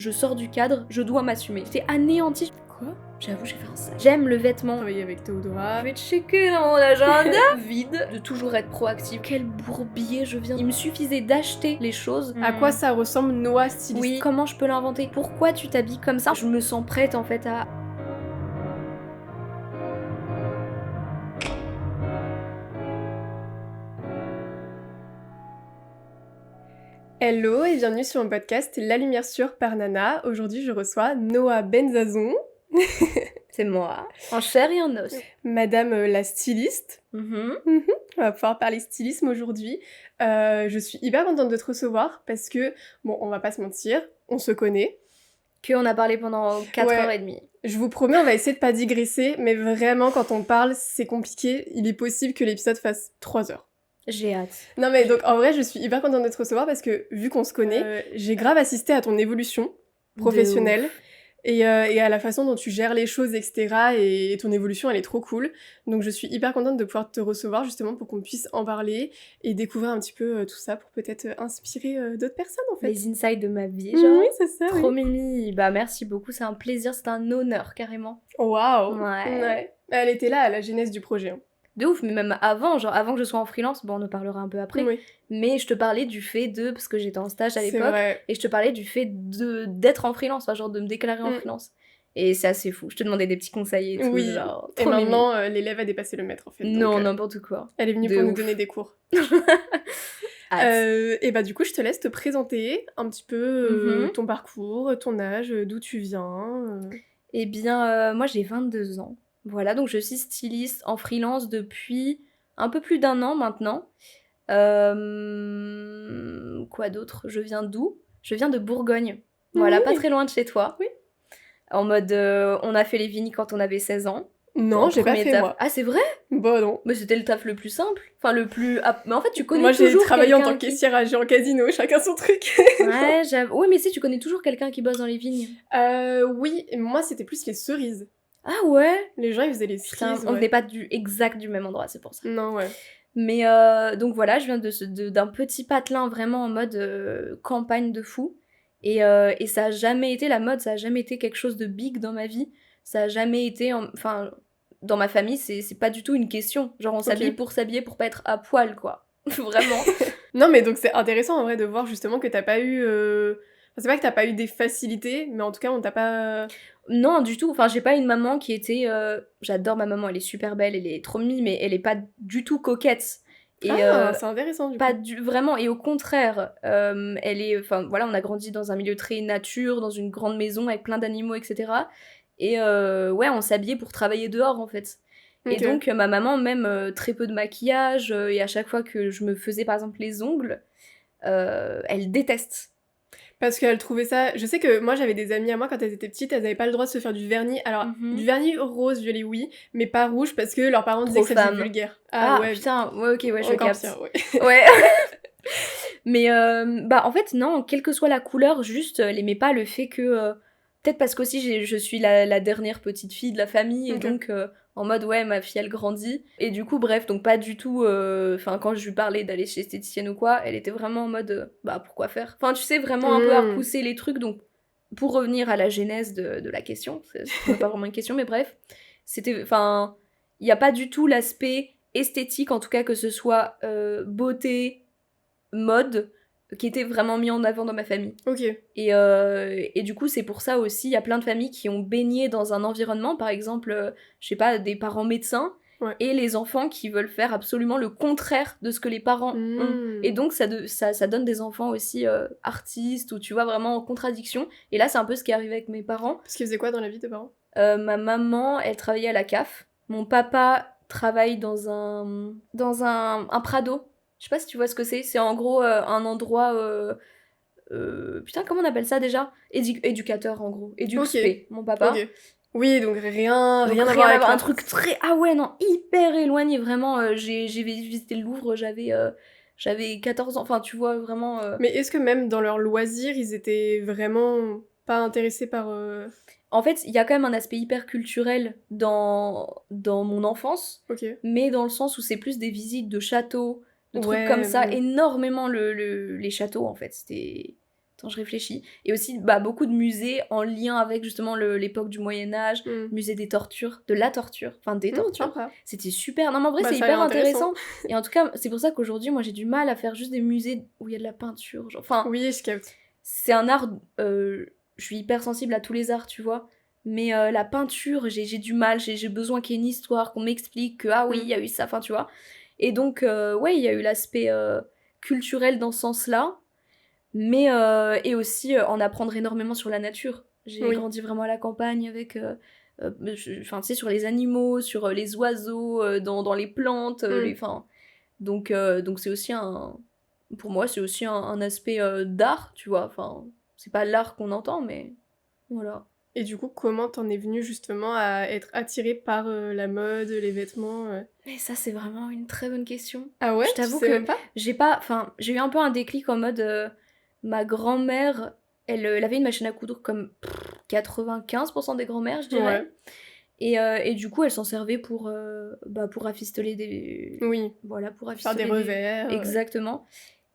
Je sors du cadre, je dois m'assumer. J'étais anéantie. Quoi? J'avoue, j'ai fait un sac. J'aime le vêtement. Travailler avec Théodora. Je vais checker dans mon agenda vide. De toujours être proactive. Quel bourbier je viens. Il me suffisait d'acheter les choses. À quoi ça ressemble Noah styliste? Oui, comment je peux l'inventer? Pourquoi tu t'habilles comme ça? Je me sens prête en fait à... Hello et bienvenue sur mon podcast La Lumière Sûre par Nana. Aujourd'hui je reçois Noah Benzazon, C'est moi. En chair et en os. Madame la styliste. Mhm. On va pouvoir parler stylisme aujourd'hui. Je suis hyper contente de te recevoir parce que, bon, on va pas se mentir, on se connaît. On a parlé pendant 4h30. Je vous promets, on va essayer de pas digresser, mais vraiment quand on parle, c'est compliqué. Il est possible que l'épisode fasse 3 heures. J'ai hâte. Non mais donc en vrai je suis hyper contente de te recevoir parce que vu qu'on se connaît, j'ai grave assisté à ton évolution professionnelle et à la façon dont tu gères les choses, etc. Et ton évolution elle est trop cool. Donc je suis hyper contente de pouvoir te recevoir justement pour qu'on puisse en parler et découvrir un petit peu tout ça pour peut-être inspirer d'autres personnes en fait. Les insights de ma vie, genre. Oui c'est ça. Trop mimi. Bah merci beaucoup, c'est un plaisir, c'est un honneur carrément. Waouh. Ouais. Elle était là à la genèse du projet. Hein. De ouf, mais même avant, genre avant que je sois en freelance, bon on en parlera un peu après, Oui. mais je te parlais du fait de, parce que j'étais en stage à C'est l'époque, vrai. et je te parlais du fait d'être en freelance, enfin, genre de me déclarer en freelance. Et c'est assez fou, je te demandais des petits conseils et tout, Oui. genre Et trop mimi. maintenant l'élève a dépassé le maître en fait. Non, donc, n'importe quoi. elle est venue De pour nous ouf. donner des cours. Hâte. Et bah du coup je te laisse te présenter un petit peu ton parcours, ton âge, d'où tu viens. Eh bien, moi j'ai 22 ans. Voilà, donc je suis styliste en freelance depuis un peu plus d'1 an maintenant. Quoi d'autre? Je viens d'où? Je viens de Bourgogne. Voilà, Oui. pas très loin de chez toi. Oui. En mode, on a fait les vignes quand on avait 16 ans. Non, En j'ai pas premier fait taf. moi. Ah, c'est vrai? Bah non. Mais c'était le taf le plus simple. Enfin, le plus... Ah, mais en fait, tu connais Moi j'ai toujours travaillé en quelqu'un tant que caissière à Géant Casino, chacun son truc. Ouais, j'avoue. Ouais, mais si, tu connais toujours quelqu'un qui bosse dans les vignes. Oui, et moi c'était plus les cerises. Ah ouais? Les gens ils faisaient les Putain, cerises. on ouais. venait pas exact du même endroit, c'est pour ça. Non, ouais. Mais donc voilà, je viens d'un petit patelin vraiment en mode campagne de fou. Et ça a jamais été la mode, ça a jamais été quelque chose de big dans ma vie. Ça a jamais été... Enfin, dans ma famille, c'est pas du tout une question. Genre, on s'habille pour s'habiller, pour pas être à poil, quoi. Vraiment. Non, mais donc c'est intéressant en vrai de voir justement que t'as pas eu. Enfin, c'est pas que t'as pas eu des facilités, mais en tout cas on t'a pas. Non, du tout. Enfin, j'ai pas une maman qui était... J'adore ma maman, elle est super belle, elle est trop mimi, mais elle est pas du tout coquette. Et C'est intéressant du coup. pas vraiment, et au contraire, elle est... Enfin, voilà, on a grandi dans un milieu très nature, dans une grande maison avec plein d'animaux, etc. Et ouais, on s'habillait pour travailler dehors, en fait. Et Ok. donc, ma maman, même très peu de maquillage, et à chaque fois que je me faisais, par exemple, les ongles, elle déteste. Parce qu'elle trouvait ça. Je sais que moi j'avais des amies à moi quand elles étaient petites, elles avaient pas le droit de se faire du vernis. Alors, du vernis rose, violet, oui, mais pas rouge parce que leurs parents disaient que ça faisait Pro-femme. vulgaire. Ah, ouais. putain, ouais, ok, ouais, je Encore capte. pire, ouais. Ouais. Mais bah en fait non, quelle que soit la couleur, juste elle aimait pas le fait que peut-être parce qu'aussi je suis la dernière petite fille de la famille et Ok. donc en mode ouais ma fille elle grandit et du coup bref donc pas du tout enfin quand je lui parlais d'aller chez esthéticienne ou quoi, elle était vraiment en mode bah pourquoi faire, enfin tu sais vraiment un peu à repousser les trucs. Donc pour revenir à la genèse de la question, c'est pas vraiment une question mais bref, c'était enfin il y a pas du tout l'aspect esthétique, en tout cas que ce soit beauté, mode, qui était vraiment mis en avant dans ma famille. Ok. Et du coup, c'est pour ça aussi, il y a plein de familles qui ont baigné dans un environnement, par exemple, je sais pas, des parents médecins, Ouais. et les enfants qui veulent faire absolument le contraire de ce que les parents ont. Et donc, ça donne des enfants aussi artistes, ou tu vois, vraiment en contradiction. Et là, c'est un peu ce qui est arrivé avec mes parents. Parce qu'ils faisaient quoi dans la vie tes parents? Ma maman, elle travaillait à la CAF. Mon papa travaille dans un Prado. Je sais pas si tu vois ce que c'est. C'est en gros un endroit... putain, comment on appelle ça déjà? Éducateur, en gros. Éduc-spé, mon papa. Ok. Oui, donc rien Donc, à voir avec un la truc très... Ah ouais, non, hyper éloigné. Vraiment, j'ai visité le Louvre, j'avais 14 ans. Enfin, tu vois, vraiment... Mais est-ce que même dans leurs loisirs, ils étaient vraiment pas intéressés par... En fait, il y a quand même un aspect hyper culturel dans mon enfance, Ok. mais dans le sens où c'est plus des visites de châteaux, de trucs Ouais, comme ça, bon. énormément les châteaux en fait, c'était Attends, je réfléchis. Et aussi beaucoup de musées en lien avec justement l'époque du Moyen-Âge, musée des tortures, de la torture, enfin des tortures. Sympa. C'était super. Non, mais en vrai, c'est hyper intéressant. Et en tout cas, c'est pour ça qu'aujourd'hui, moi, j'ai du mal à faire juste des musées où il y a de la peinture. Genre, enfin, oui, je capte. C'est un art. Je suis hyper sensible à tous les arts, tu vois. Mais la peinture, j'ai du mal. J'ai besoin qu'il y ait une histoire, qu'on m'explique que, ah oui, il y a eu ça, enfin, tu vois. Et donc, ouais, il y a eu l'aspect culturel dans ce sens-là. Mais et aussi en apprendre énormément sur la nature. J'ai grandi vraiment à la campagne avec enfin tu sais, sur les animaux, sur les oiseaux, dans les plantes, donc c'est aussi pour moi c'est aussi un aspect d'art, tu vois, enfin c'est pas l'art qu'on entend, mais voilà. Et du coup, comment t'en es venue justement à être attirée par la mode, les vêtements Mais ça, c'est vraiment une très bonne question. Ah ouais? Je t'avoue que j'ai eu un peu un déclic en mode ma grand-mère, elle avait une machine à coudre comme 95% des grand-mères, je dirais. Ouais. Et du coup, elle s'en servait pour rafistoler des... Oui. Voilà, pour faire rafistoler des revers. Exactement.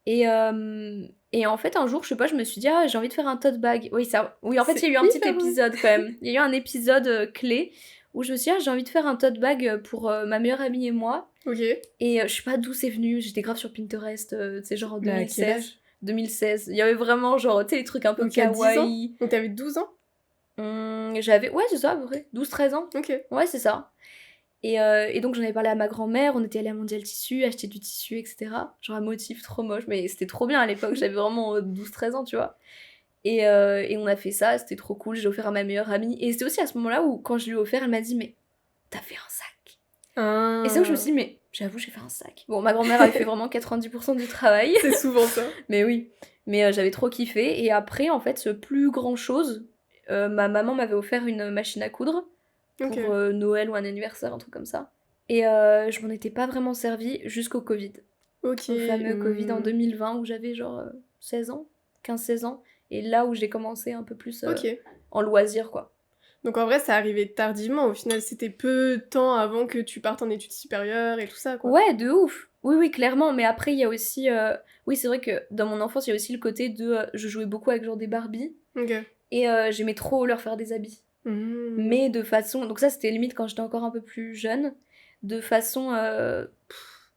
Et en fait, un jour, je sais pas, je me suis dit, ah, j'ai envie de faire un tote bag. Oui, en fait, il y a eu un petit épisode quand même. Il y a eu un épisode clé où je me suis dit, ah, j'ai envie de faire un tote bag pour ma meilleure amie et moi. Ok. Et je sais pas d'où c'est venu, j'étais grave sur Pinterest, tu sais, genre en Mais à quel âge 2016. Il y avait vraiment, genre, tu sais, les trucs un peu kawaii. Donc t'avais 12 ans J'avais, ouais, c'est ça, à peu près, 12-13 ans. Ok. Ouais, c'est ça. Et donc j'en avais parlé à ma grand-mère, on était allé à Mondial Tissu, acheter du tissu, etc. Genre un motif trop moche, mais c'était trop bien à l'époque, j'avais vraiment 12-13 ans, tu vois. Et on a fait ça, c'était trop cool, j'ai offert à ma meilleure amie. Et c'était aussi à ce moment-là où, quand je lui ai offert, elle m'a dit, mais t'as fait un sac. Et c'est là où je me suis dit, mais j'avoue, j'ai fait un sac. Bon, ma grand-mère avait fait vraiment 90% du travail. C'est souvent ça. Mais oui. Mais j'avais trop kiffé. Et après, en fait, ce plus grand chose, ma maman m'avait offert une machine à coudre pour Noël ou un anniversaire, un truc comme ça. Et je m'en étais pas vraiment servie jusqu'au Covid. Ok. Au fameux Covid en 2020 où j'avais genre 16 ans, 15-16 ans. Et là où j'ai commencé un peu plus en loisir, quoi. Donc en vrai, ça arrivait tardivement. Au final, c'était peu de temps avant que tu partes en études supérieures et tout ça, quoi. Ouais, de ouf. Oui, clairement. Mais après, il y a aussi... Oui, c'est vrai que dans mon enfance, il y a aussi le côté de... je jouais beaucoup avec genre des Barbies. Ok. Et j'aimais trop leur faire des habits. Mais de façon... Donc ça, c'était limite quand j'étais encore un peu plus jeune. De façon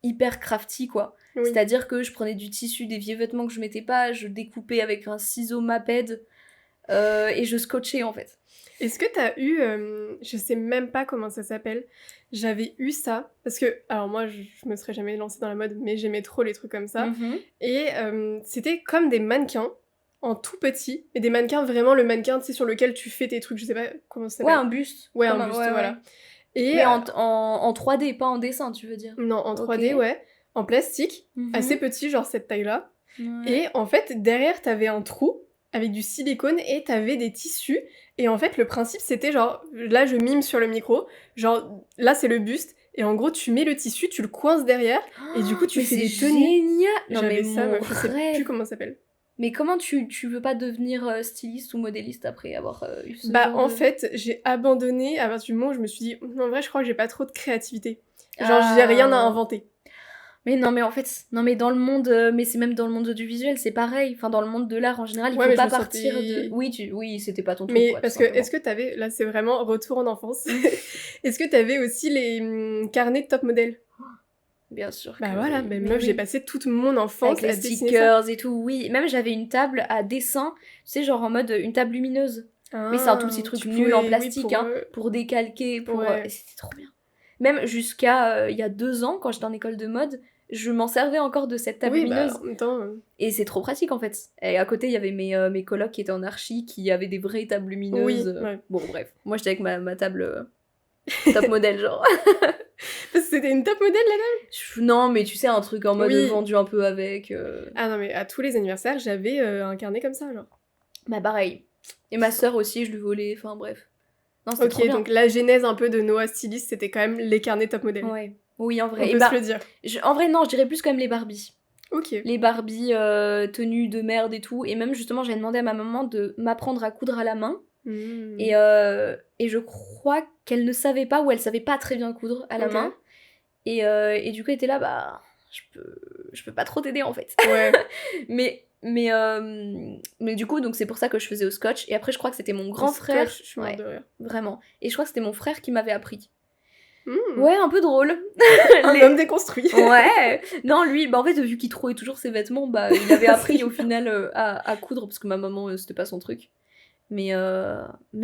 hyper crafty, quoi. Oui. C'est-à-dire que je prenais du tissu, des vieux vêtements que je mettais pas, je découpais avec un ciseau Maped et je scotchais, en fait. Est-ce que t'as eu... je sais même pas comment ça s'appelle. J'avais eu ça. Parce que... Alors moi, je me serais jamais lancée dans la mode, mais j'aimais trop les trucs comme ça. Et c'était comme des mannequins. En tout petit, mais des mannequins, vraiment le mannequin, tu sais, sur lequel tu fais tes trucs, je sais pas comment ça s'appelle. Ouais, un buste. Ouais, un buste, voilà. Ouais. Et mais en 3D, pas en dessin, tu veux dire. Non, en 3D, ouais. En plastique, assez petit, genre cette taille-là. Ouais. Et en fait, derrière, t'avais un trou avec du silicone et t'avais des tissus. Et en fait, le principe, c'était genre, là, je mime sur le micro, genre, là, c'est le buste. Et en gros, tu mets le tissu, tu le coinces derrière, et du coup, tu fais des tenues. Génial. Non, j'avais mais ça, je sais plus comment ça s'appelle. Mais comment tu veux pas devenir styliste ou modéliste après avoir eu ce genre en fait, j'ai abandonné à partir du moment où je me suis dit en vrai, je crois que j'ai pas trop de créativité. Genre, j'ai rien à inventer. Mais non, mais en fait, dans le monde, mais c'est même dans le monde du visuel, c'est pareil. Enfin, dans le monde de l'art en général, il faut pas partir de... Oui, c'était pas ton truc, mais quoi, parce que, est-ce que t'avais... Là, c'est vraiment retour en enfance. Est-ce que t'avais aussi les carnets de top modèle? Bien sûr. Bah voilà, mais meuf, j'ai passé toute mon enfance avec les stickers et tout, oui. Même j'avais une table à dessin, tu sais, genre en mode une table lumineuse. Oui, c'est un tout petit truc nul en plastique, pour décalquer, pour... Et c'était trop bien. Même jusqu'à il y a 2 ans, quand j'étais en école de mode, je m'en servais encore de cette table lumineuse. Bah, en même temps, et c'est trop pratique, en fait. Et à côté, il y avait mes colocs qui étaient en archi, qui avaient des vraies tables lumineuses. Bon, bref. Moi, j'étais avec ma table top modèle, genre. Parce que c'était une top modèle, la table? Non, mais tu sais, un truc en mode vendu un peu avec... Ah non, mais à tous les anniversaires, j'avais un carnet comme ça, genre. Bah pareil. Et ma sœur aussi, je lui volais, enfin bref. Non, c'était trop bien. Donc la genèse un peu de Noah Stylist, c'était quand même les carnets top modèle. Ouais. Oui, en vrai. On peut se le dire. En vrai, non, je dirais plus quand même les Barbies. Ok. Les Barbies tenues de merde et tout. Et même, justement, j'ai demandé à ma maman de m'apprendre à coudre à la main. Et je crois qu'elle ne savait pas, ou elle savait pas très bien coudre à la main. Et du coup, elle était là, bah, je peux pas trop t'aider, en fait. Ouais. mais Mais du coup, donc c'est pour ça que je faisais au scotch. Et après, je crois que c'était mon grand frère. Scotch, je suis morte de rire. Vraiment. Et je crois que c'était mon frère qui m'avait appris. Mmh. Ouais, un peu drôle. Un homme déconstruit. Ouais. Non, lui, en fait, vu qu'il trouvait toujours ses vêtements, il avait appris au final à coudre, parce que ma maman, c'était pas son truc. Mais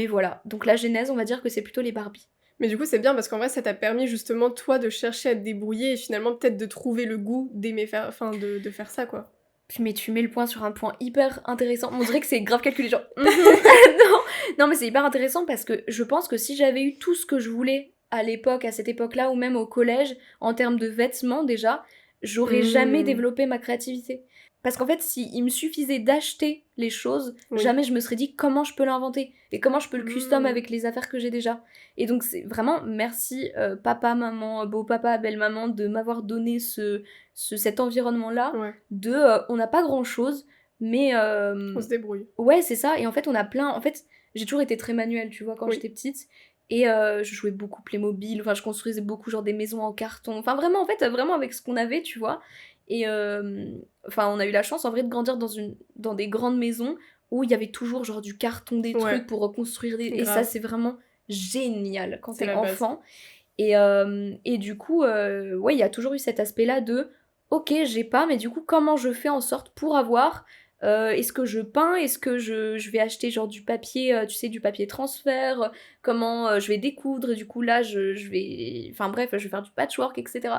voilà. Donc la genèse, on va dire que c'est plutôt les Barbies. Mais du coup, c'est bien parce qu'en vrai, ça t'a permis justement, toi, de chercher à te débrouiller et finalement peut-être de trouver le goût d'aimer faire, enfin, de faire ça, quoi. Mais tu mets le point sur un point hyper intéressant. On dirait que c'est grave calculé, genre... non, mais c'est hyper intéressant parce que je pense que si j'avais eu tout ce que je voulais à l'époque, à cette époque-là, ou même au collège, en termes de vêtements déjà, j'aurais jamais développé ma créativité. Parce qu'en fait, s'il me suffisait d'acheter les choses, jamais je me serais dit comment je peux l'inventer et comment je peux le custom avec les affaires que j'ai déjà. Et donc, c'est vraiment merci papa, maman, beau-papa, belle-maman de m'avoir donné cet environnement-là on n'a pas grand-chose, mais... on se débrouille. Ouais, c'est ça. Et en fait, on a plein... En fait, j'ai toujours été très manuelle, tu vois, quand j'étais petite. Et je jouais beaucoup Playmobil, enfin, je construisais beaucoup, genre, des maisons en carton. Enfin, vraiment, en fait, vraiment avec ce qu'on avait, tu vois. Et enfin, on a eu la chance en vrai de grandir dans des grandes maisons où il y avait toujours genre du carton, des trucs pour reconstruire et ça c'est vraiment génial quand t'es enfant. Et du coup ouais, il y a toujours eu cet aspect là de ok, j'ai pas, mais du coup comment je fais en sorte pour avoir est-ce que je peins, est-ce que je vais acheter genre du papier, tu sais, du papier transfert, comment je vais découdre, et du coup là je vais, enfin bref, je vais faire du patchwork, etc.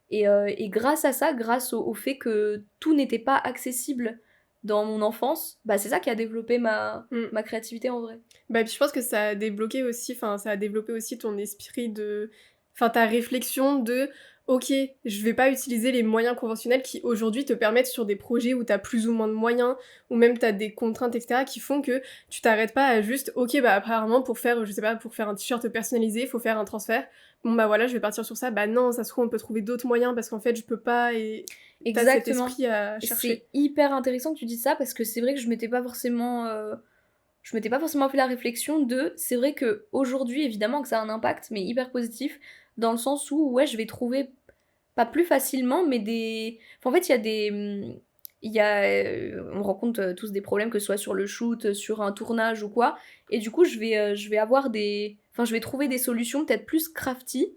Et grâce à ça, grâce au fait que tout n'était pas accessible dans mon enfance, c'est ça qui a développé ma créativité en vrai. Et puis je pense que ça a débloqué aussi, enfin ça a développé aussi ton esprit de... Enfin ta réflexion de ok, je vais pas utiliser les moyens conventionnels qui aujourd'hui te permettent sur des projets où t'as plus ou moins de moyens, ou même t'as des contraintes, etc. qui font que tu t'arrêtes pas à juste ok, apparemment pour faire, je sais pas, pour faire un t-shirt personnalisé, faut faire un transfert. Bon voilà, je vais partir sur ça. Non, ça se trouve on peut trouver d'autres moyens parce qu'en fait je peux pas et... Exactement. T'as cet esprit à chercher. C'est hyper intéressant que tu dises ça parce que c'est vrai que je m'étais pas forcément fait la réflexion de c'est vrai que aujourd'hui évidemment que ça a un impact mais hyper positif dans le sens où ouais, je vais trouver pas plus facilement mais des enfin, en fait il y a on rencontre tous des problèmes que ce soit sur le shoot, sur un tournage ou quoi, et du coup je vais avoir je vais trouver des solutions peut-être plus crafty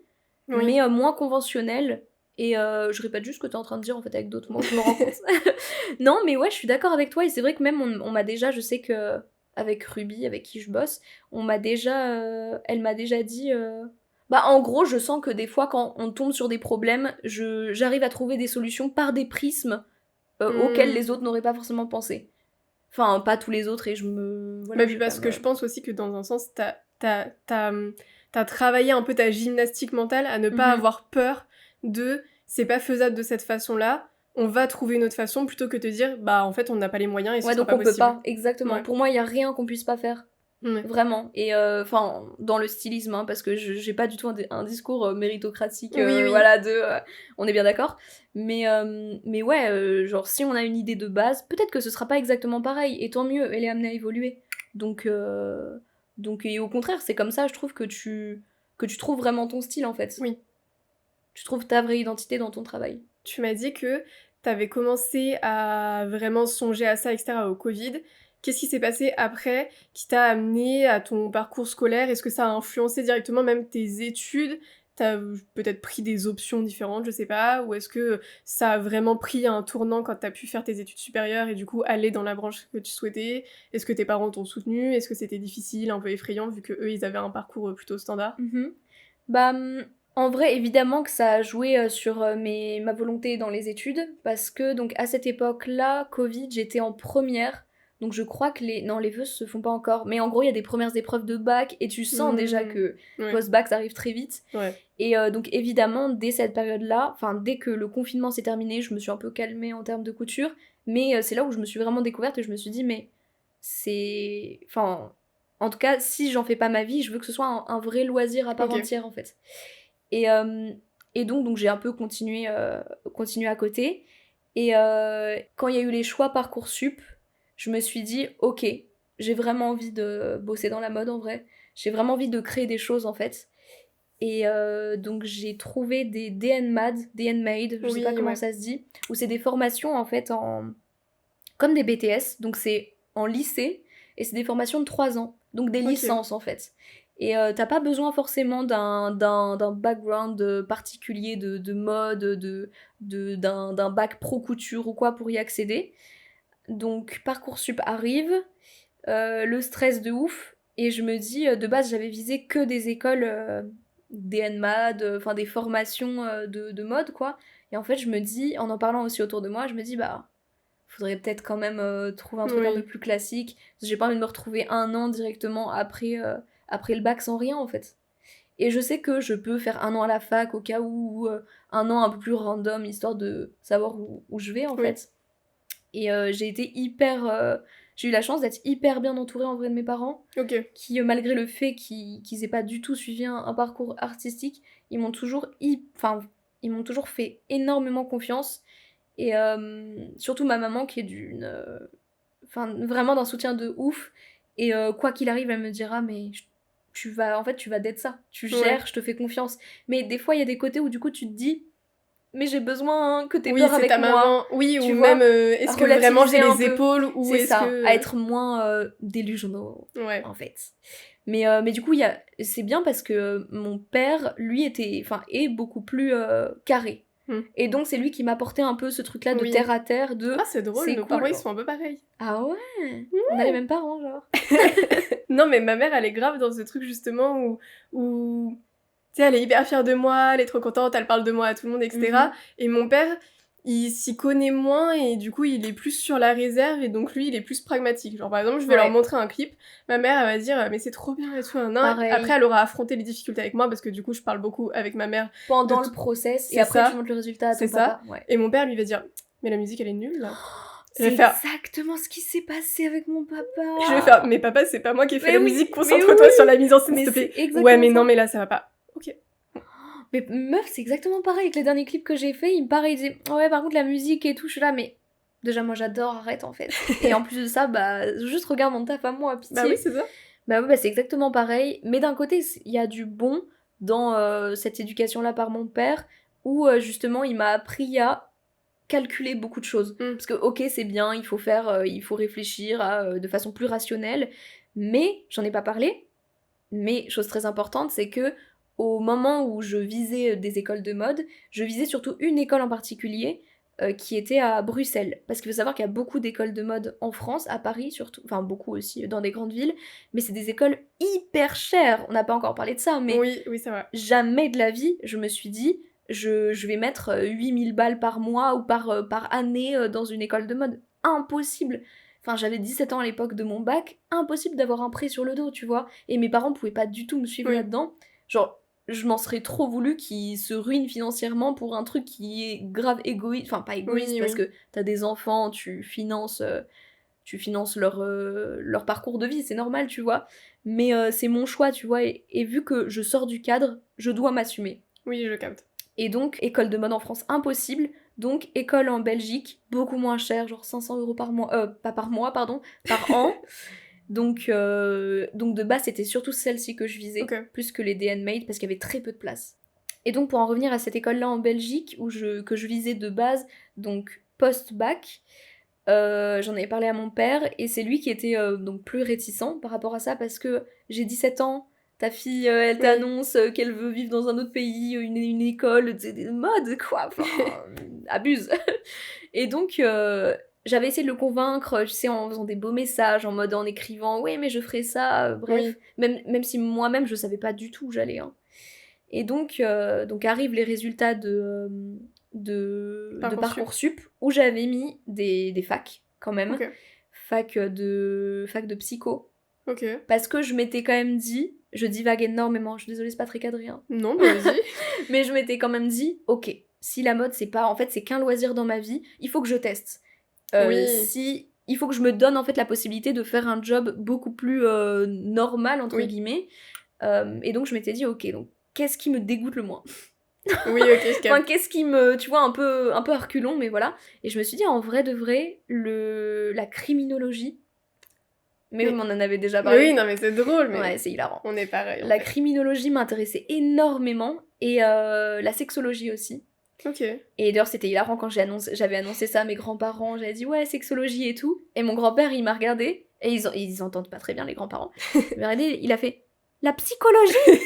mais moins conventionnelles. Et je répète juste ce que t'es en train de dire en fait avec d'autres mots, je me rends compte. Non, mais ouais, je suis d'accord avec toi, et c'est vrai que même on m'a déjà, je sais que avec Ruby, avec qui je bosse, elle m'a déjà dit... en gros, je sens que des fois, quand on tombe sur des problèmes, j'arrive à trouver des solutions par des prismes auxquels les autres n'auraient pas forcément pensé. Enfin, pas tous les autres, et je me... Voilà, parce que je pense aussi que dans un sens, t'as travaillé un peu ta gymnastique mentale à ne pas avoir peur de c'est pas faisable de cette façon-là, on va trouver une autre façon, plutôt que de te dire en fait on n'a pas les moyens et ce sera pas possible. Ouais, donc on peut pas, exactement. Pour moi, il y a rien qu'on puisse pas faire. Vraiment. Et enfin, dans le stylisme, hein, parce que j'ai pas du tout un discours méritocratique, voilà, on est bien d'accord. Mais ouais, genre si on a une idée de base, peut-être que ce sera pas exactement pareil, et tant mieux, elle est amenée à évoluer. Donc et au contraire, c'est comme ça, je trouve que tu trouves vraiment ton style en fait. Oui. Tu trouves ta vraie identité dans ton travail. Tu m'as dit que t'avais commencé à vraiment songer à ça, etc. au Covid. Qu'est-ce qui s'est passé après qui t'a amené à ton parcours scolaire? Est-ce que ça a influencé directement même tes études? T'as peut-être pris des options différentes, je sais pas, ou est-ce que ça a vraiment pris un tournant quand t'as pu faire tes études supérieures et du coup aller dans la branche que tu souhaitais? Est-ce que tes parents t'ont soutenu? Est-ce que c'était difficile, un peu effrayant, vu que eux ils avaient un parcours plutôt standard? En vrai, évidemment que ça a joué sur ma volonté dans les études, parce que donc à cette époque-là, Covid, j'étais en première, donc je crois que les vœux se font pas encore, mais en gros il y a des premières épreuves de bac, et tu sens déjà que post-bac ça arrive très vite. Et donc évidemment, dès cette période-là, enfin dès que le confinement s'est terminé, je me suis un peu calmée en termes de couture, mais c'est là où je me suis vraiment découverte et je me suis dit mais c'est... Enfin, en tout cas, si j'en fais pas ma vie, je veux que ce soit un vrai loisir à part entière en fait. Et donc j'ai un peu continué à côté. Et quand il y a eu les choix Parcoursup, je me suis dit, ok, j'ai vraiment envie de bosser dans la mode en vrai. J'ai vraiment envie de créer des choses en fait. Et donc j'ai trouvé des DNMAD, je sais pas comment ça se dit, où c'est des formations en fait comme des BTS, donc c'est en lycée, et c'est des formations de 3 ans, donc des licences en fait. Et t'as pas besoin forcément d'un background particulier de mode, d'un bac pro couture ou quoi pour y accéder. Donc Parcoursup arrive, le stress de ouf, et je me dis, de base j'avais visé que des écoles DNMAD, enfin des formations de mode quoi. Et en fait je me dis, en parlant aussi autour de moi, je me dis bah faudrait peut-être quand même trouver un truc un peu plus classique. Parce que j'ai pas envie de me retrouver 1 an directement après le bac sans rien en fait. Et je sais que je peux faire 1 an à la fac au cas où, 1 an un peu plus random, histoire de savoir où je vais en fait. Et j'ai été j'ai eu la chance d'être hyper bien entourée en vrai de mes parents, qui malgré le fait qu'ils aient pas du tout suivi un parcours artistique, ils m'ont toujours fait énormément confiance. Et surtout ma maman qui est vraiment d'un soutien de ouf. Et quoi qu'il arrive, elle me dira mais tu vas d'être ça. Tu gères, je te fais confiance. Mais des fois il y a des côtés où du coup tu te dis mais j'ai besoin que t'aies peur avec ta moi. Maman. Oui, ou vois, même est-ce que vraiment j'ai les épaules ou c'est ça, à être moins délusionnaux en fait. Mais du coup c'est bien parce que mon père lui est beaucoup plus carré. Et donc c'est lui qui m'apportait un peu ce truc là de terre à terre de ah c'est drôle, nos parents ils sont un peu pareils. Ah ouais, on a les mêmes parents genre. Non mais ma mère elle est grave dans ce truc justement où tu sais elle est hyper fière de moi, elle est trop contente, elle parle de moi à tout le monde etc. Et mon père il s'y connaît moins et du coup il est plus sur la réserve et donc lui il est plus pragmatique. Genre par exemple je vais leur montrer un clip, ma mère elle va dire mais c'est trop bien et tout. Après elle aura affronté les difficultés avec moi parce que du coup je parle beaucoup avec ma mère pendant le process et après tu montres le résultat à ton papa. Et mon père lui va dire mais la musique elle est nulle là. C'est exactement ce qui s'est passé avec mon papa. Je vais faire mais papa c'est pas moi qui ai fait la musique, concentre-toi sur la mise en scène s'il te plaît. Ouais mais non mais là ça va pas. Ok. Mais meuf, c'est exactement pareil avec les derniers clips que j'ai fait. Il me paraît, il disait ouais, par contre, la musique et tout, je suis là, mais déjà, moi j'adore, arrête en fait. Et en plus de ça, bah, juste regarde mon taf à moi, pitié. Bah oui, c'est ça. Bah oui, bah c'est exactement pareil. Mais d'un côté, il y a du bon dans cette éducation-là par mon père, où justement, il m'a appris à calculer beaucoup de choses. Parce que, ok, c'est bien, il faut réfléchir de façon plus rationnelle, mais j'en ai pas parlé. Mais chose très importante, c'est que au moment où je visais des écoles de mode, je visais surtout une école en particulier qui était à Bruxelles. Parce qu'il faut savoir qu'il y a beaucoup d'écoles de mode en France, à Paris surtout, enfin beaucoup aussi dans des grandes villes, mais c'est des écoles hyper chères. On n'a pas encore parlé de ça, mais oui, ça va. Jamais de la vie, je me suis dit, je vais mettre 8000 balles par mois ou par année dans une école de mode. Impossible. Enfin, j'avais 17 ans à l'époque de mon bac, impossible d'avoir un prêt sur le dos, tu vois. Et mes parents pouvaient pas du tout me suivre là-dedans. Genre, je m'en serais trop voulu qu'ils se ruinent financièrement pour un truc qui est grave égoïste. Enfin, pas égoïste parce que t'as des enfants, tu finances leur parcours de vie, c'est normal, tu vois. Mais c'est mon choix, tu vois. Et vu que je sors du cadre, je dois m'assumer. Oui, je capte. Et donc, école de mode en France, impossible. Donc, école en Belgique, beaucoup moins cher, genre 500 € par mois. Pas par mois, pardon, par an. Donc de base, c'était surtout celle-ci que je visais, plus que les DN-Made, parce qu'il y avait très peu de place. Et donc, pour en revenir à cette école-là en Belgique, que je visais de base, donc post-bac, j'en avais parlé à mon père, et c'est lui qui était donc plus réticent par rapport à ça, parce que j'ai 17 ans, ta fille, elle t'annonce qu'elle veut vivre dans un autre pays, une école, de mode, quoi, enfin, abuse. Et donc... j'avais essayé de le convaincre, tu sais, en faisant des beaux messages, en écrivant « Ouais, mais je ferai ça », bref. Même si moi-même, je savais pas du tout où j'allais. Hein. Et donc arrivent les résultats de Parcoursup, où j'avais mis des facs, quand même. Fac de psycho. Parce que je m'étais quand même dit, je divague énormément, je suis désolée, c'est pas très cadré. Hein. Non, mais vas-y. Mais je m'étais quand même dit, ok, si la mode, c'est qu'un loisir dans ma vie, il faut que je teste. Il faut que je me donne en fait la possibilité de faire un job beaucoup plus normal entre guillemets et donc je m'étais dit ok, donc qu'est-ce qui me dégoûte le moins? Enfin, qu'est-ce qui me, tu vois, un peu à reculons, mais voilà. Et je me suis dit en vrai de vrai, la criminologie, mais on en avait déjà parlé. Oui, non mais c'est drôle, mais ouais, c'est hilarant. On est pareil. La criminologie m'intéressait énormément et la sexologie aussi. Ok. Et d'ailleurs, c'était hilarant quand j'avais annoncé ça à mes grands-parents. J'avais dit, ouais, sexologie et tout. Et mon grand-père, il m'a regardé. Et ils entendent pas très bien, les grands-parents. Il m'a regardé, il a fait, la psychologie. Et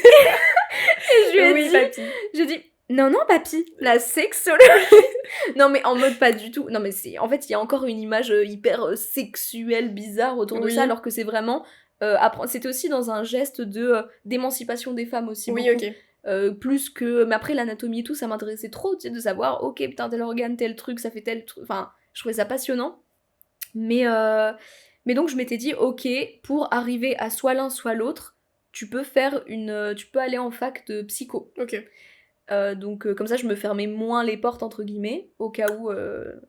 je lui ai Oui, dit, papy. j'ai dit, non, papy, la sexologie. Non, mais en mode pas du tout. Non, mais en fait, il y a encore une image hyper sexuelle, bizarre autour de ça, alors que c'est vraiment... c'était aussi dans un geste d'émancipation des femmes aussi. Oui, beaucoup. ok. Plus que... Mais après, l'anatomie et tout, ça m'intéressait trop, tu sais, de savoir, ok, putain, tel organe, tel truc, ça fait tel truc... Enfin, je trouvais ça passionnant. Mais donc, je m'étais dit, ok, pour arriver à soit l'un, soit l'autre, tu peux aller en fac de psycho. Ok. Donc comme ça je me fermais moins les portes entre guillemets au cas où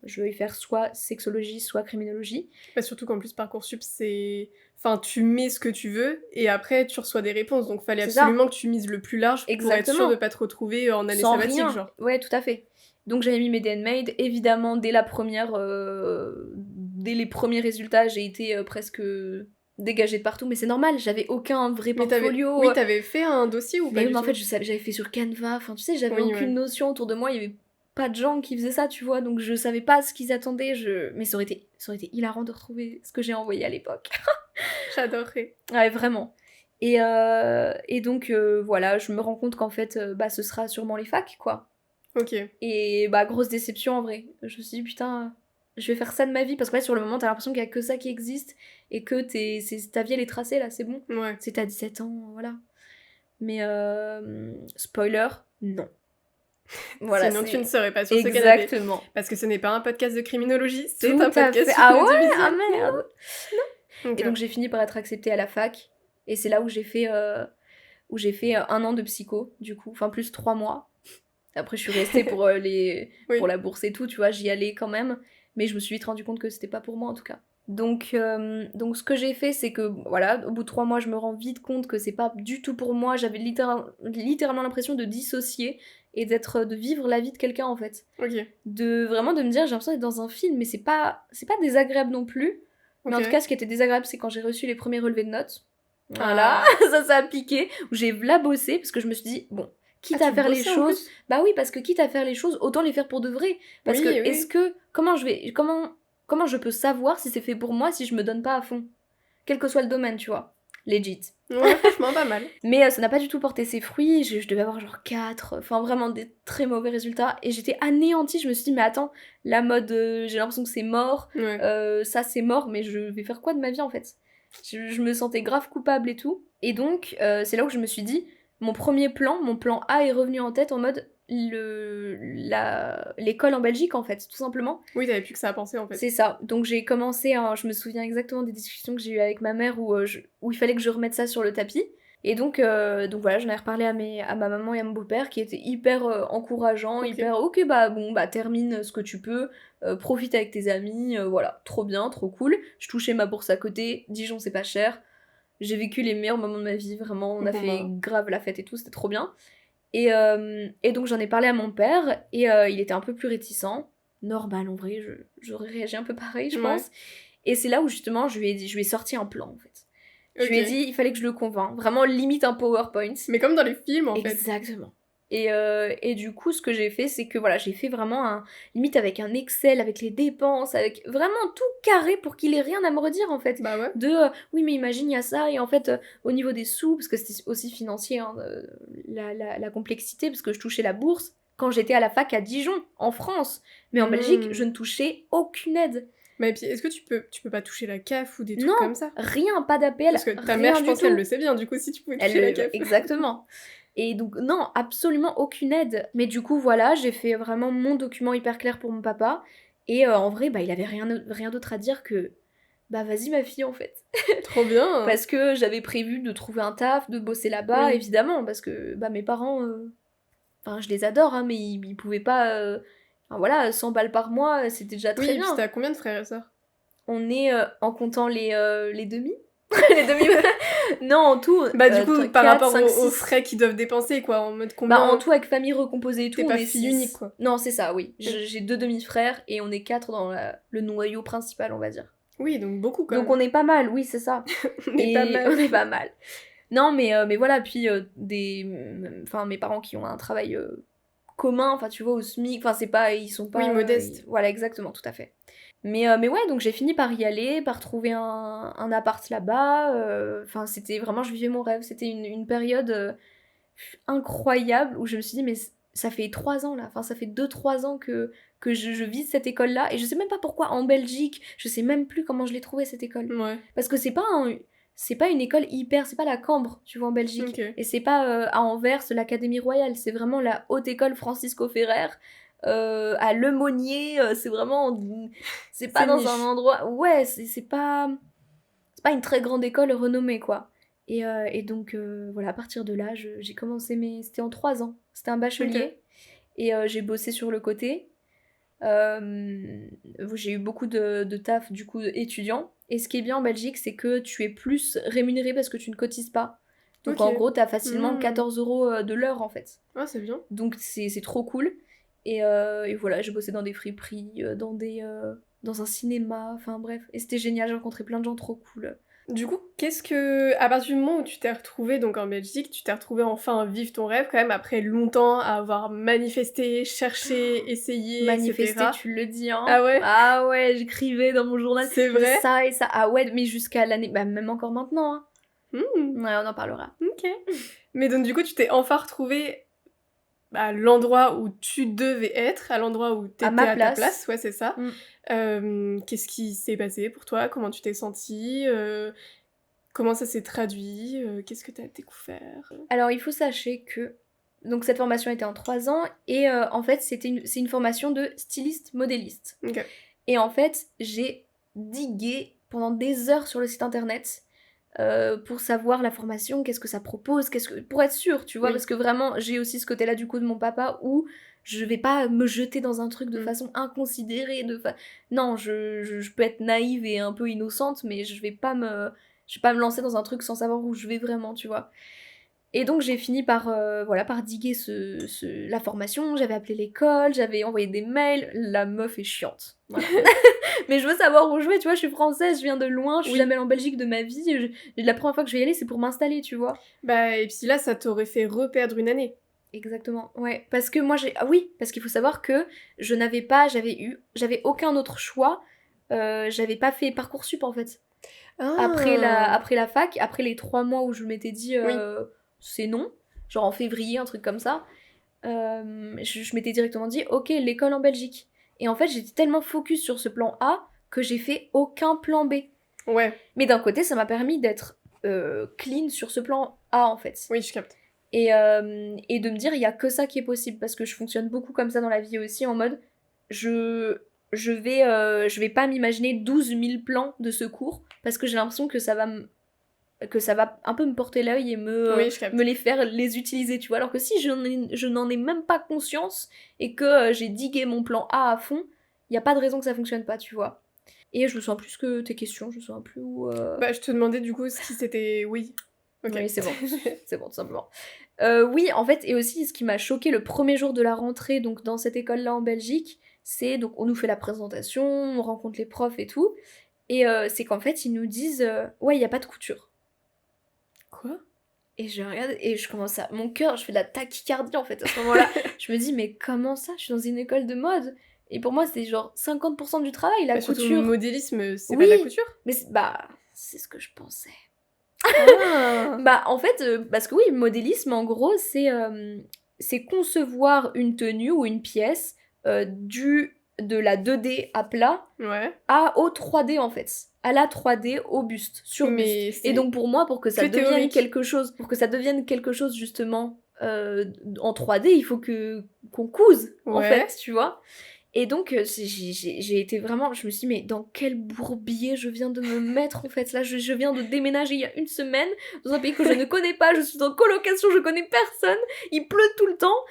je vais faire soit sexologie soit criminologie. Bah, surtout qu'en plus Parcoursup c'est... Enfin tu mets ce que tu veux et après tu reçois des réponses donc fallait absolument que tu mises le plus large pour être sûr de pas te retrouver en année sabbatique rien. genre. Ouais tout à fait. Donc j'avais mis mes DNMaid, évidemment dès les premiers résultats j'ai été presque dégagée de partout, mais c'est normal, j'avais aucun vrai portfolio. Oui, t'avais fait un dossier ou pas du en tout fait, j'avais fait sur Canva, enfin tu sais, j'avais aucune notion autour de moi, il y avait pas de gens qui faisaient ça, tu vois, donc je savais pas ce qu'ils attendaient, mais ça aurait été hilarant de retrouver ce que j'ai envoyé à l'époque. J'adorerais. Ouais, vraiment. Et donc, voilà, je me rends compte qu'en fait, ce sera sûrement les facs, quoi. Ok. Et grosse déception en vrai. Je me suis dit, putain, je vais faire ça de ma vie, parce que sur le moment, t'as l'impression qu'il y a que ça qui existe, et que ta vie elle est tracée là, c'est bon. Ouais. C'est à 17 ans, voilà. Mais spoiler, non. Voilà, sinon tu ne serais pas sur ce canapé. Exactement. Parce que ce n'est pas un podcast de criminologie, c'est un podcast sur l'audiovisuel. Ah merde. Non. Okay. Et donc j'ai fini par être acceptée à la fac. Et c'est là où j'ai fait 1 an de psycho, du coup. Enfin, plus 3 mois. Après, je suis restée pour, pour la bourse et tout, tu vois, j'y allais quand même. Mais je me suis vite rendu compte que c'était pas pour moi, en tout cas. Donc ce que j'ai fait, c'est que, voilà, au bout de 3 mois, je me rends vite compte que c'est pas du tout pour moi. J'avais littéralement l'impression de dissocier et de vivre la vie de quelqu'un, en fait. Ok. Vraiment de me dire, j'ai l'impression d'être dans un film, mais c'est pas désagréable non plus. Mais en tout cas, ce qui était désagréable, c'est quand j'ai reçu les premiers relevés de notes. Voilà, ça a piqué. Où j'ai bossé, parce que je me suis dit, bon, quitte à faire les choses... Bah oui, parce que quitte à faire les choses, autant les faire pour de vrai. Parce que, est-ce que... Comment je peux savoir si c'est fait pour moi si je me donne pas à fond? Quel que soit le domaine, tu vois. Legit. Ouais, franchement, pas mal. Mais ça n'a pas du tout porté ses fruits. Je devais avoir genre 4, enfin vraiment des très mauvais résultats. Et j'étais anéantie. Je me suis dit, mais attends, la mode, j'ai l'impression que c'est mort. Ouais. Ça, c'est mort, mais je vais faire quoi de ma vie en fait? Je me sentais grave coupable et tout. Et donc, c'est là où je me suis dit, mon plan A est revenu en tête en mode l'école en Belgique en fait, tout simplement. Oui, t'avais plus que ça à penser en fait. C'est ça. Donc j'ai commencé, je me souviens exactement des discussions que j'ai eues avec ma mère où il fallait que je remette ça sur le tapis. Et donc voilà, j'en ai reparlé à ma maman et à mon beau-père qui étaient hyper encourageants, hyper ok termine ce que tu peux, profite avec tes amis, voilà, trop bien, trop cool. Je touchais ma bourse à côté, Dijon c'est pas cher. J'ai vécu les meilleurs moments de ma vie, vraiment, on a fait grave la fête et tout, c'était trop bien. Et donc j'en ai parlé à mon père et il était un peu plus réticent. Normal en vrai, j'aurais réagi un peu pareil je pense. Et c'est là où justement je lui ai sorti un plan en fait. Je lui ai dit il fallait que je le convainc, vraiment limite un PowerPoint. Mais comme dans les films en fait. Exactement. Et du coup ce que j'ai fait c'est que voilà j'ai fait vraiment limite avec un Excel, avec les dépenses, avec vraiment tout carré pour qu'il ait rien à me redire en fait. Bah ouais. Oui mais imagine il y a ça et en fait au niveau des sous, parce que c'était aussi financier hein, la complexité, parce que je touchais la bourse quand j'étais à la fac à Dijon, en France. Mais en Belgique je ne touchais aucune aide. Mais puis, est-ce que tu peux pas toucher la CAF ou des trucs comme ça? Non, rien, pas d'appel. Parce que ta mère, je pense qu'elle le sait bien, du coup, si tu pouvais toucher la CAF. Exactement. Et donc, non, absolument aucune aide. Mais du coup, voilà, j'ai fait vraiment mon document hyper clair pour mon papa. Et en vrai, il avait rien d'autre à dire que... vas-y ma fille, en fait. Trop bien. Parce que j'avais prévu de trouver un taf, de bosser là-bas, évidemment. Parce que mes parents... Enfin, je les adore, hein, mais ils pouvaient pas... Enfin, voilà, 100 balles par mois, c'était déjà très bien. Oui, et puis t'as combien de frères et sœurs? On est, en comptant les demi les demi non, en tout... du coup, par rapport aux frais qu'ils doivent dépenser, quoi, en mode combien... en tout, avec famille recomposée et tout, on est fille unique, quoi. Non, c'est ça, oui. J'ai 2 demi-frères, et on est 4 dans le noyau principal, on va dire. Oui, donc beaucoup, quand même. Donc on est pas mal, oui, c'est ça. On est pas mal. Non, mais voilà, puis mes parents qui ont un travail commun, enfin tu vois, au SMIC, enfin c'est pas, ils sont pas... Oui, modestes. Voilà, exactement, tout à fait. Mais ouais, donc j'ai fini par y aller, par trouver un appart là-bas, enfin c'était vraiment, je vivais mon rêve, c'était une période incroyable où je me suis dit, mais ça fait 3 ans là, enfin ça fait 2-3 ans que je vise cette école-là, et je sais même pas pourquoi en Belgique, je sais même plus comment je l'ai trouvée cette école. Ouais. Parce que c'est pas une école hyper, c'est pas la Cambre, tu vois, en Belgique. Ok. Et c'est pas à Anvers, l'Académie Royale, c'est vraiment la haute école Francisco Ferrer, à Lemonnier, c'est vraiment... C'est pas C'est dans niche. un endroit... Ouais, c'est pas une très grande école renommée, quoi. Et donc, voilà, à partir de là, j'ai commencé C'était en 3 ans. C'était un bachelier. Ok. Et j'ai bossé sur le côté. J'ai eu beaucoup de taf, du coup, étudiant. Et ce qui est bien en Belgique, c'est que tu es plus rémunéré parce que tu ne cotises pas. Donc, Ok. en gros, t'as facilement 14 € de l'heure, en fait. Ah, c'est bien. Donc, c'est trop cool. Et voilà, j'ai bossé dans des friperies, dans un cinéma, enfin bref. Et c'était génial, j'ai rencontré plein de gens trop cool. Du coup, à partir du moment où tu t'es retrouvée donc en Belgique, tu t'es retrouvée enfin à vivre ton rêve quand même après longtemps à avoir manifesté, cherché, essayé, Manifester, etc. tu le dis, hein. Ah ouais? Ah ouais, j'écrivais dans mon journal. C'est vrai? Ça et ça. Ah ouais, mais jusqu'à l'année... Bah même encore maintenant, hein. Hmm, Ouais, on en parlera. ok. Mais donc du coup, tu t'es enfin retrouvée à l'endroit où tu devais être, à l'endroit où t'étais ma à ta place. place, ouais c'est ça. Mm. Qu'est-ce qui s'est passé pour toi? Comment tu t'es sentie? Comment ça s'est traduit? Qu'est-ce que t'as découvert? Alors, il faut sachez que... Donc cette formation était en 3 ans, et en fait, c'est une formation de styliste modéliste. Ok. Et en fait, j'ai digué pendant des heures sur le site internet pour savoir la formation, qu'est-ce que ça propose, pour être sûre, tu vois, Oui. parce que vraiment, j'ai aussi ce côté-là du coup de mon papa où je vais pas me jeter dans un truc de façon inconsidérée, non, je peux être naïve et un peu innocente, mais je vais pas me lancer dans un truc sans savoir où je vais vraiment, tu vois. Et donc j'ai fini par diguer la formation, j'avais appelé l'école, j'avais envoyé des mails, la meuf est chiante. Voilà. Mais je veux savoir où je vais, tu vois, je suis française, je viens de loin, je suis jamais allée en Belgique de ma vie, la première fois que je vais y aller c'est pour m'installer, tu vois. Bah et puis là ça t'aurait fait reperdre une année. Exactement, ouais. Parce que moi parce qu'il faut savoir que j'avais aucun autre choix, j'avais pas fait Parcoursup en fait. Ah. Après la fac, après les 3 mois où je m'étais dit c'est non, genre en février, un truc comme ça, je m'étais directement dit ok, l'école en Belgique. Et en fait, j'étais tellement focus sur ce plan A que j'ai fait aucun plan B. Ouais. Mais d'un côté, ça m'a permis d'être clean sur ce plan A en fait. Oui, je capte. Et de me dire, il y a que ça qui est possible, parce que je fonctionne beaucoup comme ça dans la vie aussi, en mode, je vais pas m'imaginer 12 000 plans de secours, parce que j'ai l'impression que ça va un peu me porter l'œil et Oui, je capte. me les faire les utiliser, tu vois. Alors que si je n'en ai même pas conscience et que j'ai digué mon plan A à fond, il y a pas de raison que ça fonctionne pas, tu vois. Et je me sens plus que tes questions, je me sens plus où... Bah, je te demandais du coup si c'était... Oui. Ok. Oui, c'est bon. C'est bon, tout simplement. Oui, en fait, et aussi, ce qui m'a choqué le premier jour de la rentrée, donc dans cette école-là en Belgique, c'est, donc on nous fait la présentation, on rencontre les profs et tout, et c'est qu'en fait, ils nous disent, ouais, il n'y a pas de couture. Quoi? Et je regarde, et je commence à... Mon cœur, je fais de la tachycardie, en fait, à ce moment-là. Je me dis, mais comment ça? Je suis dans une école de mode. Et pour moi, c'est genre 50% du travail, la couture. Surtout le modélisme, c'est oui, pas de la couture? Mais c'est ce que je pensais. Ah. Bah en fait, parce que oui, le modélisme en gros c'est concevoir une tenue ou une pièce de la 2D à plat Ouais. au 3D en fait. À la 3D au buste, sur Mais buste. Et donc pour moi, pour que ça devienne théorique. quelque chose justement en 3D, il faut qu'on couse en Ouais. fait, tu vois. Et donc, j'ai été vraiment... Je me suis dit, mais dans quel bourbier je viens de me mettre, en fait. Là, je viens de déménager il y a 1 semaine dans un pays que je ne connais pas. Je suis en colocation, je connais personne. Il pleut tout le temps.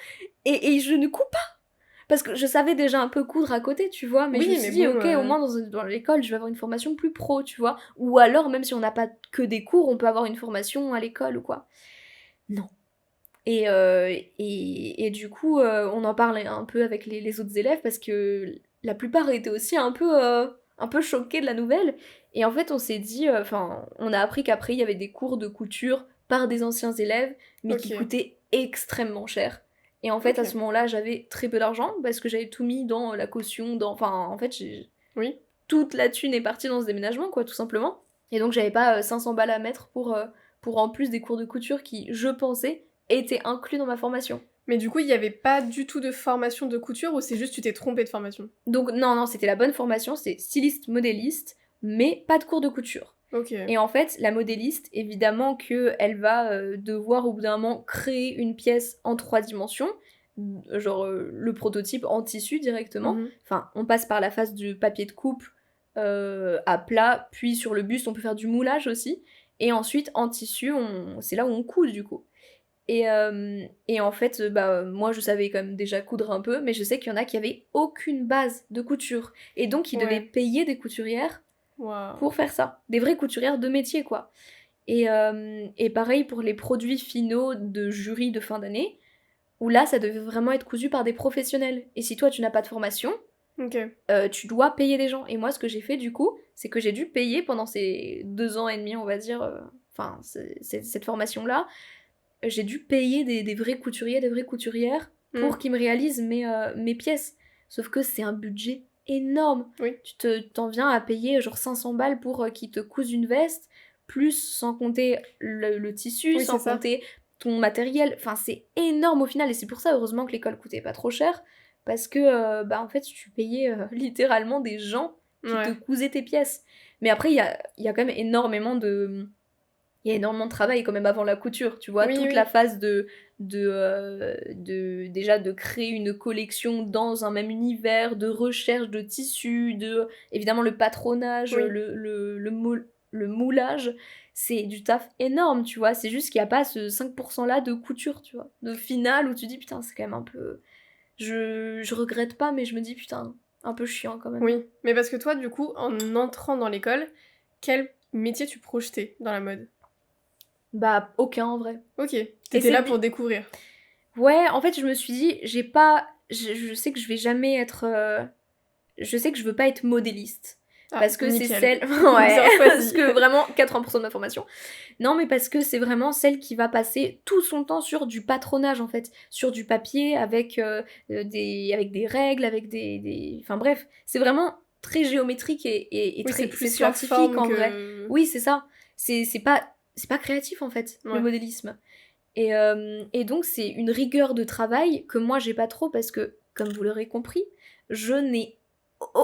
Et je ne couds pas. Parce que je savais déjà un peu coudre à côté, tu vois. Mais Oui, je me suis mais dit, bon, ok, au moins dans l'école, je vais avoir une formation plus pro, tu vois. Ou alors, même si on n'a pas que des cours, on peut avoir une formation à l'école ou quoi. Non. Et du coup, on en parlait un peu avec les autres élèves parce que la plupart étaient aussi un peu choqués de la nouvelle. Et en fait, on s'est dit, on a appris qu'après, il y avait des cours de couture par des anciens élèves, mais qui Ok. coûtaient extrêmement cher. Et en fait, à ce moment-là, j'avais très peu d'argent parce que j'avais tout mis dans la caution, enfin, en fait, toute la thune est partie dans ce déménagement, quoi, tout simplement. Et donc, j'avais pas 500 balles à mettre pour en plus des cours de couture qui, je pensais, étaient inclus dans ma formation. Mais du coup, il n'y avait pas du tout de formation de couture ou c'est juste tu t'es trompée de formation? Donc non, c'était la bonne formation, c'était styliste modéliste, mais pas de cours de couture. Okay. Et en fait, la modéliste, évidemment qu'elle va devoir au bout d'un moment créer une pièce en 3 dimensions, genre le prototype en tissu directement. Enfin, on passe par la phase du papier de coupe à plat, puis sur le buste, on peut faire du moulage aussi. Et ensuite, en tissu, c'est là où on coud du coup. Et en fait, moi je savais quand même déjà coudre un peu, mais je sais qu'il y en a qui avaient aucune base de couture. Et donc ils devaient payer des couturières pour faire ça. Des vraies couturières de métier, quoi. Et pareil pour les produits finaux de jury de fin d'année, où là ça devait vraiment être cousu par des professionnels. Et si toi tu n'as pas de formation, tu dois payer des gens. Et moi ce que j'ai fait du coup, c'est que j'ai dû payer pendant ces 2 ans et demi, on va dire, cette formation-là, j'ai dû payer des vrais couturiers, des vraies couturières pour qu'ils me réalisent mes pièces. Sauf que c'est un budget énorme. Tu t'en viens à payer genre 500 balles pour qu'ils te cousent une veste, plus sans compter le tissu, sans compter ton matériel. Enfin, c'est énorme au final. Et c'est pour ça, heureusement, que l'école coûtait pas trop cher. Parce que, en fait, tu payais littéralement des gens qui te cousaient tes pièces. Mais après, il y a quand même énormément de... Il y a énormément de travail quand même avant la couture, tu vois, toute la phase déjà de créer une collection dans un même univers, de recherche de tissus, évidemment le patronage, le moulage, c'est du taf énorme, tu vois, c'est juste qu'il n'y a pas ce 5% là de couture, tu vois, de finale où tu dis putain c'est quand même un peu... Je regrette pas, mais je me dis putain, un peu chiant quand même. Oui, mais parce que toi du coup, en entrant dans l'école, quel métier tu projetais dans la mode? Bah, aucun en vrai. Ok, t'étais là pour découvrir. Ouais, en fait, je me suis dit, je sais que je vais jamais être... Je sais que je veux pas être modéliste. Parce que c'est celle... Ouais, parce que vraiment, 80% de ma formation. Non, mais parce que c'est vraiment celle qui va passer tout son temps sur du patronage, en fait. Sur du papier, avec des règles, avec des... Enfin bref, c'est vraiment très géométrique et très plus scientifique, en vrai. Oui, c'est ça. C'est pas créatif, en fait, le modélisme. Et donc, c'est une rigueur de travail que moi, j'ai pas trop parce que, comme vous l'aurez compris, je n'ai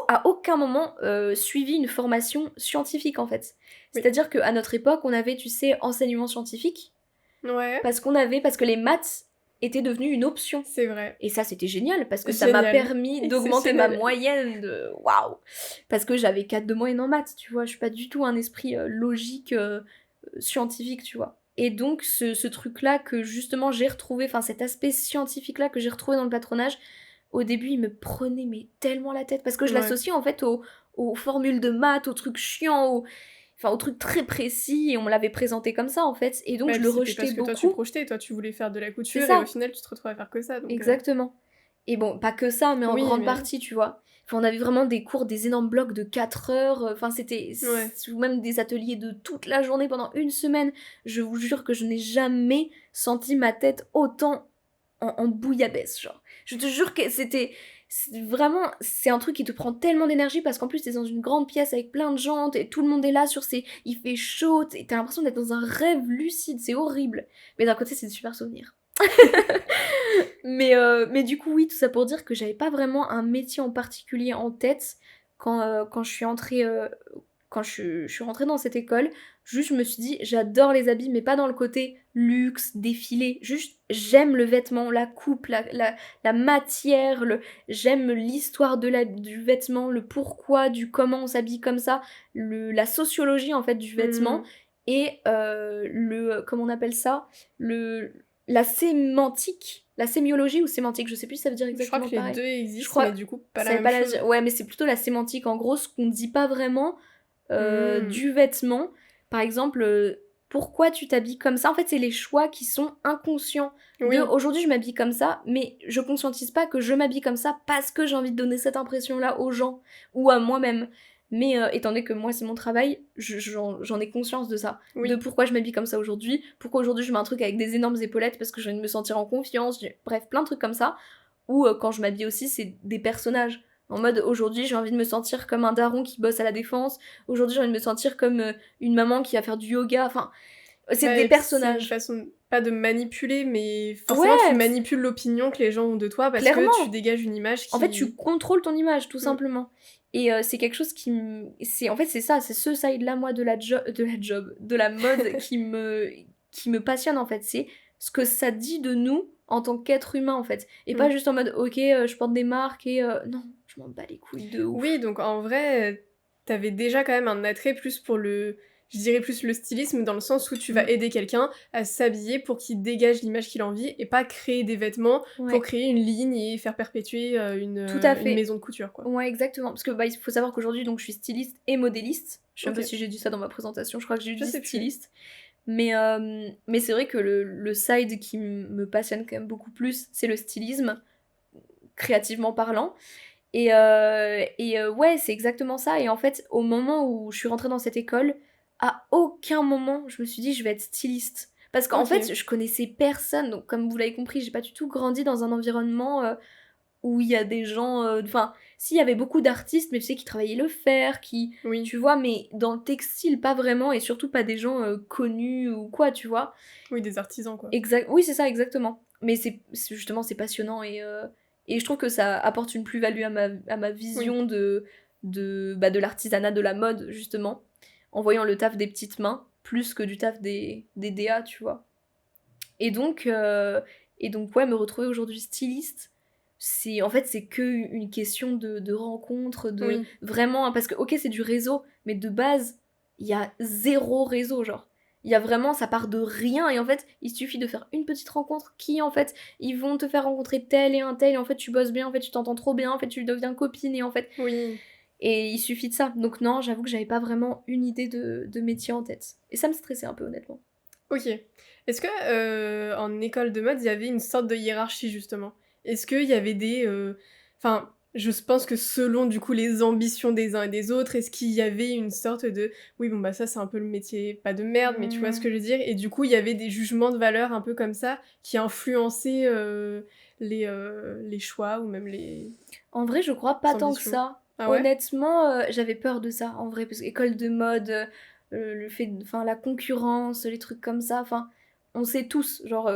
à aucun moment suivi une formation scientifique, en fait. C'est-à-dire qu'à notre époque, on avait, tu sais, enseignement scientifique. Parce que les maths étaient devenues une option. C'est vrai. Et ça, c'était génial parce que ça m'a permis d'augmenter ma moyenne de... Waouh! Parce que j'avais 4 de moyenne en maths, tu vois. Je suis pas du tout un esprit logique, scientifique, tu vois. Et donc, ce truc-là que justement j'ai retrouvé, enfin cet aspect scientifique-là que j'ai retrouvé dans le patronage, au début, il me prenait mais tellement la tête parce que je l'associe en fait aux formules de maths, aux trucs chiants, aux trucs très précis, et on me l'avait présenté comme ça en fait, et donc je le rejetais beaucoup. Parce que toi tu projetais, toi tu voulais faire de la couture, et au final tu te retrouves à faire que ça. Donc, exactement. Et bon, pas que ça, mais en grande partie, tu vois. Enfin, on avait vraiment des cours, des énormes blocs de 4 heures, enfin c'était... Ou même des ateliers de toute la journée pendant une semaine. Je vous jure que je n'ai jamais senti ma tête autant en bouillabaisse, genre. Je te jure que c'est un truc qui te prend tellement d'énergie parce qu'en plus t'es dans une grande pièce avec plein de gens et tout le monde est là il fait chaud, t'as l'impression d'être dans un rêve lucide, c'est horrible. Mais d'un côté c'est des super souvenirs. mais du coup oui, tout ça pour dire que j'avais pas vraiment un métier en particulier en tête quand je suis entrée quand je suis rentrée dans cette école. Juste je me suis dit j'adore les habits, mais pas dans le côté luxe, défilé, juste j'aime le vêtement, la coupe, la matière, j'aime l'histoire du vêtement, le pourquoi, du comment on s'habille comme ça, la sociologie en fait du vêtement, et comment on appelle ça, la sémantique, la sémiologie ou sémantique, je sais plus si ça veut dire exactement pareil. Je crois que les deux existent, mais du coup pas la même chose. Ouais, mais c'est plutôt la sémantique, en gros, ce qu'on dit pas vraiment du vêtement. Par exemple, pourquoi tu t'habilles comme ça? En fait, c'est les choix qui sont inconscients. Aujourd'hui, je m'habille comme ça, mais je conscientise pas que je m'habille comme ça parce que j'ai envie de donner cette impression-là aux gens ou à moi-même. Mais étant donné que moi c'est mon travail, j'en ai conscience de ça. Oui. De pourquoi je m'habille comme ça aujourd'hui, pourquoi aujourd'hui je mets un truc avec des énormes épaulettes parce que j'ai envie de me sentir en confiance, bref, plein de trucs comme ça. Ou quand je m'habille aussi, c'est des personnages. En mode, aujourd'hui, j'ai envie de me sentir comme un daron qui bosse à la défense. Aujourd'hui, j'ai envie de me sentir comme une maman qui va faire du yoga. Enfin, c'est des personnages. C'est une façon, pas de manipuler, mais forcément, tu manipules l'opinion que les gens ont de toi parce que tu dégages une image qui... En fait, tu contrôles ton image, tout simplement. Et c'est quelque chose qui me... En fait, c'est ça, c'est ce side-là, moi, de la mode qui me passionne, en fait. C'est ce que ça dit de nous en tant qu'être humain, en fait. Et pas juste en mode, ok, je porte des marques et... non, je m'en bats les couilles de ouf. Oui, donc en vrai, t'avais déjà quand même un attrait plus pour le... Je dirais plus le stylisme, dans le sens où tu vas aider quelqu'un à s'habiller pour qu'il dégage l'image qu'il a envie, et pas créer des vêtements pour créer une ligne et faire perpétuer une maison de couture, quoi. Ouais, exactement. Parce que il faut savoir qu'aujourd'hui, donc, je suis styliste et modéliste. Je sais pas si j'ai dit ça dans ma présentation, je crois que j'ai dit styliste. Mais c'est vrai que le side qui me passionne quand même beaucoup plus, c'est le stylisme, créativement parlant. Et ouais, c'est exactement ça. Et en fait, au moment où je suis rentrée dans cette école, à aucun moment je me suis dit je vais être styliste. Parce qu'en fait, je connaissais personne. Donc, comme vous l'avez compris, j'ai pas du tout grandi dans un environnement où il y a des gens... Enfin, si, il y avait beaucoup d'artistes, mais tu sais, qui travaillaient le fer, qui... Tu vois, mais dans le textile, pas vraiment. Et surtout pas des gens connus ou quoi, tu vois. Oui, des artisans, quoi. Oui, c'est ça, exactement. Mais justement, c'est passionnant et je trouve que ça apporte une plus-value à ma vision de l'artisanat, de la mode, justement, en voyant le taf des petites mains, plus que du taf des DA, tu vois. Et donc, ouais, me retrouver aujourd'hui styliste, en fait, c'est que une question de rencontre, vraiment, parce que, ok, c'est du réseau, mais de base, il y a zéro réseau, genre. Il y a vraiment, ça part de rien, et en fait, il suffit de faire une petite rencontre qui, en fait, ils vont te faire rencontrer tel et un tel, et en fait, tu bosses bien, en fait, tu t'entends trop bien, en fait, tu deviens copine, et en fait... Et il suffit de ça. Donc non, j'avoue que j'avais pas vraiment une idée de métier en tête. Et ça me stressait un peu, honnêtement. Ok. Est-ce que en école de mode, il y avait une sorte de hiérarchie, justement ? Est-ce qu'il y avait des... Enfin, je pense que selon, du coup, les ambitions des uns et des autres, est-ce qu'il y avait une sorte de... Oui, bon, bah ça, c'est un peu le métier, pas de merde, mais tu vois ce que je veux dire ? Et du coup, il y avait des jugements de valeur un peu comme ça, qui influençaient les choix, ou même les... En vrai, je crois pas tant que ça. Ah ouais ? Honnêtement, j'avais peur de ça, en vrai, parce qu'école de mode, le fait... Enfin, la concurrence, les trucs comme ça, enfin... On sait tous, genre,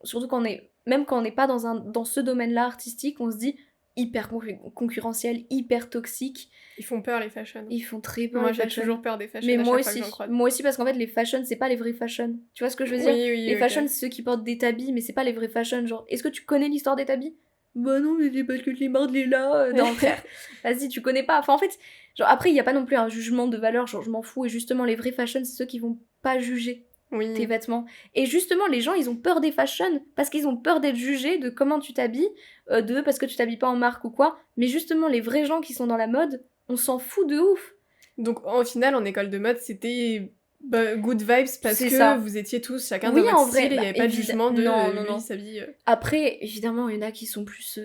surtout quand on est... Même quand on n'est pas dans ce domaine-là artistique, on se dit hyper concurrentiel, hyper toxique. Ils font peur, les fashion. Ils font très peur, les fashion. Moi, j'ai toujours peur des fashion. Mais moi aussi. Moi aussi, parce qu'en fait, les fashion, c'est pas les vrais fashion. Tu vois ce que je veux dire ? Les fashion, c'est ceux qui portent des tabis, mais c'est pas les vrais fashion. Genre, est-ce que tu connais l'histoire des tabis ? Bah non, mais c'est parce que les mardes les là. Non, frère. Vas-y, tu connais pas. Enfin, en fait, genre, après, il y a pas non plus un jugement de valeur. Genre, je m'en fous. Et justement, les vrais fashion, c'est ceux qui vont pas juger tes vêtements. Et justement, les gens, ils ont peur des fashion parce qu'ils ont peur d'être jugés de comment tu t'habilles, parce que tu t'habilles pas en marque ou quoi. Mais justement, les vrais gens qui sont dans la mode, on s'en fout de ouf. Donc, au final, en école de mode, c'était good vibes parce que vous étiez tous chacun dans votre style et il n'y avait pas de jugement de lui s'habille. Après, évidemment, il y en a qui sont plus...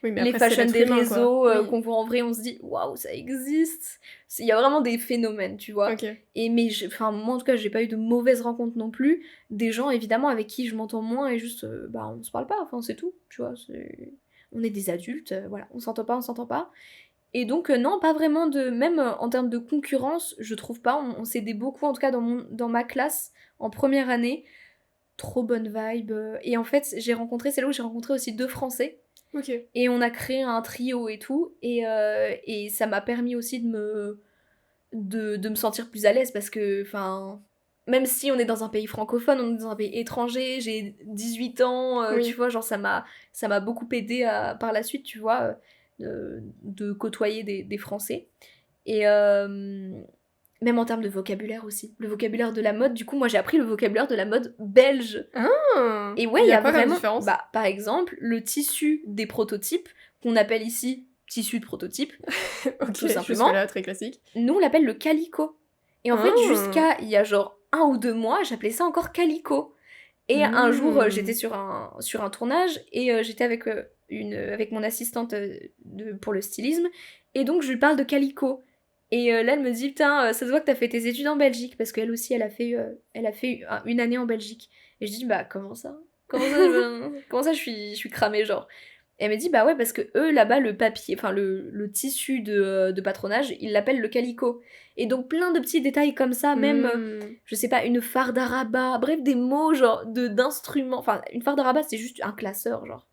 les fashion des réseaux qu'on voit en vrai, on se dit waouh, ça existe. Il y a vraiment des phénomènes, tu vois. Et moi en tout cas, j'ai pas eu de mauvaises rencontres non plus. Des gens évidemment avec qui je m'entends moins et juste on se parle pas, enfin c'est tout, tu vois. On est des adultes, voilà, on s'entend pas. Et donc non, pas vraiment de... Même en termes de concurrence, je trouve pas. On s'aidait beaucoup, en tout cas dans ma classe, en première année. Trop bonne vibe. Et en fait, c'est là où j'ai rencontré aussi 2 Français. Et on a créé un trio et tout. Et ça m'a permis aussi de me sentir plus à l'aise parce que, enfin... Même si on est dans un pays francophone, on est dans un pays étranger, j'ai 18 ans, tu vois, genre ça m'a beaucoup aidé par la suite, tu vois, de côtoyer des Français. Et même en termes de vocabulaire aussi. Le vocabulaire de la mode, du coup, moi j'ai appris le vocabulaire de la mode belge. Et ouais, il y a vraiment... par exemple, le tissu des prototypes, qu'on appelle ici tissu de prototype, tout simplement. Là, très classique. Nous, on l'appelle le calicot. Et en fait, jusqu'à il y a genre 1 ou 2 mois, j'appelais ça encore calicot. Et un jour, j'étais sur un tournage et j'étais avec mon assistante pour le stylisme. Et donc, je lui parle de calicot. Et là, elle me dit, putain, ça se voit que t'as fait tes études en Belgique, parce qu'elle aussi, elle a fait une année en Belgique. Et je dis, bah, comment ça comment ça, je suis cramée, genre. Et elle me dit, bah ouais, parce que eux, là-bas, le papier, enfin, le tissu de patronage, ils l'appellent le calicot. Et donc, plein de petits détails comme ça, même, je sais pas, une farde à rabat, bref, des mots, genre, d'instruments. Enfin, une farde à rabat, c'est juste un classeur, genre.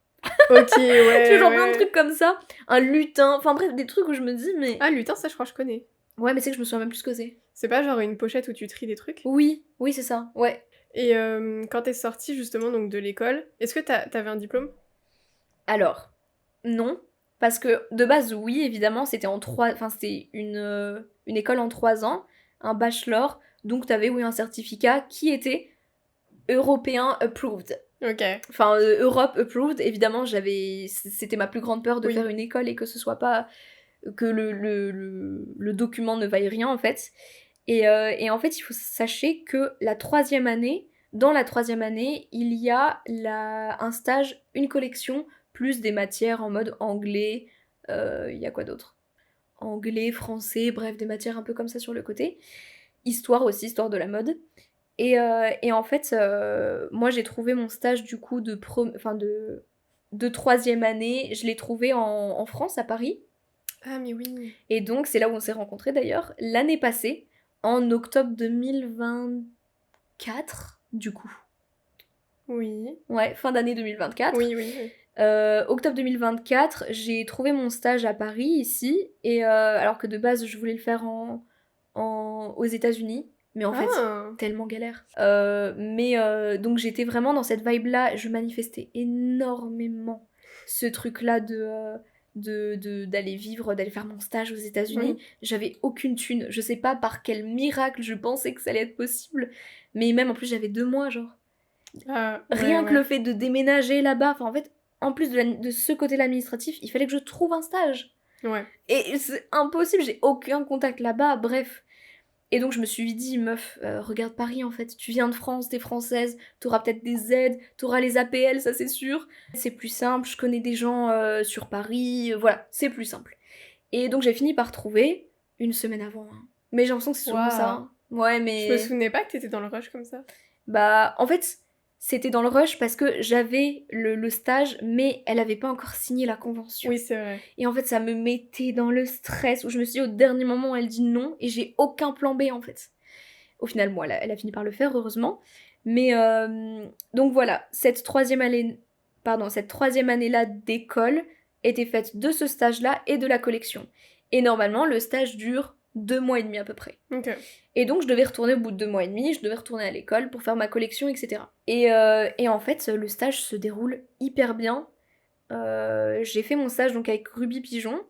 Ok, Tu vois, genre plein de ouais. trucs comme ça. Un lutin, enfin bref, des trucs où je me dis, mais. Ah, lutin, ça, je crois que je connais. Ouais, mais c'est que je me souviens même plus ce que c'est. C'est pas genre une pochette où tu tries des trucs? Oui, oui, c'est ça, ouais. Et quand t'es sortie justement donc de l'école, est-ce que t'avais un diplôme? Alors, non. Parce que de base, oui, évidemment, c'était en 3. Enfin, c'était une école en 3 ans, un bachelor. Donc, t'avais, oui, un certificat qui était européen approved. Ok. Enfin, Europe approved, évidemment, c'était ma plus grande peur de Oui. faire une école et que ce soit pas. Que le document ne vaille rien, en fait. Et en fait, il faut sachez que dans la troisième année, il y a un stage, une collection, plus des matières en mode anglais. Il y a quoi d'autre? Anglais, français, bref, des matières un peu comme ça sur le côté. Histoire aussi, histoire de la mode. Et en fait, moi j'ai trouvé mon stage du coup de troisième année, je l'ai trouvé en France, à Paris. Ah, mais oui. Et donc, c'est là où on s'est rencontrés d'ailleurs, l'année passée, en octobre 2024, du coup. Oui. Ouais, fin d'année 2024. Oui, oui, oui. Octobre 2024, j'ai trouvé mon stage à Paris, ici, et alors que de base, je voulais le faire aux États-Unis, mais en fait, tellement galère. Donc j'étais vraiment dans cette vibe-là, je manifestais énormément ce truc-là d'aller vivre, d'aller faire mon stage aux États-Unis. Oui. J'avais aucune thune, je sais pas par quel miracle je pensais que ça allait être possible, mais même en plus j'avais 2 mois, genre. Ah, Rien ouais, que le ouais. fait de déménager là-bas, enfin en fait, en plus de ce côté-là administratif, il fallait que je trouve un stage. Ouais. Et c'est impossible, j'ai aucun contact là-bas, bref. Et donc je me suis dit, meuf, regarde Paris en fait, tu viens de France, t'es française, t'auras peut-être des aides, t'auras les APL, ça c'est sûr. C'est plus simple, je connais des gens sur Paris, voilà, c'est plus simple. Et donc j'ai fini par trouver une semaine avant. Hein. Mais j'ai l'impression que c'est souvent ça. Hein. Ouais, mais. Je me souvenais pas que t'étais dans le rush comme ça. Bah, en fait, c'était dans le rush parce que j'avais le stage, mais elle avait pas encore signé la convention. Oui, c'est vrai. Et en fait, ça me mettait dans le stress où je me suis dit au dernier moment, elle dit non et j'ai aucun plan B en fait. Au final, moi, elle a fini par le faire, heureusement. Mais donc voilà, cette troisième année-là d'école était faite de ce stage-là et de la collection. Et normalement, le stage dure 2 mois et demi à peu près. Ok. Et donc, je devais retourner au bout de 2 mois et demi, je devais retourner à l'école pour faire ma collection, etc. Et en fait, le stage se déroule hyper bien. J'ai fait mon stage donc avec Ruby Pigeon,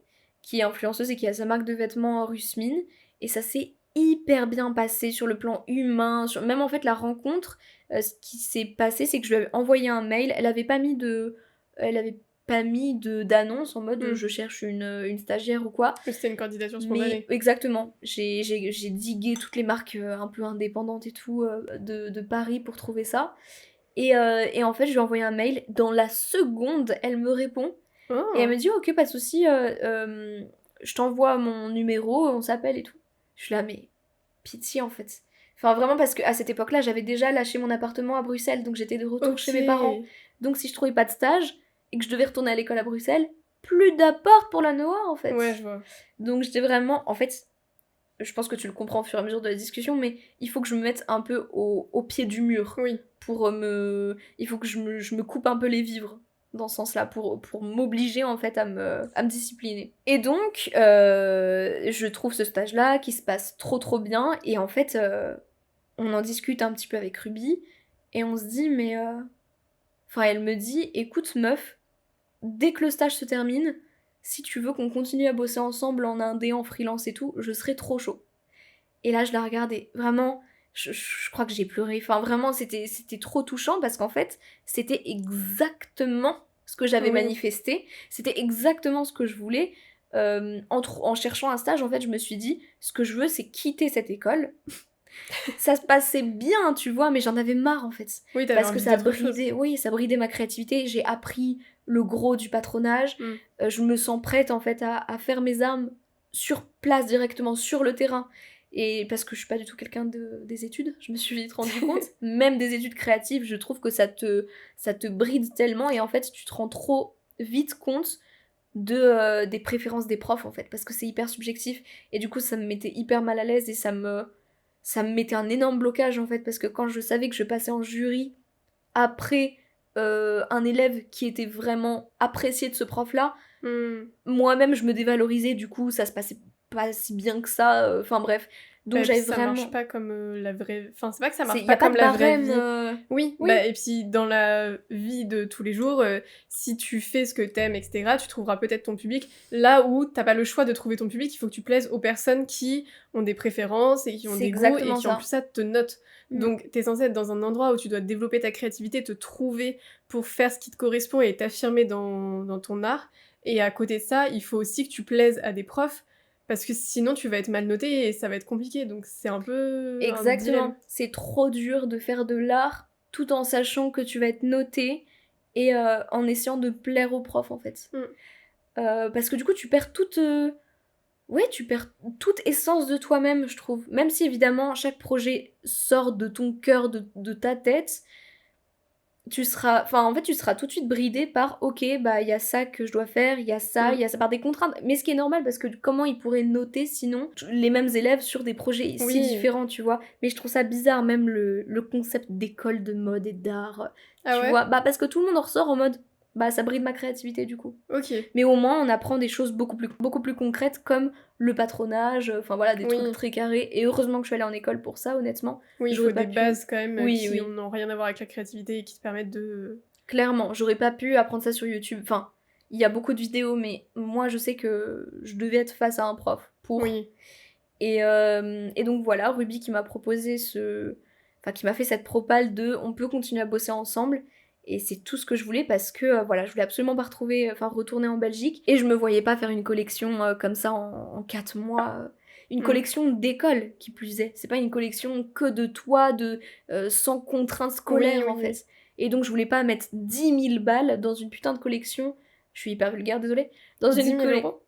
qui est influenceuse et qui a sa marque de vêtements Rusmin, et ça s'est hyper bien passé sur le plan humain, même en fait la rencontre, ce qui s'est passé, c'est que je lui avais envoyé un mail, elle avait pas mis d'annonce en mode je cherche une stagiaire ou quoi. C'était une candidature spontanée. Mais exactement, j'ai digué toutes les marques un peu indépendantes et tout de Paris pour trouver ça. Et en fait, je lui ai envoyé un mail. Dans la seconde, elle me répond. Oh. Et elle me dit, ok, pas de souci, je t'envoie mon numéro, on s'appelle et tout. Je suis là, mais pitié en fait. Enfin, vraiment, parce qu'à cette époque-là, j'avais déjà lâché mon appartement à Bruxelles, donc j'étais de retour chez mes parents. Donc si je trouvais pas de stage et que je devais retourner à l'école à Bruxelles, plus d'apport pour la Noah en fait. Ouais, je vois. Donc j'étais vraiment. En fait, je pense que tu le comprends au fur et à mesure de la discussion, mais il faut que je me mette un peu au pied du mur. Oui. Il faut que je me coupe un peu les vivres dans ce sens-là pour m'obliger en fait à me discipliner. Et donc je trouve ce stage-là qui se passe trop bien et en fait on en discute un petit peu avec Ruby et on se dit mais enfin elle me dit écoute meuf, dès que le stage se termine, si tu veux qu'on continue à bosser ensemble en indé, en freelance et tout, je serais trop chaud. Et là je la regardais vraiment. Je crois que j'ai pleuré. Enfin, vraiment, c'était trop touchant parce qu'en fait, c'était exactement ce que j'avais manifesté. C'était exactement ce que je voulais. En cherchant un stage, en fait, je me suis dit, ce que je veux, c'est quitter cette école. Ça se passait bien, tu vois, mais j'en avais marre, en fait. Oui, parce que ça bridait ma créativité. J'ai appris le gros du patronage. Je me sens prête, en fait, à faire mes armes sur place directement, sur le terrain. Et parce que je suis pas du tout quelqu'un des études, je me suis vite rendu compte. Même des études créatives, je trouve que ça te bride tellement et en fait tu te rends trop vite compte des préférences des profs en fait, parce que c'est hyper subjectif et du coup ça me mettait hyper mal à l'aise et ça me mettait un énorme blocage en fait, parce que quand je savais que je passais en jury après un élève qui était vraiment apprécié de ce prof-là, moi-même je me dévalorisais, du coup ça se passait pas si bien que ça, enfin bref. Donc j'avais ça vraiment... marche pas comme la vraie... Enfin, c'est pas que ça marche Y pas a pas comme de la vraie barème, vie. Oui, oui. et puis dans la vie de tous les jours, si tu fais ce que t'aimes, etc., tu trouveras peut-être ton public. Là où t'as pas le choix de trouver ton public, il faut que tu plaises aux personnes qui ont des préférences et qui ont C'est des goûts et exactement qui en ça. plus ça te notent. Donc t'es censé être dans un endroit où tu dois développer ta créativité, te trouver pour faire ce qui te correspond et t'affirmer dans ton art. Et à côté de ça, il faut aussi que tu plaises à des profs, parce que sinon tu vas être mal noté et ça va être compliqué, donc c'est un peu un dilemme. Exactement. C'est trop dur de faire de l'art tout en sachant que tu vas être noté et en essayant de plaire aux profs en fait. Parce que du coup tu perds tu perds toute essence de toi-même, je trouve. Même si évidemment chaque projet sort de ton cœur, de ta tête, tu seras tout de suite bridé par ok, bah il y a ça que je dois faire, il y a ça, par des contraintes. Mais ce qui est normal, parce que comment ils pourraient noter sinon les mêmes élèves sur des projets si différents, tu vois. Mais je trouve ça bizarre, même le concept d'école de mode et d'art, tu vois. Bah parce que tout le monde en ressort en mode bah ça bride ma créativité du coup. Ok. Mais au moins on apprend des choses beaucoup plus concrètes comme le patronage, enfin voilà, des trucs très carrés. Et heureusement que je suis allée en école pour ça, honnêtement. Oui, il faut des bases quand même qui oui. n'ont rien à voir avec la créativité et qui te permettent de... Clairement, j'aurais pas pu apprendre ça sur YouTube. Enfin, il y a beaucoup de vidéos, mais moi je sais que je devais être face à un prof pour. Oui. Et donc voilà, Ruby qui m'a proposé qui m'a fait cette propale de on peut continuer à bosser ensemble. Et c'est tout ce que je voulais parce que voilà, je voulais absolument pas retourner en Belgique. Et je me voyais pas faire une collection comme ça en 4 mois. Une collection d'école qui plus est. C'est pas une collection que de toi, sans contraintes scolaires en fait. Et donc je voulais pas mettre 10 000 balles dans une putain de collection. Je suis hyper vulgaire, désolée. Dans 10 000 euros.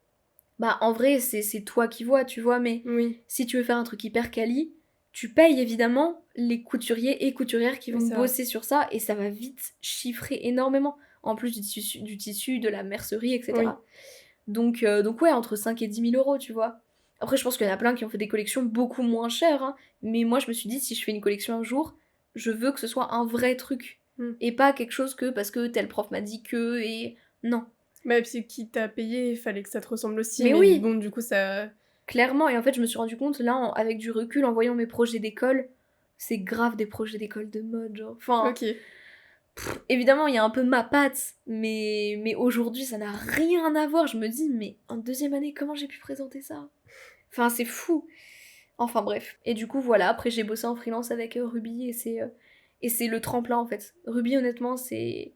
Bah en vrai c'est toi qui vois, tu vois, mais si tu veux faire un truc hyper quali, tu payes évidemment les couturiers et couturières qui vont bosser sur ça et ça va vite chiffrer énormément. En plus du tissu, de la mercerie, etc. Donc ouais, entre 5 et 10 000 euros, tu vois. Après je pense qu'il y en a plein qui ont fait des collections beaucoup moins chères, hein, mais moi je me suis dit si je fais une collection un jour, je veux que ce soit un vrai truc. Et pas quelque chose que parce que tel prof m'a dit que et non. Bah, et puis qui t'a payé, il fallait que ça te ressemble aussi. Mais oui. Bon, du coup, ça... Clairement, et en fait, je me suis rendu compte, là, avec du recul, en voyant mes projets d'école, c'est grave des projets d'école de mode, genre. Enfin, évidemment, il y a un peu ma patte, mais aujourd'hui, ça n'a rien à voir. Je me dis, mais en 2e année, comment j'ai pu présenter ça? Enfin, c'est fou. Enfin, bref. Et du coup, voilà, après, j'ai bossé en freelance avec Ruby, et c'est le tremplin, en fait. Ruby, honnêtement, c'est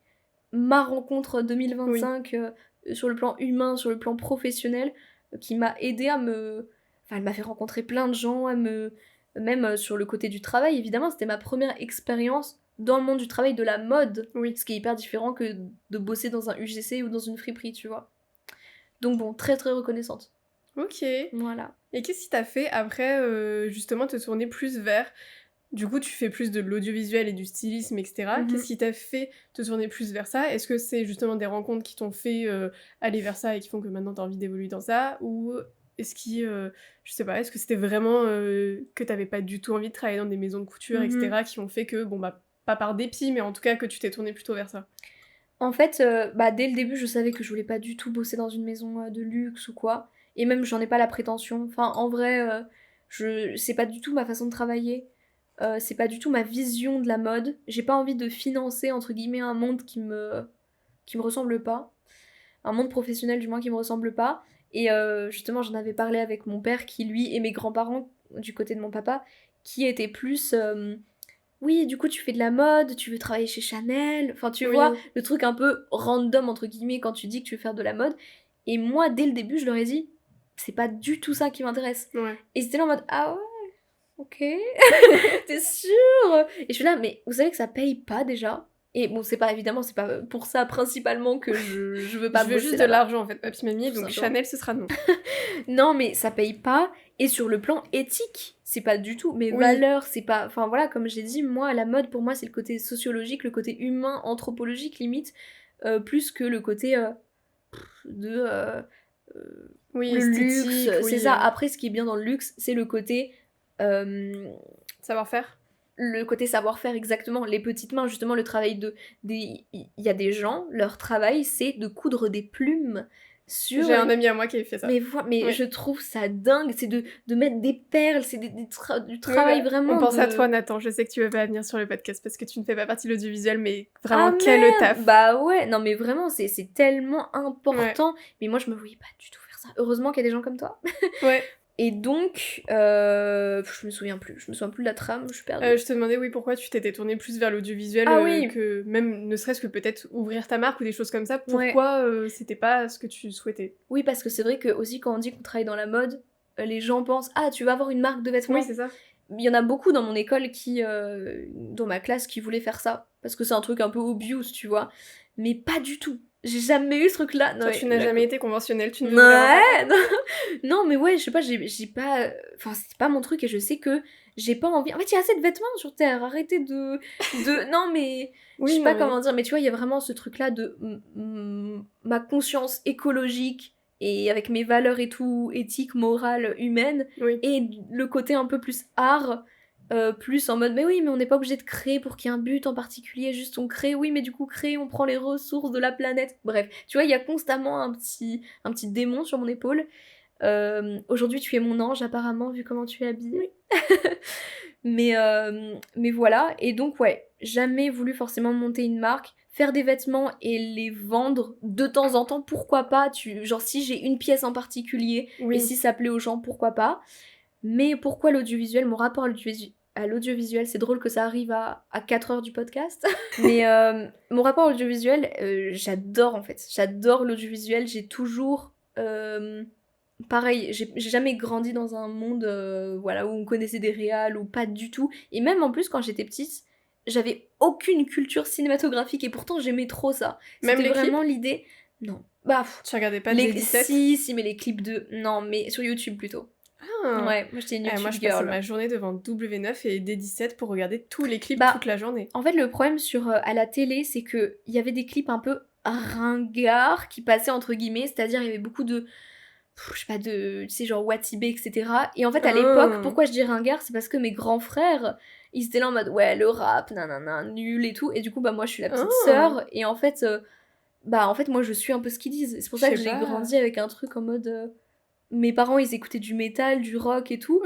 ma rencontre 2025 sur le plan humain, sur le plan professionnel, qui m'a aidé à me... Enfin, elle m'a fait rencontrer plein de gens, même sur le côté du travail, évidemment, c'était ma première expérience dans le monde du travail de la mode, ce qui est hyper différent que de bosser dans un UGC ou dans une friperie, tu vois. Donc bon, très très reconnaissante. Ok. Voilà. Et qu'est-ce qui t'a fait après, justement, te tourner plus vers... Du coup, tu fais plus de l'audiovisuel et du stylisme, etc. Qu'est-ce qui t'a fait te tourner plus vers ça? Est-ce que c'est justement des rencontres qui t'ont fait aller vers ça et qui font que maintenant t'as envie d'évoluer dans ça? Ou est-ce je sais pas, est-ce que c'était vraiment que t'avais pas du tout envie de travailler dans des maisons de couture, etc. qui ont fait que, bon bah, pas par dépit, mais en tout cas que tu t'es tournée plutôt vers ça? En fait, dès le début, je savais que je voulais pas du tout bosser dans une maison de luxe ou quoi. Et même, j'en ai pas la prétention. Enfin, en vrai, c'est pas du tout ma façon de travailler. C'est pas du tout ma vision de la mode. J'ai pas envie de financer, entre guillemets, un monde qui me ressemble pas. Un monde professionnel, du moins, qui me ressemble pas. Et justement, j'en avais parlé avec mon père, qui lui, et mes grands-parents, du côté de mon papa, qui étaient plus... oui, du coup, tu fais de la mode, tu veux travailler chez Chanel. Enfin, tu vois, le truc un peu random, entre guillemets, quand tu dis que tu veux faire de la mode. Et moi, dès le début, je leur ai dit, c'est pas du tout ça qui m'intéresse. Et c'était là en mode, ah ouais, ok, t'es sûre? Et je suis là, mais vous savez que ça paye pas déjà? Et bon, c'est pas pour ça principalement que je veux pas Je veux bosser juste de là-bas. l'argent en fait, papy mamie, donc Chanel ce sera non. Non, mais ça paye pas. Et sur le plan éthique, c'est pas du tout mes valeurs, c'est pas... Enfin voilà, comme j'ai dit, moi, la mode, pour moi, c'est le côté sociologique, le côté humain, anthropologique, limite, plus que le côté de... le luxe, c'est ça. Après, ce qui est bien dans le luxe, c'est le côté... savoir-faire. Le côté savoir-faire, exactement. Les petites mains, justement, le travail il y a des gens, leur travail, c'est de coudre des plumes sur... J'ai un ami à moi qui a fait ça. Mais je trouve ça dingue, c'est de mettre des perles, c'est du travail vraiment. On pense à toi, Nathan, je sais que tu veux pas venir sur le podcast parce que tu ne fais pas partie de l'audiovisuel, mais Ah, vraiment, quel taf. Bah ouais, non mais vraiment, c'est tellement important. Mais moi, je me voyais pas du tout faire ça. Heureusement qu'il y a des gens comme toi. Ouais. Et donc, je me souviens plus de la trame, je suis perdue. Je te demandais, oui, pourquoi tu t'étais tournée plus vers l'audiovisuel, que même, ne serait-ce que peut-être ouvrir ta marque ou des choses comme ça, pourquoi c'était pas ce que tu souhaitais? Oui, parce que c'est vrai que aussi quand on dit qu'on travaille dans la mode, les gens pensent « Ah, tu vas avoir une marque de vêtements ?» Oui, c'est ça. Il y en a beaucoup dans mon école dans ma classe, qui voulaient faire ça, parce que c'est un truc un peu obvious, tu vois. Mais pas du tout. J'ai jamais eu ce truc-là. Toi, tu n'as jamais été conventionnelle, tu ne veux pas. Non, mais ouais, je sais pas, j'ai pas... Enfin, c'est pas mon truc et je sais que j'ai pas envie... En fait, il y a assez de vêtements sur Terre, arrêtez de... Non, mais... je sais pas comment dire, mais tu vois, il y a vraiment ce truc-là de... ma conscience écologique et avec mes valeurs et tout, éthique, morale, humaine, et le côté un peu plus art... plus en mode mais oui mais on n'est pas obligé de créer pour qu'il y ait un but en particulier, juste on crée, oui mais du coup créer, on prend les ressources de la planète, bref, tu vois, il y a constamment un petit démon sur mon épaule. Aujourd'hui tu es mon ange apparemment vu comment tu es habillée. mais voilà, et donc ouais, jamais voulu forcément monter une marque, faire des vêtements et les vendre de temps en temps, pourquoi pas, genre si j'ai une pièce en particulier et si ça plaît aux gens, pourquoi pas. Mais pourquoi l'audiovisuel? Mon rapport à l'audiovisuel, c'est drôle que ça arrive à 4 heures du podcast. Mais mon rapport à l'audiovisuel, j'adore en fait. J'adore l'audiovisuel. J'ai toujours... pareil, j'ai jamais grandi dans un monde voilà, où on connaissait des réals ou pas du tout. Et même en plus, quand j'étais petite, j'avais aucune culture cinématographique et pourtant j'aimais trop ça. Même C'était les vraiment l'idée... Non. Bah, tu regardais pas les 17? Si, mais les clips de... Non, mais sur YouTube plutôt. Ouais, moi j'étais une YouTube moi je passais ma journée devant W9 et D17 pour regarder tous les clips toute la journée. En fait, le problème à la télé, c'est que il y avait des clips un peu ringards qui passaient entre guillemets, c'est-à-dire il y avait beaucoup de... je sais pas, tu sais, genre Watibé, etc. Et en fait, à l'époque, pourquoi je dis ringard, c'est parce que mes grands frères, ils étaient là en mode, ouais, le rap, nanana, nul et tout. Et du coup, bah moi je suis la petite sœur, et en fait, moi je suis un peu ce qu'ils disent. C'est pour ça que j'ai grandi avec un truc en mode... mes parents, ils écoutaient du métal, du rock et tout.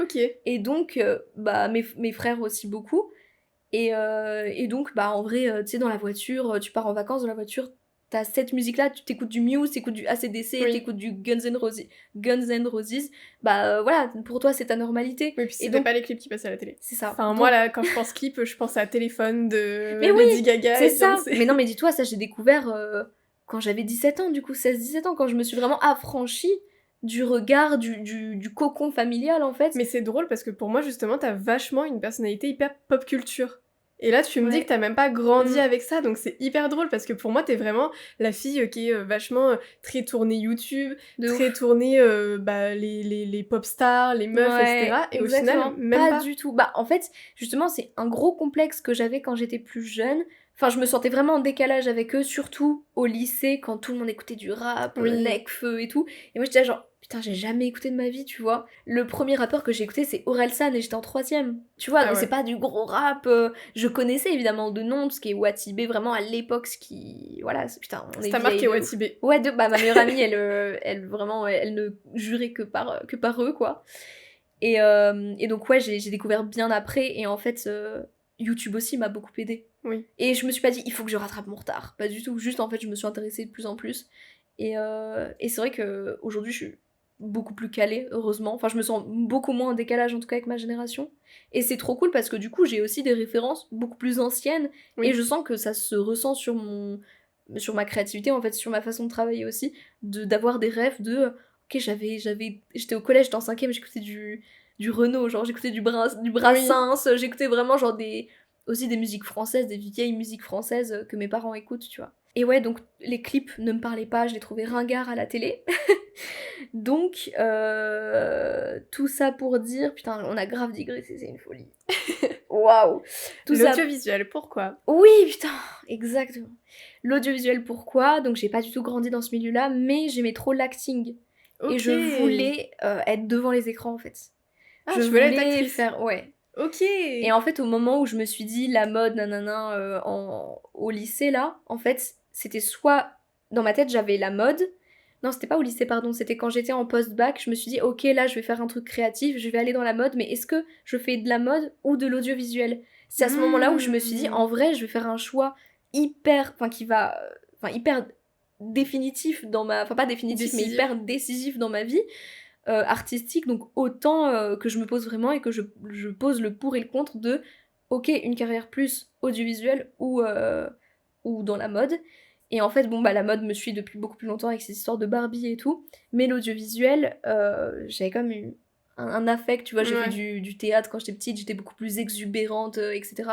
Et donc, mes frères aussi beaucoup. Et donc, en vrai, tu sais, dans la voiture, tu pars en vacances dans la voiture, t'as cette musique-là, tu t'écoutes du Muse, t'écoutes du AC/DC, t'écoutes du Guns N' Roses. Voilà, pour toi, c'est ta normalité. Oui, puis c'était pas les clips qui passaient à la télé. C'est ça. Enfin, moi, là, quand je pense clip, je pense à Téléphone de Lady Gaga. C'est ça. Mais non, mais dis-toi, ça, j'ai découvert quand j'avais 17 ans, du coup, 16-17 ans, quand je me suis vraiment affranchie du regard, du cocon familial en fait. Mais c'est drôle parce que pour moi justement t'as vachement une personnalité hyper pop culture. Et là tu me dis que t'as même pas grandi avec ça, donc c'est hyper drôle parce que pour moi t'es vraiment la fille qui est vachement très tournée YouTube, très tournée les pop stars, les meufs, etc. Et au final même pas du tout. En fait justement c'est un gros complexe que j'avais quand j'étais plus jeune. Enfin, je me sentais vraiment en décalage avec eux, surtout au lycée, quand tout le monde écoutait du rap, Nekfeu et tout. Et moi, j'étais là genre, putain, j'ai jamais écouté de ma vie, tu vois. Le premier rappeur que j'ai écouté, c'est Orelsan, et j'étais en 3ème. Tu vois, donc c'est pas du gros rap. Je connaissais évidemment de nom, tout ce qui est Watibé, vraiment à l'époque, ce qui... Voilà, putain, on est t'as marqué Watibé. Ouais, ma meilleure amie, elle vraiment, elle ne jurait que par eux, quoi. Et donc, ouais, j'ai découvert bien après, et en fait... YouTube aussi m'a beaucoup aidée. Oui. Et je me suis pas dit, il faut que je rattrape mon retard. Pas du tout. Juste, en fait, je me suis intéressée de plus en plus. Et c'est vrai qu'aujourd'hui, je suis beaucoup plus calée, heureusement. Enfin, je me sens beaucoup moins en décalage, en tout cas, avec ma génération. Et c'est trop cool parce que, du coup, j'ai aussi des références beaucoup plus anciennes. Et je sens que ça se ressent sur ma créativité, en fait, sur ma façon de travailler aussi. D'avoir des rêves de... Ok, j'étais au collège, j'étais en 5ème, j'écoutais du Renaud, genre j'écoutais du Brassens, j'écoutais vraiment genre des aussi des musiques françaises, des vieilles musiques françaises que mes parents écoutent, tu vois. Et ouais, donc les clips ne me parlaient pas, je les trouvais ringards à la télé. Donc, tout ça pour dire... Putain, on a grave digressé, c'est une folie. Waouh. L'audiovisuel, pourquoi? Oui, putain, exactement. L'audiovisuel, pourquoi? Donc j'ai pas du tout grandi dans ce milieu-là, mais j'aimais trop l'acting. Et je voulais être devant les écrans, en fait. Ah, je voulais être actrice. Ouais. Ok. Et en fait, au moment où je me suis dit la mode, nanana, au lycée, là, en fait, c'était soit... Dans ma tête, j'avais la mode. Non, c'était pas au lycée, pardon, c'était quand j'étais en post-bac, je me suis dit, ok, là, je vais faire un truc créatif, je vais aller dans la mode, mais est-ce que je fais de la mode ou de l'audiovisuel? C'est à ce moment-là où je me suis dit, en vrai, je vais faire un choix hyper... Enfin, qui va... Enfin, hyper définitif dans ma... Enfin, pas définitif, mais hyper décisif dans ma vie. Artistique, donc autant que je me pose vraiment et que je pose le pour et le contre de ok, une carrière plus audiovisuelle ou dans la mode. Et en fait, bon, bah la mode me suit depuis beaucoup plus longtemps avec ces histoires de Barbie et tout, mais l'audiovisuel, j'avais comme eu un affect, tu vois, j'ai fait du théâtre quand j'étais petite, j'étais beaucoup plus exubérante, etc.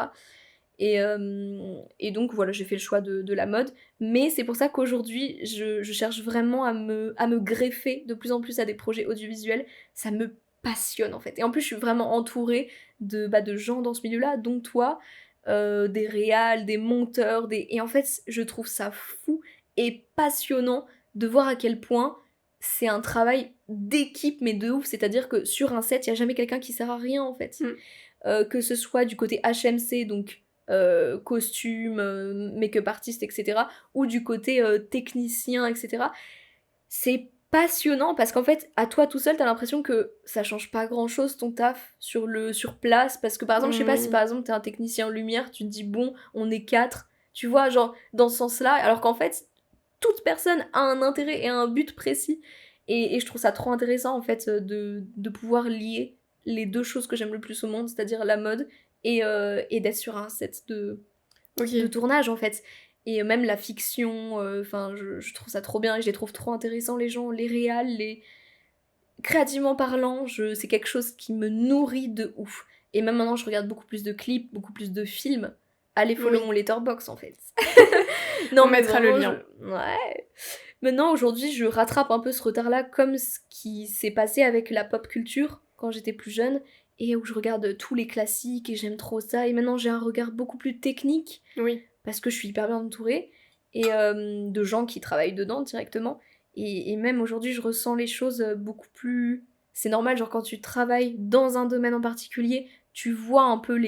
Et donc voilà, j'ai fait le choix de la mode. Mais c'est pour ça qu'aujourd'hui, je cherche vraiment à me greffer de plus en plus à des projets audiovisuels. Ça me passionne en fait. Et en plus, je suis vraiment entourée de gens dans ce milieu-là, dont toi, des réals, des monteurs, et en fait, je trouve ça fou et passionnant de voir à quel point c'est un travail d'équipe, mais de ouf. C'est-à-dire que sur un set, il n'y a jamais quelqu'un qui sert à rien en fait. Que ce soit du côté HMC, donc costume, make-up artiste, etc. ou du côté technicien, etc. C'est passionnant parce qu'en fait, à toi tout seul, t'as l'impression que ça change pas grand-chose ton taf sur place. Parce que par exemple, je sais pas si par exemple t'es un technicien en lumière, tu te dis bon, on est 4, tu vois, genre dans ce sens-là, alors qu'en fait, toute personne a un intérêt et un but précis. Et je trouve ça trop intéressant en fait de pouvoir lier les deux choses que j'aime le plus au monde, c'est-à-dire la mode et d'être sur un set de tournage en fait. Et même la fiction, enfin je trouve ça trop bien et je les trouve trop intéressants les gens, les réals, créativement parlant, c'est quelque chose qui me nourrit de ouf. Et même maintenant je regarde beaucoup plus de clips, beaucoup plus de films. Allez follow mon Letterboxd en fait. Non, on mettra le lien. Ouais. Maintenant aujourd'hui je rattrape un peu ce retard là comme ce qui s'est passé avec la pop culture quand j'étais plus jeune et où je regarde tous les classiques et j'aime trop ça. Et maintenant j'ai un regard beaucoup plus technique. Oui. Parce que je suis hyper bien entourée et de gens qui travaillent dedans directement. Et même aujourd'hui, je ressens les choses beaucoup plus... C'est normal, genre quand tu travailles dans un domaine en particulier, tu vois un peu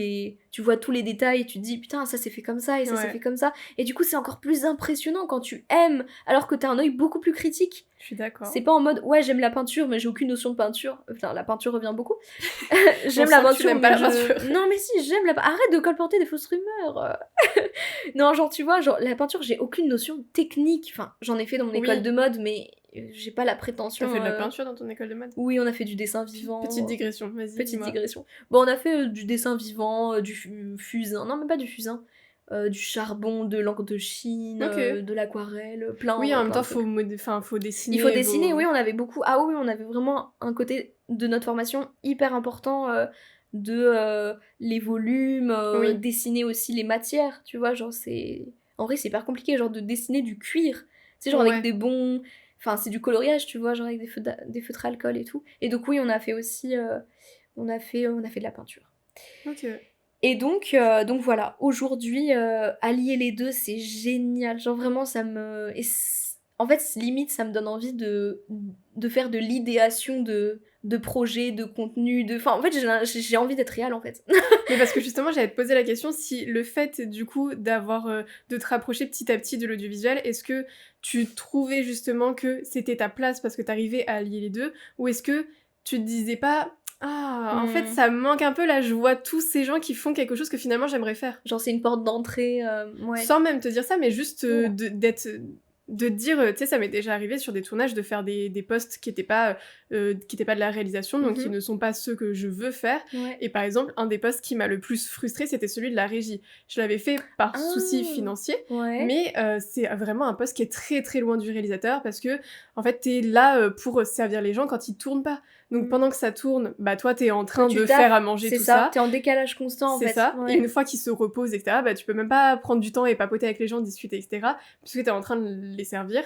tu vois tous les détails et tu te dis putain ça s'est fait comme ça et ça s'est fait comme ça. Et du coup c'est encore plus impressionnant quand tu aimes alors que t'as un œil beaucoup plus critique. Je suis d'accord. C'est pas en mode ouais j'aime la peinture mais j'ai aucune notion de peinture. Putain la peinture revient beaucoup. J'aime la peinture. Tu n'aimes pas la peinture. Non mais si j'aime la peinture. Arrête de colporter des fausses rumeurs. Non genre tu vois genre la peinture j'ai aucune notion technique. Enfin j'en ai fait dans mon école de mode mais j'ai pas la prétention. T'as fait de la peinture dans ton école de mode? Oui, on a fait du dessin vivant. Petite digression, vas-y. Petite digression. Bon, on a fait du dessin vivant, du fusain. Non, mais pas du fusain. Du charbon, de l'encre de Chine, de l'aquarelle, plein. Oui, en même temps, faut dessiner. Il faut dessiner, oui, on avait beaucoup. Ah oui, on avait vraiment un côté de notre formation hyper important de les volumes, dessiner aussi les matières, tu vois, genre c'est... En vrai, c'est hyper compliqué, genre de dessiner du cuir. Tu sais, genre avec des bons... Enfin, c'est du coloriage, tu vois, genre avec des feutres à alcool et tout. Et donc oui, on a fait aussi... on a fait de la peinture. Ok. Et donc voilà, aujourd'hui, allier les deux, c'est génial. Genre vraiment, ça me... En fait, limite, ça me donne envie de faire de l'idéation de projets, de contenu, Enfin, en fait, j'ai envie d'être réelle, en fait. Mais parce que justement, j'allais te poser la question si le fait, du coup, de te rapprocher petit à petit de l'audiovisuel, est-ce que tu trouvais justement que c'était ta place parce que t'arrivais à allier les deux, ou est-ce que tu te disais pas... Ah, en fait, ça me manque un peu, là, je vois tous ces gens qui font quelque chose que finalement j'aimerais faire. Genre, c'est une porte d'entrée, ouais. Sans même te dire ça, mais juste de dire, tu sais, ça m'est déjà arrivé sur des tournages de faire des postes qui étaient pas de la réalisation, donc qui ne sont pas ceux que je veux faire. Ouais. Et par exemple, un des postes qui m'a le plus frustrée, c'était celui de la régie. Je l'avais fait par souci financier, mais c'est vraiment un poste qui est très très loin du réalisateur, parce que, en fait, t'es là pour servir les gens quand ils tournent pas. Donc pendant que ça tourne, bah toi t'es en train de faire à manger tout ça. T'es en décalage constant en fait. C'est ça. Et une fois qu'ils se reposent, etc., bah tu peux même pas prendre du temps et papoter avec les gens, discuter, etc., puisque t'es en train de les servir.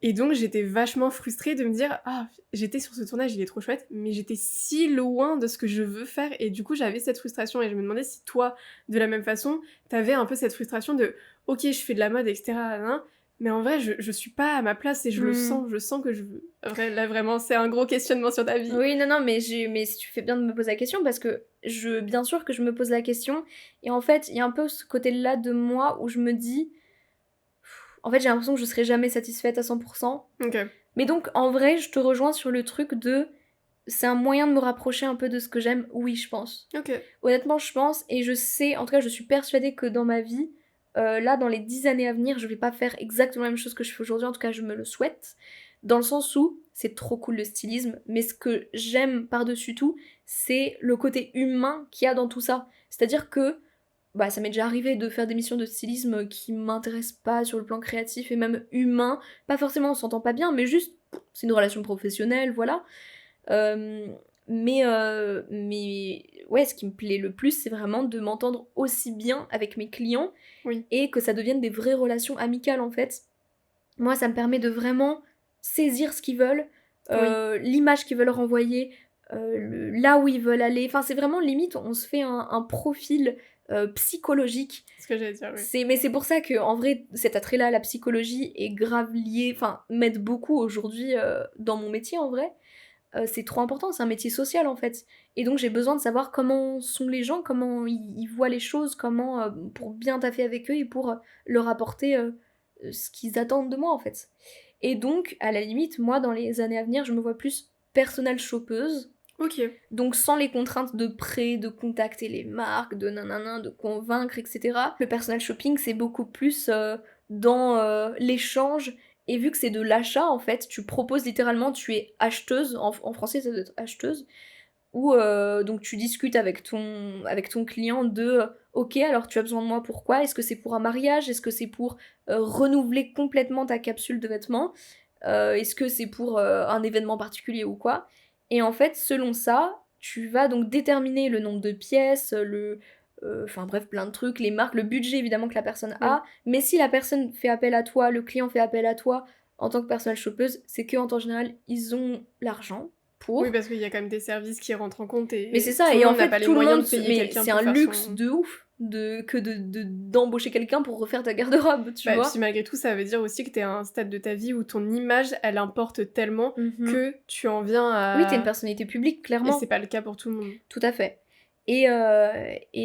Et donc j'étais vachement frustrée de me dire j'étais sur ce tournage, il est trop chouette, mais j'étais si loin de ce que je veux faire, et du coup j'avais cette frustration, et je me demandais si toi, de la même façon, t'avais un peu cette frustration de ok, je fais de la mode, etc., mais en vrai je suis pas à ma place, et je sens que je veux. Là vraiment c'est un gros questionnement sur ta vie. Oui, non, mais tu fais bien de me poser la question, parce que bien sûr que je me pose la question, et en fait il y a un peu ce côté-là de moi où je me dis... En fait, j'ai l'impression que je serai jamais satisfaite à 100%. Ok. Mais donc, en vrai, je te rejoins sur le truc de... C'est un moyen de me rapprocher un peu de ce que j'aime, oui, je pense. Ok. Honnêtement, je pense, et je sais, en tout cas, je suis persuadée que dans ma vie, là, dans les 10 années à venir, je vais pas faire exactement la même chose que je fais aujourd'hui, en tout cas, je me le souhaite. Dans le sens où, c'est trop cool le stylisme, mais ce que j'aime par-dessus tout, c'est le côté humain qu'il y a dans tout ça. C'est-à-dire que bah, ça m'est déjà arrivé de faire des missions de stylisme qui m'intéressent pas sur le plan créatif et même humain. Pas forcément on s'entend pas bien, mais juste c'est une relation professionnelle, voilà. Mais ouais, ce qui me plaît le plus, c'est vraiment de m'entendre aussi bien avec mes clients et que ça devienne des vraies relations amicales en fait. Moi, ça me permet de vraiment saisir ce qu'ils veulent, l'image qu'ils veulent renvoyer, là où ils veulent aller. Enfin, c'est vraiment limite, on se fait un profil psychologique. C'est ce que j'allais dire, oui. Mais c'est pour ça que, en vrai, cet attrait-là à la psychologie est grave lié, enfin, m'aide beaucoup aujourd'hui dans mon métier, en vrai. C'est trop important, c'est un métier social, en fait. Et donc, j'ai besoin de savoir comment sont les gens, comment ils voient les choses, comment, pour bien taffer avec eux et pour leur apporter ce qu'ils attendent de moi, en fait. Et donc, à la limite, moi, dans les années à venir, je me vois plus personnelle shoppeuse. Ok. Donc sans les contraintes de prêt, de contacter les marques, de nanana, de convaincre, etc. Le personal shopping, c'est beaucoup plus dans l'échange. Et vu que c'est de l'achat, en fait, tu proposes littéralement, tu es acheteuse, en français ça doit être acheteuse, ou donc tu discutes avec ton client de ok, alors tu as besoin de moi, pourquoi? Est-ce que c'est pour un mariage? Est-ce que c'est pour renouveler complètement ta capsule de vêtements? Est-ce que c'est pour un événement particulier ou quoi? Et en fait, selon ça, tu vas donc déterminer le nombre de pièces, enfin bref, plein de trucs, les marques, le budget évidemment que la personne a. Mais si la personne fait appel à toi, le client fait appel à toi en tant que personnelle shoppeuse, c'est que en temps général, ils ont l'argent pour. Oui, parce qu'il y a quand même des services qui rentrent en compte, et mais c'est ça, et en fait, tout le monde, mais c'est un luxe son... de ouf d'embaucher quelqu'un pour refaire ta garde-robe, tu vois. Puis malgré tout, ça veut dire aussi que t'es à un stade de ta vie où ton image, elle importe tellement que tu en viens à... Oui, t'es une personnalité publique, clairement. Et c'est pas le cas pour tout le monde. Tout à fait. Et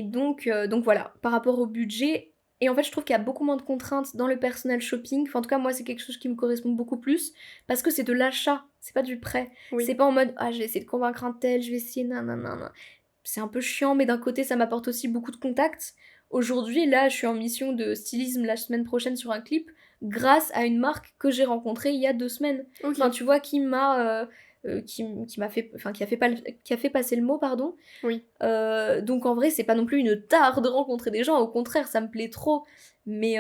donc voilà, par rapport au budget, et en fait je trouve qu'il y a beaucoup moins de contraintes dans le personal shopping, enfin en tout cas moi c'est quelque chose qui me correspond beaucoup plus, parce que c'est de l'achat, c'est pas du prêt. C'est pas en mode je vais essayer de convaincre un tel, je vais essayer nanana. C'est un peu chiant, mais d'un côté ça m'apporte aussi beaucoup de contacts. Aujourd'hui là je suis en mission de stylisme la semaine prochaine sur un clip, grâce à une marque que j'ai rencontrée il y a 2 semaines. Enfin tu vois, qui m'a... qui a fait passer le mot, pardon. Donc en vrai, c'est pas non plus une tare de rencontrer des gens, au contraire, ça me plaît trop. Mais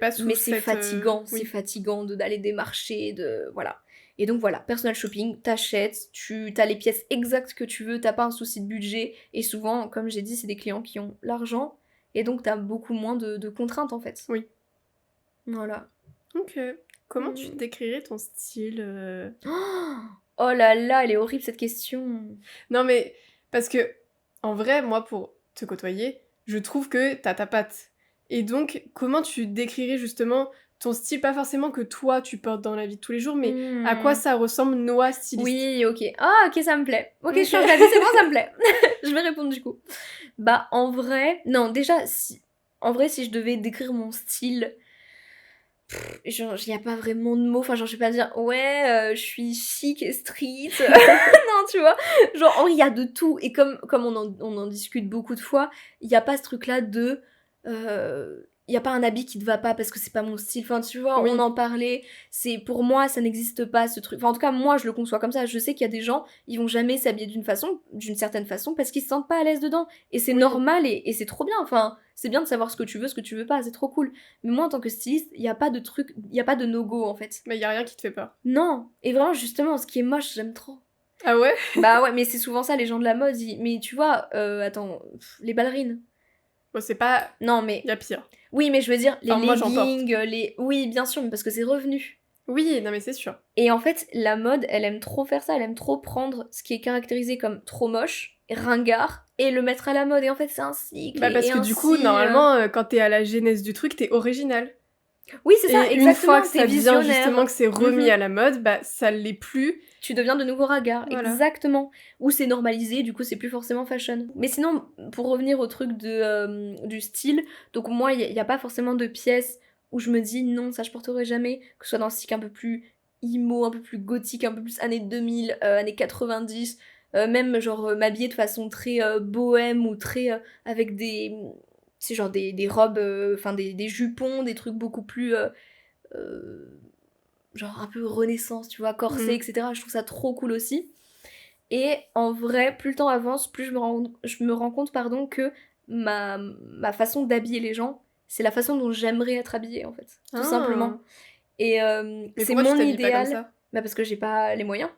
pas sous c'est fatigant, c'est fatigant d'aller démarcher, voilà. Et donc voilà, personal shopping, t'achètes, t'as les pièces exactes que tu veux, t'as pas un souci de budget, et souvent, comme j'ai dit, c'est des clients qui ont l'argent, et donc t'as beaucoup moins de contraintes en fait. Oui. Voilà. Ok. Comment tu décrirais ton style Oh là là, elle est horrible cette question. Non mais, parce que, en vrai, moi, pour te côtoyer, je trouve que t'as ta patte. Et donc, comment tu décrirais justement ton style, pas forcément que toi tu portes dans la vie de tous les jours, mais à quoi ça ressemble Noah styliste? Oui, ok. Ah, ok, ça me plaît. Ok, je change d'avis, c'est bon, ça me plaît. Je vais répondre du coup. Bah, en vrai, non, déjà, en vrai, si je devais décrire mon style, genre, il n'y a pas vraiment de mots. Enfin, genre, je vais pas dire, ouais, je suis chic et street. Non, tu vois. Genre, en vrai, il y a de tout. Et comme on en discute beaucoup de fois, il n'y a pas ce truc-là de... il y a pas un habit qui te va pas parce que c'est pas mon style. Enfin, tu vois, on en parlait. C'est, pour moi, ça n'existe pas, ce truc. Enfin, en tout cas, moi, je le conçois comme ça. Je sais qu'il y a des gens, ils vont jamais s'habiller d'une certaine façon, parce qu'ils se sentent pas à l'aise dedans. Et c'est normal, et c'est trop bien. Enfin, c'est bien de savoir ce que tu veux pas. C'est trop cool. Mais moi, en tant que styliste, il y a pas de truc, il y a pas de no-go, en fait. Mais il y a rien qui te fait peur. Non. Et vraiment, justement, ce qui est moche, j'aime trop. Ah ouais? Bah ouais, mais c'est souvent ça, les gens de la mode, mais tu vois, attends, les ballerines. Bon, c'est pas... Non, mais... Y a pire. Oui, mais je veux dire, les Enfin, moi, j'en porte. leggings, les... Oui, bien sûr, mais parce que c'est revenu. Oui, non mais c'est sûr. Et en fait, la mode, elle aime trop faire ça, elle aime trop prendre ce qui est caractérisé comme trop moche, ringard, et le mettre à la mode. Et en fait, c'est un cycle, Bah parce et que du coup, ainsi... normalement, quand t'es à la genèse du truc, t'es original. Oui, c'est ça, Et une fois exactement, que t'es ça vient justement, visionnaire. que c'est remis à la mode, bah ça l'est plus. Tu deviens de nouveau ringard, Voilà. exactement. Ou c'est normalisé, du coup c'est plus forcément fashion. Mais sinon, pour revenir au truc du style, donc moi, il n'y a pas forcément de pièces où je me dis non, ça je porterai jamais, que ce soit dans le style un peu plus emo, un peu plus gothique, un peu plus années 2000, années 90, même genre m'habiller de façon très bohème ou très avec des... C'est genre des robes, enfin des jupons, des trucs beaucoup plus... euh, genre un peu renaissance, tu vois, corset, etc. Je trouve ça trop cool aussi. Et en vrai, plus le temps avance, plus je me rends compte pardon, que ma façon d'habiller les gens, c'est la façon dont j'aimerais être habillée, en fait. Tout simplement. Et Mais c'est pourquoi tu mon t'habilles pas comme idéal, ça? bah parce que j'ai pas les moyens.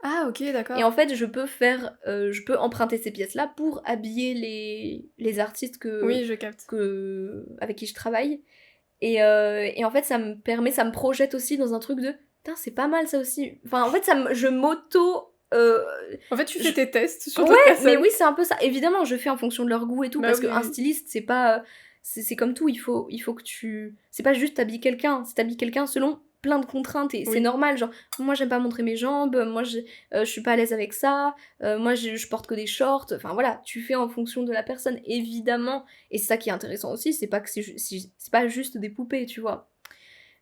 Ah ok, d'accord. Et en fait, je peux emprunter ces pièces-là pour habiller les artistes Oui, je capte. avec qui je travaille. Et en fait, ça me projette aussi dans un truc de putain, c'est pas mal ça aussi. Enfin, en fait, je m'auto. En fait, tu fais tes tests sur Ouais, d'autres personnes. mais oui, c'est un peu ça. Évidemment, je fais en fonction de leur goût et tout, Bah parce oui, qu'un oui. styliste, c'est pas. C'est comme tout, il faut que tu. C'est pas juste t'habilles quelqu'un, c'est t'habilles quelqu'un selon plein de contraintes et c'est Oui. normal. Genre, moi, j'aime pas montrer mes jambes, moi, je suis pas à l'aise avec ça, moi, je porte que des shorts. Enfin, voilà, tu fais en fonction de la personne, évidemment. Et c'est ça qui est intéressant aussi, c'est pas que c'est pas juste des poupées, tu vois.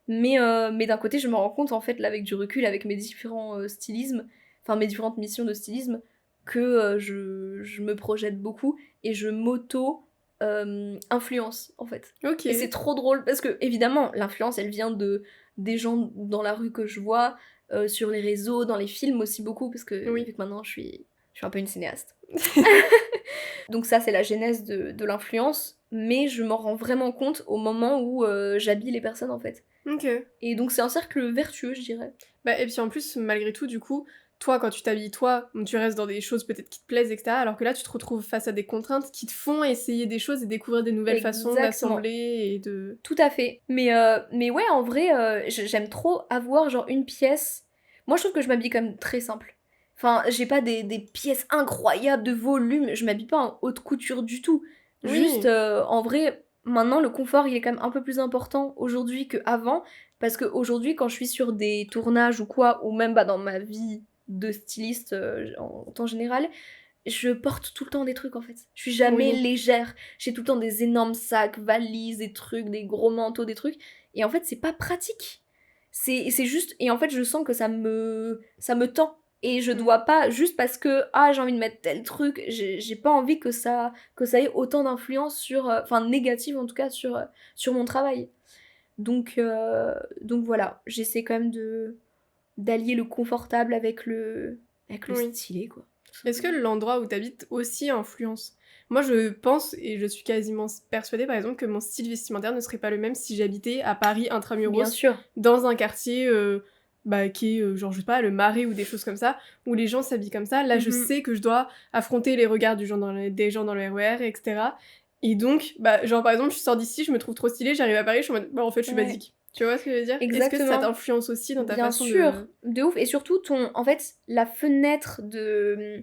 Mais d'un côté, je me rends compte, en fait, là, avec du recul, avec mes différents stylismes, enfin, mes différentes missions de stylisme, que je me projette beaucoup et je m'auto-influence, en fait. Ok. Et c'est trop drôle, parce que, évidemment, l'influence, elle vient des gens dans la rue que je vois, sur les réseaux, dans les films aussi beaucoup, parce que, Oui. vu que maintenant, je suis un peu une cinéaste. Donc ça, c'est la genèse de l'influence, mais je m'en rends vraiment compte au moment où j'habille les personnes, en fait. Ok. Et donc c'est un cercle vertueux, je dirais. Bah, et puis en plus, malgré tout, du coup, toi, quand tu t'habilles, toi, tu restes dans des choses peut-être qui te plaisent, etc. Alors que là, tu te retrouves face à des contraintes qui te font essayer des choses et découvrir des nouvelles façons Exactement. d'assembler et de... Tout à fait. Mais ouais, en vrai, j'aime trop avoir genre une pièce. Moi, je trouve que je m'habille quand même très simple. Enfin, j'ai pas des pièces incroyables de volume. Je m'habille pas en haute couture du tout. Juste, Oui. en vrai, maintenant, le confort, il est quand même un peu plus important aujourd'hui qu'avant. Parce qu'aujourd'hui, quand je suis sur des tournages ou quoi, ou même bah, dans ma vie de styliste en temps général, je porte tout le temps des trucs en fait. Je suis jamais Oui. légère. J'ai tout le temps des énormes sacs, valises, des trucs, des gros manteaux, des trucs. Et en fait, c'est pas pratique. C'est juste. Et en fait, je sens que ça me tend. Et je dois pas, juste parce que j'ai envie de mettre tel truc, j'ai pas envie que ça ait autant d'influence sur. Enfin, négative en tout cas, sur mon travail. Donc voilà, j'essaie quand même d'allier le confortable avec le Oui. stylé, quoi. Est-ce que l'endroit où t'habites aussi influence? Moi, je pense, et je suis quasiment persuadée, par exemple, que mon style vestimentaire ne serait pas le même si j'habitais à Paris Bien intramuros, sûr. dans un quartier bah, qui est, genre, je sais pas, le Marais ou des choses comme ça, où les gens s'habillent comme ça. Là, je Mhm. sais que je dois affronter les regards des gens dans le RER, etc. Et donc, bah, genre, par exemple, je sors d'ici, je me trouve trop stylée, j'arrive à Paris, je suis en mode, bah, en fait, je suis Ouais. basique. Tu vois ce que je veux dire? Est-ce que ça Exactement. t'influence aussi dans ta Bien façon sûr, de... de ouf. Et surtout, en fait, la fenêtre de...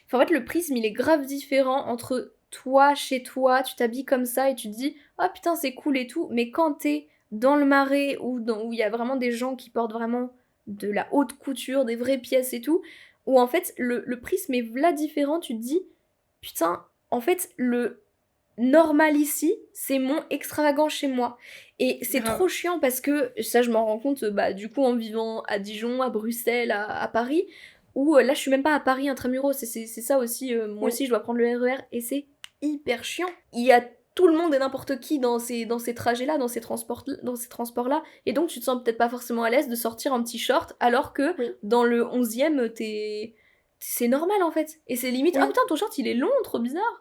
Enfin, en fait, le prisme, il est grave différent entre toi, chez toi, tu t'habilles comme ça et tu te dis « Ah putain, c'est cool et tout », mais quand t'es dans le Marais où il y a vraiment des gens qui portent vraiment de la haute couture, des vraies pièces et tout, où en fait, le prisme est là différent, tu te dis « Putain, en fait, le normal ici, c'est mon extravagant chez moi. » Et c'est Grave. trop chiant parce que, ça je m'en rends compte bah, du coup en vivant à Dijon, à Bruxelles, à Paris, où là je suis même pas à Paris intramuros, c'est ça aussi, moi Oui. aussi je dois prendre le RER et c'est hyper chiant. Il y a tout le monde et n'importe qui dans ces trajets-là, dans ces transports-là, et donc tu te sens peut-être pas forcément à l'aise de sortir en petit short, alors que Oui. dans le 11e, c'est normal en fait. Et c'est limite, Oui. ah putain ton short il est long, trop bizarre.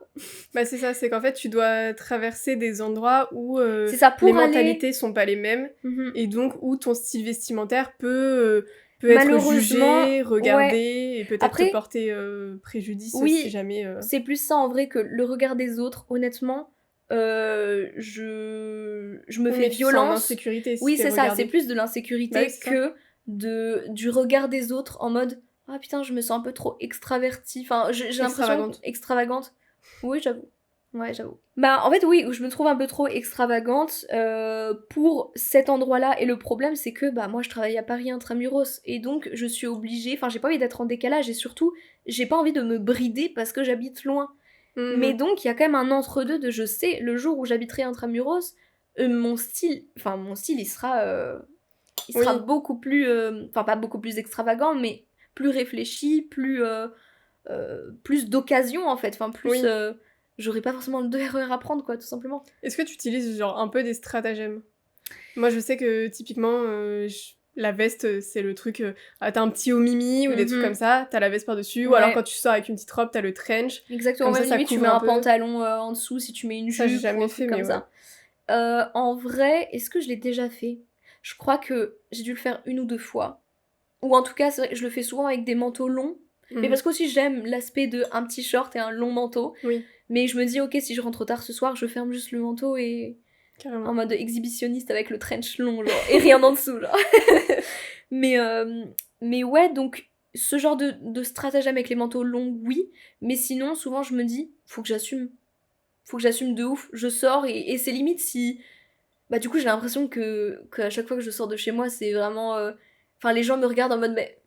Bah c'est ça, c'est qu'en fait tu dois traverser des endroits où C'est ça, les pour aller... mentalités sont pas les mêmes Mhm. et donc où ton style vestimentaire peut peut être malheureusement, jugé, ouais. regardé et peut-être Après, te porter préjudice si oui, jamais... c'est plus ça en vrai que le regard des autres, honnêtement. Je me Oui, fais mais tu te sens en violence. insécurité si Oui, t'es c'est ça, c'est regardé. plus de Bah oui, l'insécurité c'est ça. que du regard des autres en mode ah putain, je me sens un peu trop extravertie. Enfin, j'ai l'impression Extravagante. extravagante. Oui, j'avoue. Ouais, j'avoue. Bah, en fait, oui, je me trouve un peu trop extravagante pour cet endroit-là. Et le problème, c'est que bah moi, je travaille à Paris intramuros. Et donc, je suis obligée. Enfin, j'ai pas envie d'être en décalage. Et surtout, j'ai pas envie de me brider parce que j'habite loin. Mais Mhm. donc, il y a quand même un entre-deux de je sais, le jour où j'habiterai intramuros, mon style, il sera Oui, beaucoup plus. Enfin, pas beaucoup plus extravagant, mais plus réfléchi, plus d'occasion en fait. Enfin, plus. oui. J'aurais pas forcément de erreurs à prendre, quoi, tout simplement. Est-ce que tu utilises genre un peu des stratagèmes? Moi, je sais que typiquement, la veste, c'est le truc. T'as un petit haut mimi ou des trucs comme Mhm. ça, t'as la veste par-dessus, ou alors quand Ouais, tu sors avec une petite robe, t'as le trench. exactement. Comme Même ça limite, tu couvre mets un un peu. pantalon en dessous si tu mets une Ça, j'ai jupe ou jamais un truc fait, mais comme ouais. ça. En vrai, est-ce que je l'ai déjà fait? Je crois que j'ai dû le faire une ou deux fois. Ou en tout cas, c'est vrai que je le fais souvent avec des manteaux longs. Mais Mhm. parce qu'aussi j'aime l'aspect de un petit short et un long manteau. Oui, Mais je me dis, ok, si je rentre tard ce soir, je ferme juste le manteau et en carrément. mode exhibitionniste avec le trench long, genre, et rien en dessous, genre. mais, euh, mais ouais, donc ce genre de stratagème avec les manteaux longs, oui. Mais sinon, souvent, je me dis, faut que j'assume. Faut que j'assume de ouf. Je sors et c'est limite si. Bah, du coup, j'ai l'impression que à chaque fois que je sors de chez moi, c'est vraiment. Enfin, les gens me regardent en mode, mais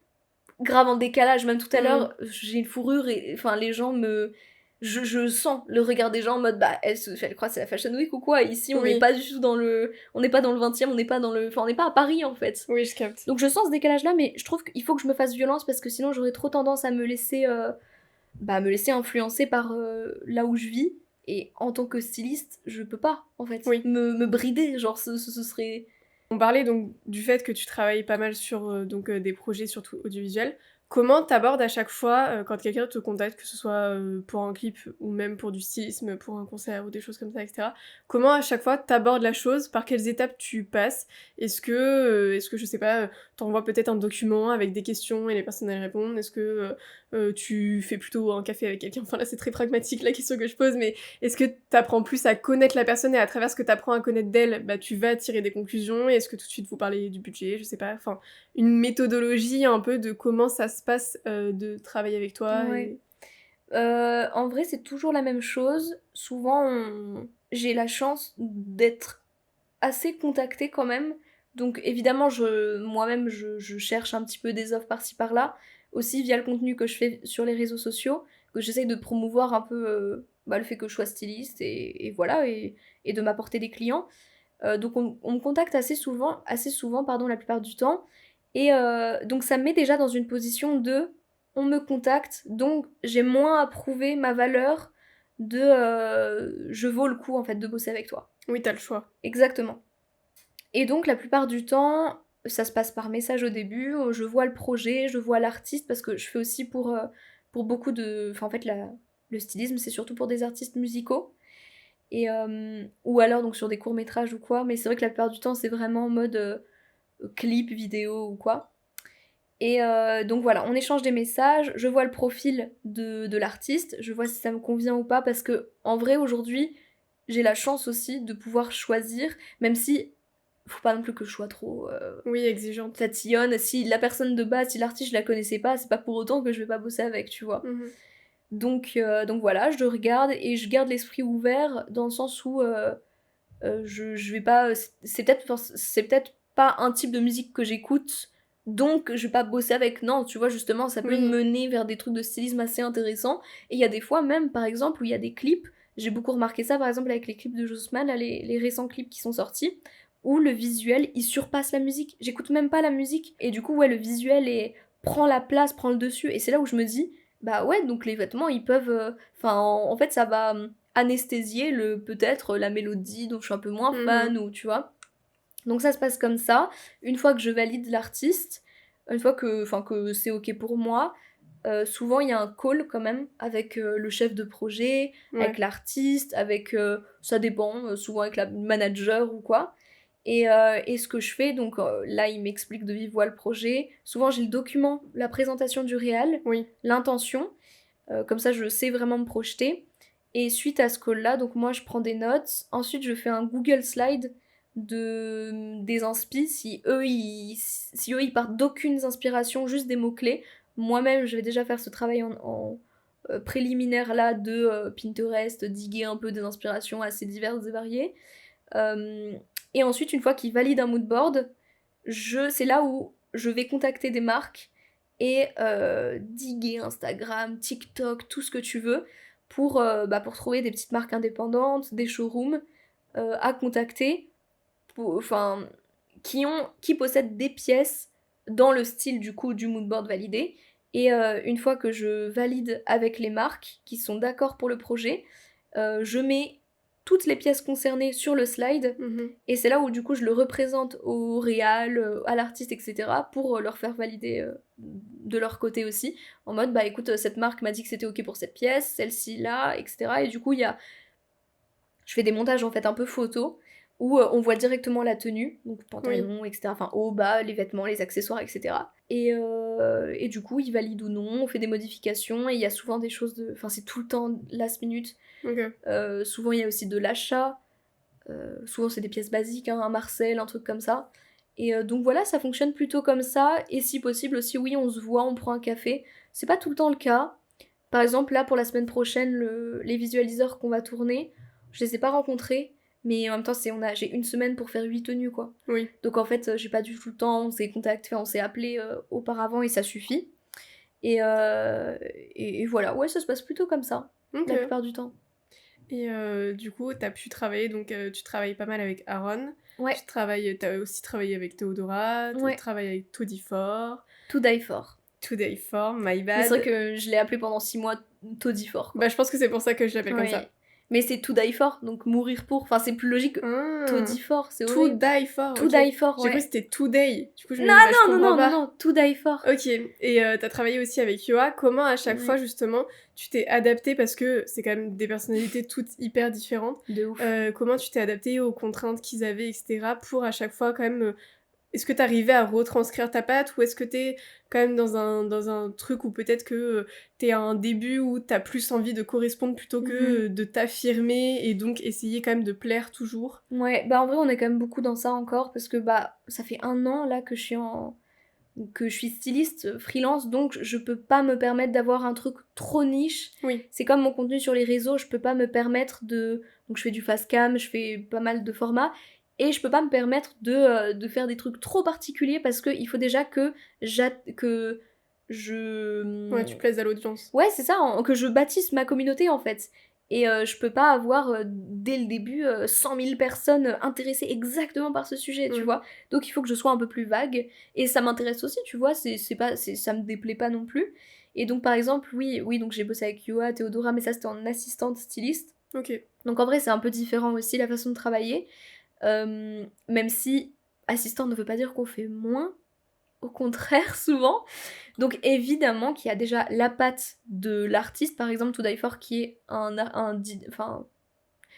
grave en décalage. Même tout à Mhm. l'heure, j'ai une fourrure et enfin les gens me. Je sens le regard des gens en mode bah elle croit que c'est la Fashion Week ou quoi. Ici on n'est Oui, pas du tout dans le. On n'est pas dans le 20e, on n'est pas dans le. Enfin on n'est pas à Paris en fait. oui, je capte. Donc je sens ce décalage là, mais je trouve qu'il faut que je me fasse violence parce que sinon j'aurais trop tendance à me laisser. Bah me laisser influencer par là où je vis. Et en tant que styliste, je peux pas en fait. Oui. Me brider, genre ce serait. On parlait donc du fait que tu travailles pas mal sur des projets surtout audiovisuels. Comment t'abordes à chaque fois quand quelqu'un te contacte, que ce soit pour un clip ou même pour du stylisme, pour un concert ou des choses comme ça, etc. Comment à chaque fois t'abordes la chose, par quelles étapes tu passes? Est-ce que je sais pas, t'envoies peut-être un document avec des questions et les personnes elles répondent? Est-ce que tu fais plutôt un café avec quelqu'un? Enfin là c'est très pragmatique la question que je pose, mais est-ce que t'apprends plus à connaître la personne et à travers ce que t'apprends à connaître d'elle, bah tu vas tirer des conclusions? Et est-ce que tout de suite vous parlez du budget? Je sais pas, enfin, une méthodologie un peu de comment ça se passe de travailler avec toi Ouais. et... En vrai, c'est toujours la même chose. Souvent, j'ai la chance d'être assez contactée quand même. Donc évidemment, moi-même, je cherche un petit peu des offres par-ci par-là. Aussi via le contenu que je fais sur les réseaux sociaux, que j'essaye de promouvoir un peu bah, le fait que je sois styliste et voilà, et de m'apporter des clients. Donc on me contacte assez souvent, pardon, la plupart du temps. Et donc ça me met déjà dans une position de on me contacte, donc j'ai moins à prouver ma valeur de je vaux le coup en fait de bosser avec toi. Oui, t'as le choix. Exactement. Et donc la plupart du temps, ça se passe par message au début, je vois le projet, je vois l'artiste, parce que je fais aussi pour beaucoup de. Enfin en fait le stylisme c'est surtout pour des artistes musicaux. Et, ou alors donc sur des courts-métrages ou quoi, mais c'est vrai que la plupart du temps c'est vraiment en mode clip, vidéo ou quoi. Et donc voilà, on échange des messages, je vois le profil de l'artiste, je vois si ça me convient ou pas, parce que en vrai aujourd'hui, j'ai la chance aussi de pouvoir choisir, même si faut pas non plus que je sois trop Oui, exigeante. tatillonne. Si la personne de base, si l'artiste je la connaissais pas, c'est pas pour autant que je vais pas bosser avec, tu vois. Mhm. Donc voilà, je regarde et je garde l'esprit ouvert dans le sens où je vais pas. C'est peut-être pas un type de musique que j'écoute, donc je vais pas bosser avec. Non, tu vois, justement, ça peut Oui, mener vers des trucs de stylisme assez intéressants. Et il y a des fois, même par exemple, où il y a des clips, j'ai beaucoup remarqué ça par exemple avec les clips de Jossman, là, les récents clips qui sont sortis, où le visuel il surpasse la musique. J'écoute même pas la musique, et du coup, ouais, le visuel prend la place, prend le dessus, et c'est là où je me dis, bah ouais, donc les vêtements ils peuvent. Enfin, en fait, ça va anesthésier peut-être la mélodie dont je suis un peu moins mhm. fan ou tu vois. Donc ça se passe comme ça. Une fois que je valide l'artiste, une fois que c'est ok pour moi, souvent il y a un call quand même avec le chef de projet, avec Ouais. l'artiste, avec ça dépend, souvent avec la manager ou quoi. Et ce que je fais, donc là, il m'explique de vive voix le projet. Souvent, j'ai le document, la présentation du réal, l'intention. Comme ça, je sais vraiment me projeter. Et suite à ce call-là, donc moi, je prends des notes. Ensuite, je fais un Google Slide des inspi. Si eux, ils partent d'aucune inspiration, juste des mots-clés. Moi-même, je vais déjà faire ce travail en préliminaire là de Pinterest, diguer un peu des inspirations assez diverses et variées. Et ensuite, une fois qu'ils valident un mood board, c'est là où je vais contacter des marques et diguer Instagram, TikTok, tout ce que tu veux pour trouver des petites marques indépendantes, des showrooms à contacter, qui possèdent des pièces dans le style du coup du mood board validé. Et une fois que je valide avec les marques qui sont d'accord pour le projet, je mets toutes les pièces concernées sur le slide, et c'est là où du coup je le représente au réal, à l'artiste, etc. pour leur faire valider de leur côté aussi, en mode bah écoute, cette marque m'a dit que c'était ok pour cette pièce, celle-ci là, etc. Et du coup je fais des montages en fait un peu photos où on voit directement la tenue, donc pantalon, etc. Enfin haut, bas, les vêtements, les accessoires, etc. Et du coup, ils valident ou non, on fait des modifications, et il y a souvent des choses de... Enfin, c'est tout le temps last minute. Souvent, il y a aussi de l'achat. Souvent, c'est des pièces basiques, hein, un Marcel, un truc comme ça. Et donc voilà, ça fonctionne plutôt comme ça. Et si possible aussi, oui, on se voit, on prend un café. C'est pas tout le temps le cas. Par exemple, là, pour la semaine prochaine, les visualiseurs qu'on va tourner, je les ai pas rencontrés. Mais en même temps, j'ai une semaine pour faire 8 tenues, quoi. Donc en fait, j'ai pas du tout le temps, on s'est appelé auparavant et ça suffit. Et voilà, ouais, ça se passe plutôt comme ça, la plupart du temps. Et du coup, t'as pu travailler, donc tu travailles pas mal avec Aaron. Ouais. T'as aussi travaillé avec Théodora, tu travailles avec To Die For. To Die For. To Die For, my bad. Mais c'est vrai que je l'ai appelé pendant 6 mois To Die For. Bah, je pense que c'est pour ça que je l'appelle comme ça. Mais c'est To Die For, donc mourir pour. Enfin, c'est plus logique. To Die For, c'est horrible. To Die For. To Die For, ouais. J'ai cru que c'était Today. Du coup, je me non, To Die For. Ok. Et t'as travaillé aussi avec Yoa. Comment à chaque fois, justement, tu t'es adaptée, parce que c'est quand même des personnalités toutes hyper différentes. De ouf. Comment tu t'es adaptée aux contraintes qu'ils avaient, etc. pour à chaque fois quand même... Est-ce que t'arrivais à retranscrire ta patte, ou est-ce que t'es quand même dans un truc où peut-être que t'es à un début où t'as plus envie de correspondre plutôt que de t'affirmer, et donc essayer quand même de plaire toujours? Ouais, bah en vrai on est quand même beaucoup dans ça encore, parce que bah ça fait 1 an là que je suis styliste freelance, donc je peux pas me permettre d'avoir un truc trop niche. C'est comme mon contenu sur les réseaux, je peux pas me permettre de... Donc je fais du fast cam, je fais pas mal de formats, et je peux pas me permettre de faire des trucs trop particuliers, parce qu'il faut déjà que je... Ouais, tu plaises à l'audience. Ouais, c'est ça, que je bâtisse ma communauté en fait. Et je peux pas avoir dès le début 100 000 personnes intéressées exactement par ce sujet, tu vois. Donc il faut que je sois un peu plus vague. Et ça m'intéresse aussi, tu vois, ça me déplaît pas non plus. Et donc par exemple, oui, donc j'ai bossé avec Yoa, Théodora, mais ça c'était en assistante styliste. Donc en vrai c'est un peu différent aussi la façon de travailler. Même si assistante ne veut pas dire qu'on fait moins. Au contraire, souvent. Donc évidemment qu'il y a déjà la patte de l'artiste, par exemple To Die For, qui est enfin,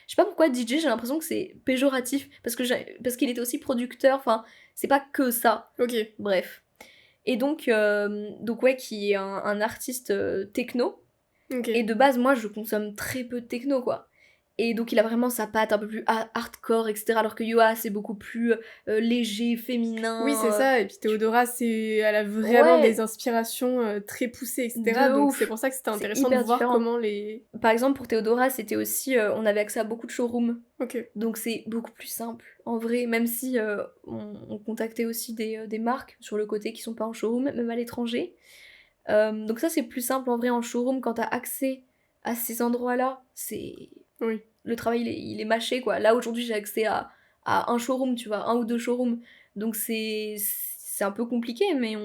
je sais pas pourquoi DJ, j'ai l'impression que c'est péjoratif, parce qu'il était aussi producteur, enfin, c'est pas que ça. Bref. Et donc ouais, qui est un artiste techno. Et de base, moi, je consomme très peu de techno, quoi. Et donc il a vraiment sa patte un peu plus hardcore, etc. Alors que Yoa, c'est beaucoup plus léger, féminin. Oui, c'est ça. Et puis Théodora, elle a vraiment des inspirations très poussées, etc. Donc c'est pour ça que c'était intéressant de voir comment les... Par exemple, pour Théodora, c'était aussi... on avait accès à beaucoup de showrooms. Donc c'est beaucoup plus simple. En vrai, même si on contactait aussi des marques sur le côté qui sont pas en showroom, même à l'étranger. Donc ça, c'est plus simple en vrai en showroom. Quand t'as accès à ces endroits-là, c'est... Le travail, il est mâché, quoi. Là, aujourd'hui, j'ai accès à un showroom, tu vois, 1 ou 2 showrooms. Donc, c'est un peu compliqué, mais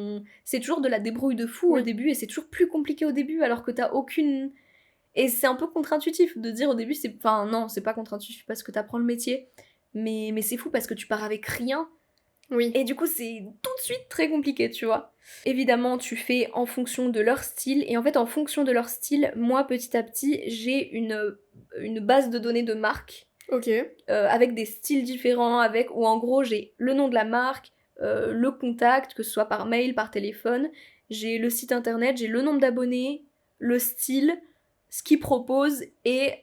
c'est toujours de la débrouille de fou au début, et c'est toujours plus compliqué au début, alors que t'as aucune... Et c'est un peu contre-intuitif de dire au début, Enfin, non, c'est pas contre-intuitif parce que t'apprends le métier, mais c'est fou parce que tu pars avec rien. Et du coup, c'est tout de suite très compliqué, tu vois. Évidemment, tu fais en fonction de leur style. Et en fait, en fonction de leur style, moi, petit à petit, j'ai une base de données de marques Ok. Avec des styles différents, où en gros j'ai le nom de la marque, le contact, que ce soit par mail, par téléphone, j'ai le site internet, j'ai le nombre d'abonnés, le style, ce qu'ils proposent Mais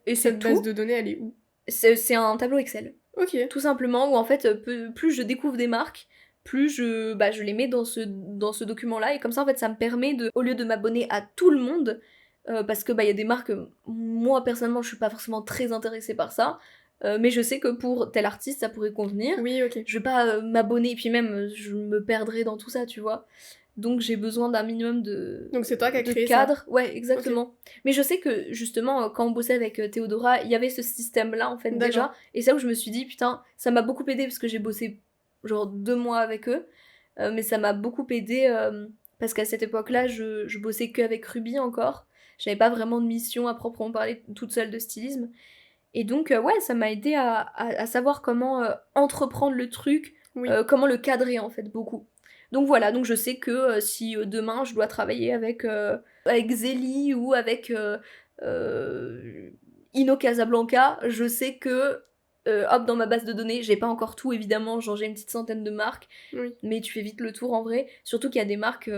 et c'est cette base tout. de données, elle est où? C'est un tableau Excel. Ok. Tout simplement, où en fait, plus je découvre des marques, plus je les mets dans ce document-là, et comme ça, en fait, ça me permet au lieu de m'abonner à tout le monde, parce que y a des marques, moi, personnellement, je suis pas forcément très intéressée par ça, mais je sais que pour tel artiste, ça pourrait convenir. Oui, ok. Je vais pas m'abonner, et puis même, je me perdrais dans tout ça, tu vois. Donc j'ai besoin d'un minimum Donc c'est toi qui as de créé cadre. ça? Ouais, exactement. Ok. Mais je sais que justement, quand on bossait avec Théodora, il y avait ce système-là en fait D'accord. déjà. Et c'est là où je me suis dit, putain, ça m'a beaucoup aidé parce que j'ai bossé genre 2 mois avec eux. Mais ça m'a beaucoup aidé parce qu'à cette époque-là, je bossais que avec Ruby encore. J'avais pas vraiment de mission à proprement parler toute seule de stylisme. Et donc, ouais, ça m'a aidé à savoir comment entreprendre le truc, Oui. comment le cadrer en fait, beaucoup. Donc voilà, donc je sais que si demain je dois travailler avec Zélie ou avec Inno Casablanca, je sais que, hop, dans ma base de données, j'ai pas encore tout évidemment, genre j'ai une petite centaine de marques, Oui. mais tu fais vite le tour en vrai, surtout qu'il y a des marques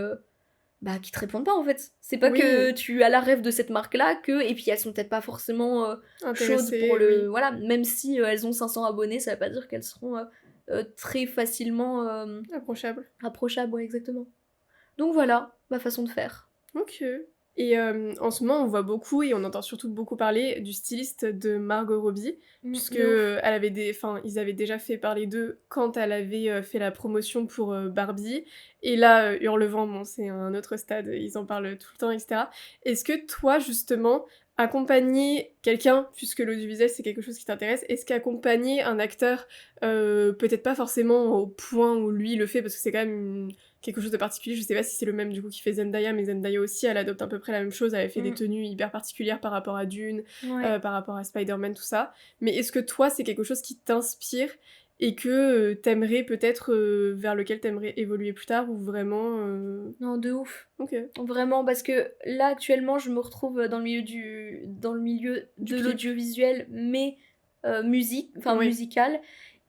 qui te répondent pas en fait. C'est pas que Oui. tu as la rêve de cette marque-là, et puis elles sont peut-être pas forcément chaudes pour Intéressée, le... oui. Voilà, même si elles ont 500 abonnés, ça veut pas dire qu'elles seront très facilement Approchable. approchables, ouais, exactement. Donc voilà, ma façon de faire. Ok. Et en ce moment, on voit beaucoup et on entend surtout beaucoup parler du styliste de Margot Robbie, puisque De ouf. elle avait ils avaient déjà fait parler d'eux quand elle avait fait la promotion pour Barbie. Et là, Hurlevent, bon, c'est un autre stade, ils en parlent tout le temps, etc. Est-ce que toi, justement, accompagner quelqu'un, puisque l'audiovisuel c'est quelque chose qui t'intéresse, est-ce qu'accompagner un acteur, peut-être pas forcément au point où lui le fait, parce que c'est quand même quelque chose de particulier, je sais pas si c'est le même du coup qui fait Zendaya, mais Zendaya aussi, elle adopte à peu près la même chose, elle avait fait des tenues hyper particulières par rapport à Dune, Ouais. par rapport à Spider-Man, tout ça. Mais est-ce que toi, c'est quelque chose qui t'inspire et que t'aimerais peut-être, vers lequel t'aimerais évoluer plus tard, ou vraiment... Non, de ouf. Ok. Vraiment, parce que là, actuellement, je me retrouve dans le milieu Du de clip. l'audiovisuel, mais Oui. musical.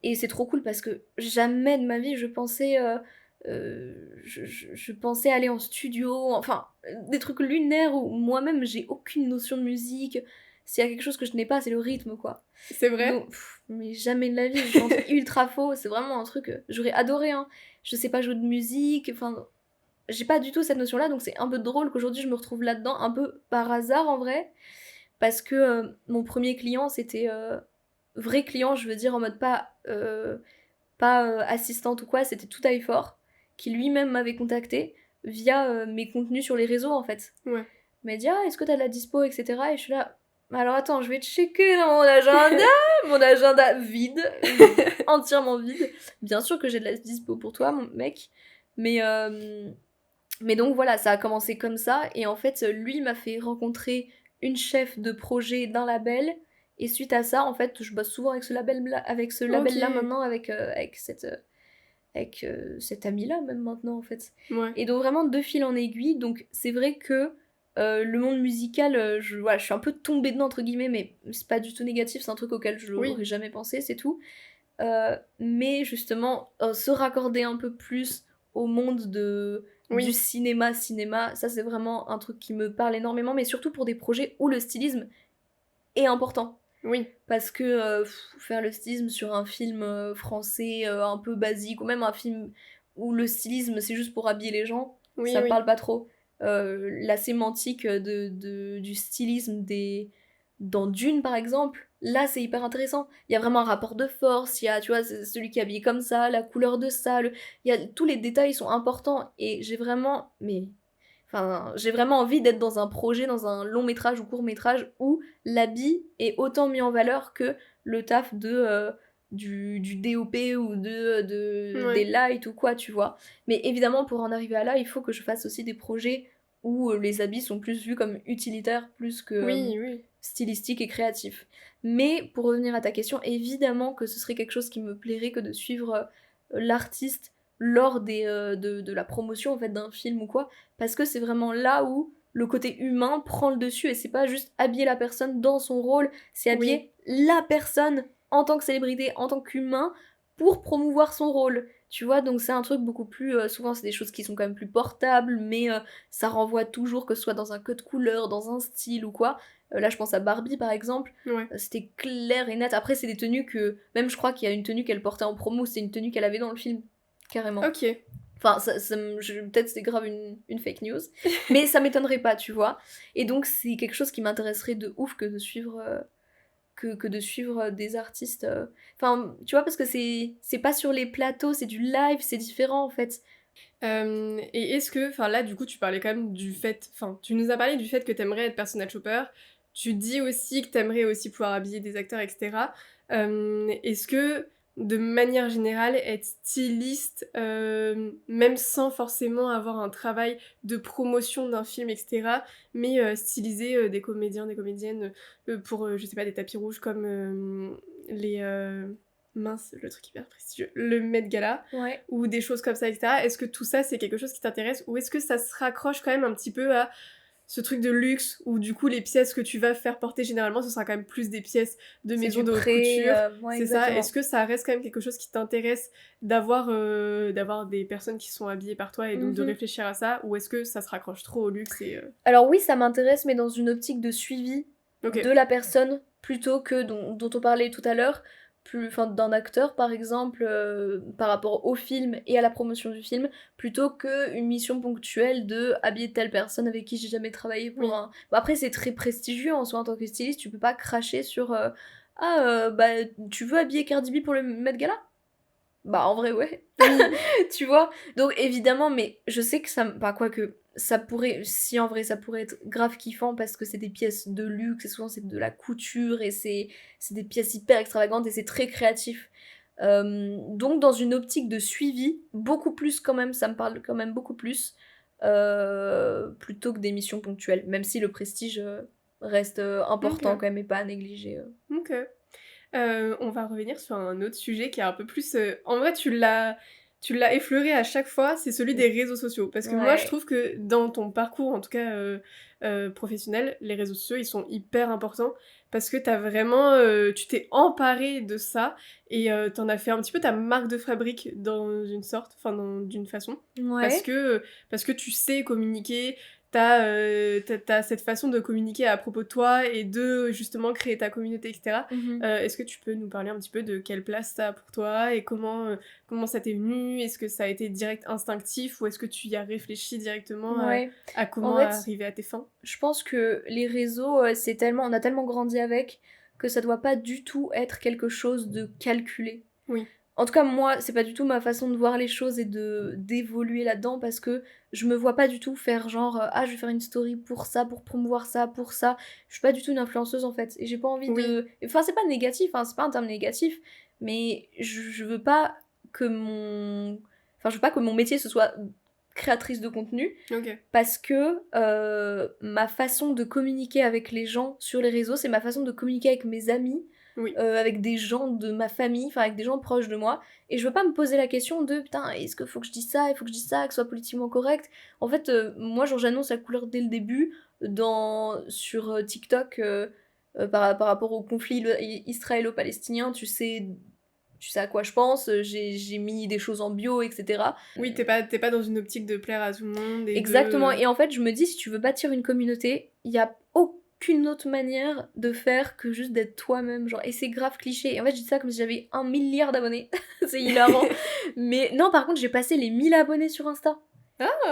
Et c'est trop cool parce que jamais de ma vie, je pensais aller en studio, enfin, des trucs lunaires où moi-même, j'ai aucune notion de musique. S'il y a quelque chose que je n'ai pas, c'est le rythme, quoi. C'est vrai? Donc, mais jamais de la vie, je chante ultra faux, c'est vraiment un truc, j'aurais adoré, hein. Je sais pas jouer de musique, enfin, j'ai pas du tout cette notion-là, donc c'est un peu drôle qu'aujourd'hui je me retrouve là-dedans, un peu par hasard en vrai, parce que mon premier client, c'était vrai client, je veux dire, en mode pas assistante ou quoi, c'était Tout Taille Fort, qui lui-même m'avait contacté via mes contenus sur les réseaux en fait. Ouais. Il m'a dit ah, est-ce que t'as de la dispo, etc. Et je suis là, alors attends, je vais checker dans mon agenda, mon agenda vide, entièrement vide. Bien sûr que j'ai de la dispo pour toi, mon mec, mais. Mais donc voilà, ça a commencé comme ça, et en fait, lui m'a fait rencontrer une chef de projet d'un label, et suite à ça, en fait, je bosse souvent avec ce label-là Ok. maintenant, avec cette amie-là même maintenant, en fait. Ouais. Et donc vraiment, de fil en aiguille, donc c'est vrai que le monde musical, voilà, je suis un peu tombée dedans, entre guillemets, mais c'est pas du tout négatif, c'est un truc auquel je Oui. n'aurais jamais pensé, c'est tout. Mais justement, se raccorder un peu plus au monde du Oui. cinéma, ça c'est vraiment un truc qui me parle énormément, mais surtout pour des projets où le stylisme est important. Oui. Parce que faire le stylisme sur un film français un peu basique, ou même un film où le stylisme c'est juste pour habiller les gens, Oui, ça me oui. parle pas trop. La sémantique du stylisme dans Dune par exemple, là c'est hyper intéressant. Il y a vraiment un rapport de force, il y a, tu vois, c'est celui qui est habillé comme ça, la couleur de ça, tous les détails sont importants, et j'ai vraiment envie d'être dans un projet, dans un long métrage ou court métrage où l'habit est autant mis en valeur que le taf du DOP ou des Ouais. lights ou quoi, tu vois. Mais évidemment, pour en arriver à là, il faut que je fasse aussi des projets où les habits sont plus vus comme utilitaires plus que Oui, oui. stylistiques et créatifs. Mais pour revenir à ta question, évidemment que ce serait quelque chose qui me plairait que de suivre l'artiste lors de la promotion en fait d'un film ou quoi, parce que c'est vraiment là où le côté humain prend le dessus et c'est pas juste habiller la personne dans son rôle, c'est habiller la personne en tant que célébrité, en tant qu'humain pour promouvoir son rôle. Tu vois, donc c'est un truc beaucoup plus... souvent c'est des choses qui sont quand même plus portables, mais ça renvoie toujours, que ce soit dans un code couleur, dans un style ou quoi. Là je pense à Barbie par exemple, c'était clair et net. Après c'est des tenues que... Même je crois qu'il y a une tenue qu'elle portait en promo, c'est une tenue qu'elle avait dans le film, carrément. Ok. Enfin, peut-être c'est grave une fake news, mais ça m'étonnerait pas, tu vois. Et donc c'est quelque chose qui m'intéresserait de ouf que de suivre... que de suivre des artistes. Enfin, tu vois, parce que c'est pas sur les plateaux, c'est du live, c'est différent en fait. Et est-ce que, enfin là du coup tu parlais quand même du fait, enfin tu nous as parlé du fait que t'aimerais être personal shopper, tu dis aussi que t'aimerais aussi pouvoir habiller des acteurs, etc. Est-ce que de manière générale être styliste, même sans forcément avoir un travail de promotion d'un film, etc., mais styliser des comédiens, des comédiennes pour, je sais pas, des tapis rouges comme les... mince, le truc hyper prestigieux, le Met Gala, ou des choses comme ça, etc. Est-ce que tout ça, c'est quelque chose qui t'intéresse, ou est-ce que ça se raccroche quand même un petit peu à ce truc de luxe, où du coup, les pièces que tu vas faire porter, généralement, ce sera quand même plus des pièces de maison de haute couture, c'est ça. Est-ce que ça reste quand même quelque chose qui t'intéresse d'avoir des personnes qui sont habillées par toi, et donc de réfléchir à ça, ou est-ce que ça se raccroche trop au luxe et... Alors oui, ça m'intéresse, mais dans une optique de suivi de la personne, plutôt que dont on parlait tout à l'heure, d'un acteur par exemple, par rapport au film et à la promotion du film, plutôt qu'une mission ponctuelle de habiller telle personne avec qui j'ai jamais travaillé pour un... Bon, après c'est très prestigieux en soi en tant que styliste, tu peux pas cracher sur tu veux habiller Cardi B pour le Met Gala? Bah en vrai ouais. Tu vois, donc évidemment, mais je sais que ça... Bah quoique, ça pourrait... Si en vrai ça pourrait être grave kiffant parce que c'est des pièces de luxe et souvent c'est de la couture et c'est des pièces hyper extravagantes et c'est très créatif. Donc dans une optique de suivi, beaucoup plus quand même, ça me parle quand même beaucoup plus, plutôt que des missions ponctuelles, même si le prestige reste important quand même et pas à négliger. Ok. On va revenir sur un autre sujet qui est un peu plus... En vrai, tu l'as effleuré à chaque fois, c'est celui des réseaux sociaux. Parce que moi, je trouve que dans ton parcours, en tout cas professionnel, les réseaux sociaux, ils sont hyper importants. Parce que t'as vraiment... tu t'es emparé de ça, et t'en as fait un petit peu ta marque de fabrique dans une sorte, enfin d'une façon. Parce que tu sais communiquer, t'as cette façon de communiquer à propos de toi et de justement créer ta communauté, etc. Est-ce que tu peux nous parler un petit peu de quelle place ça a pour toi et comment ça t'est venu? Est-ce que ça a été direct instinctif ou est-ce que tu y as réfléchi directement à comment arriver à tes fins? Je pense que les réseaux, on a tellement grandi avec que ça doit pas du tout être quelque chose de calculé. Oui. En tout cas, moi, c'est pas du tout ma façon de voir les choses et d'évoluer là-dedans parce que je me vois pas du tout faire genre je vais faire une story pour ça, pour promouvoir ça, pour ça. Je suis pas du tout une influenceuse en fait et j'ai pas envie de... Enfin, c'est pas négatif, hein, c'est pas un terme négatif, mais je veux pas que mon... Enfin, je veux pas que mon métier ce soit créatrice de contenu parce que ma façon de communiquer avec les gens sur les réseaux, c'est ma façon de communiquer avec mes amis. Avec des gens de ma famille, enfin avec des gens proches de moi, et je veux pas me poser la question de putain, est-ce qu'il faut que je dise ça, il faut que je dise ça, que ce soit politiquement correct. En fait, moi genre j'annonce la couleur dès le début sur TikTok par rapport au conflit israélo-palestinien, tu sais à quoi je pense, j'ai mis des choses en bio, etc. Oui, t'es pas dans une optique de plaire à tout le monde. Exactement, et en fait je me dis si tu veux bâtir une communauté, il y a aucune autre manière de faire que juste d'être toi-même, genre, et c'est grave cliché, et en fait je dis ça comme si j'avais 1 milliard d'abonnés, c'est hilarant, mais non par contre j'ai passé les 1000 abonnés sur Insta.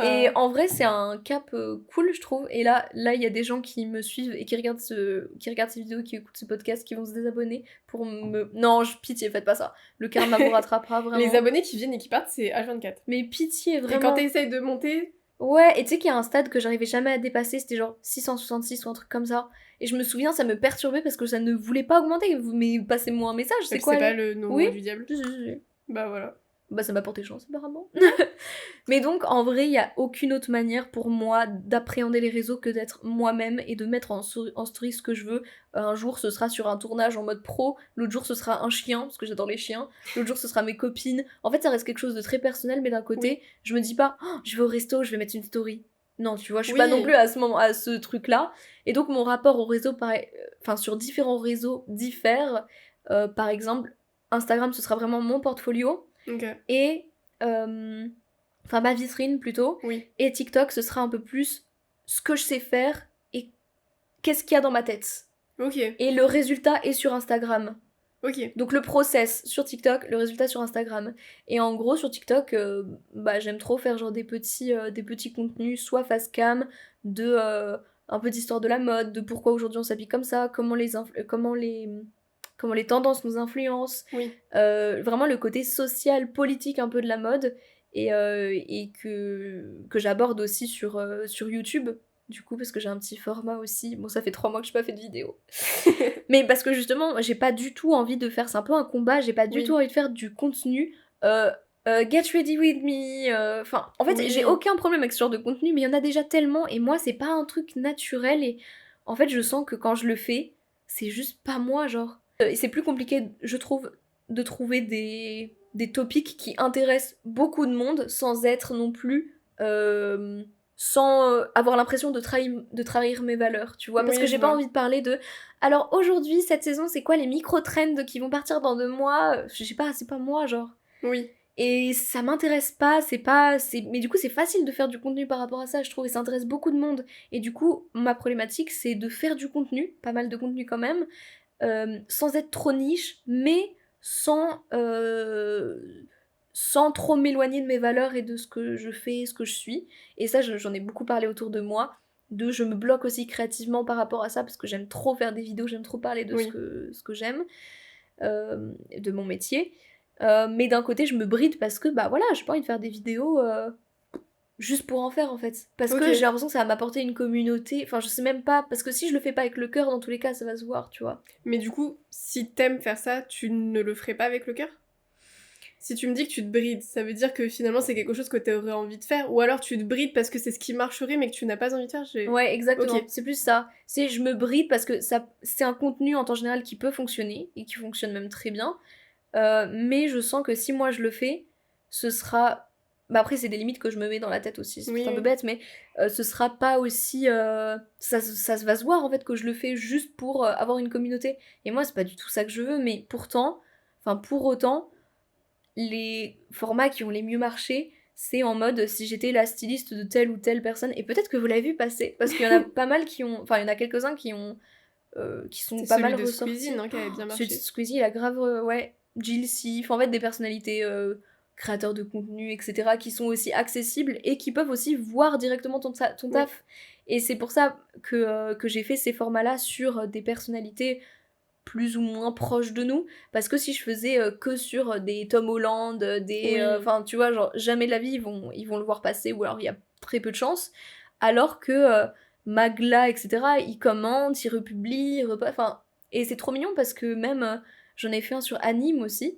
Et en vrai c'est un cap cool je trouve, et là il y a des gens qui me suivent et qui regardent ces vidéos, qui écoutent ce podcast, qui vont se désabonner pour me... Non, pitié, faites pas ça, le karma vous rattrapera vraiment. Les abonnés qui viennent et qui partent, c'est H24. Mais pitié, vraiment. Et quand t'essayes de monter... Ouais, et tu sais qu'il y a un stade que j'arrivais jamais à dépasser, c'était genre 666 ou un truc comme ça. Et je me souviens, ça me perturbait parce que ça ne voulait pas augmenter. Mais passez-moi un message, c'est quoi? C'est pas le nombre du diable? Bah voilà. Bah ça m'a porté chance apparemment. Mais donc en vrai il y a aucune autre manière pour moi d'appréhender les réseaux que d'être moi-même et de mettre en story ce que je veux. Un jour ce sera sur un tournage en mode pro, l'autre jour ce sera un chien parce que j'adore les chiens, l'autre jour ce sera mes copines. En fait ça reste quelque chose de très personnel, mais d'un côté je me dis pas je vais au resto, je vais mettre une story. Non, tu vois, je suis pas non plus à ce truc-là. Et donc, mon rapport au réseau, sur différents réseaux diffère. Par exemple, Instagram, ce sera vraiment mon portfolio. Et... ma vitrine, plutôt. Et TikTok, ce sera un peu plus ce que je sais faire et qu'est-ce qu'il y a dans ma tête. Et le résultat est sur Instagram. Donc le process sur TikTok, le résultat sur Instagram. Et en gros, sur TikTok, j'aime trop faire genre des petits contenus, soit face cam, un peu d'histoire de la mode, de pourquoi aujourd'hui on s'habille comme ça, comment les tendances nous influencent. Vraiment le côté social, politique un peu de la mode. Et que j'aborde aussi sur YouTube. Du coup, parce que j'ai un petit format aussi. Bon, ça fait 3 mois que j'ai pas fait de vidéo. Mais parce que justement, j'ai pas du tout envie de faire... C'est un peu un combat, j'ai pas du tout envie de faire du contenu... get ready with me... en fait, j'ai aucun problème avec ce genre de contenu, mais il y en a déjà tellement, et moi, c'est pas un truc naturel, et en fait, je sens que quand je le fais, c'est juste pas moi, genre. Et c'est plus compliqué, je trouve, de trouver des topics qui intéressent beaucoup de monde, sans être non plus... sans avoir l'impression de trahir mes valeurs, tu vois, parce que j'ai pas envie de parler de alors aujourd'hui, cette saison, c'est quoi les micro-trends qui vont partir dans 2 mois, je sais pas, c'est pas moi, genre. Et ça m'intéresse pas, mais du coup, c'est facile de faire du contenu par rapport à ça, je trouve, et ça intéresse beaucoup de monde. Et du coup, ma problématique, c'est de faire du contenu, pas mal de contenu quand même, sans être trop niche, mais sans trop m'éloigner de mes valeurs et de ce que je fais, ce que je suis. Et ça, j'en ai beaucoup parlé autour de moi. Je me bloque aussi créativement par rapport à ça, parce que j'aime trop faire des vidéos, j'aime trop parler de ce que j'aime, de mon métier. Mais d'un côté, je me bride parce que, j'ai pas envie de faire des vidéos juste pour en faire, en fait. Parce que j'ai l'impression que ça va m'apporter une communauté. Enfin, je sais même pas, parce que si je le fais pas avec le cœur, dans tous les cas, ça va se voir, tu vois. Mais du coup, si t'aimes faire ça, tu ne le ferais pas avec le cœur ? Si tu me dis que tu te brides, ça veut dire que finalement c'est quelque chose que tu aurais envie de faire, ou alors tu te brides parce que c'est ce qui marcherait mais que tu n'as pas envie de faire. Ouais, exactement. C'est plus ça. Je me bride parce que c'est un contenu en temps général qui peut fonctionner, et qui fonctionne même très bien. Mais je sens que si moi je le fais, ce sera... après, c'est des limites que je me mets dans la tête aussi, c'est un peu bête, mais ce sera pas aussi... ça va se voir en fait que je le fais juste pour avoir une communauté. Et moi, c'est pas du tout ça que je veux, mais pour autant... les formats qui ont les mieux marché, c'est en mode si j'étais la styliste de telle ou telle personne, et peut-être que vous l'avez vu passer, parce qu'il y en a pas mal qui ont... Enfin, il y en a quelques-uns qui sont pas mal ressortis. Squeezie, non, qui avait bien marché. Squeezie, il a grave... Jill C, en fait des personnalités créateurs de contenu, etc., qui sont aussi accessibles, et qui peuvent aussi voir directement ton taf. Et c'est pour ça que j'ai fait ces formats-là sur des personnalités plus ou moins proches de nous, parce que si je faisais que sur des Tom Holland, tu vois, genre jamais de la vie ils vont le voir passer, ou alors il y a très peu de chance, alors que Magla, etc., ils commentent, ils republient, et c'est trop mignon parce que même j'en ai fait un sur Anime aussi,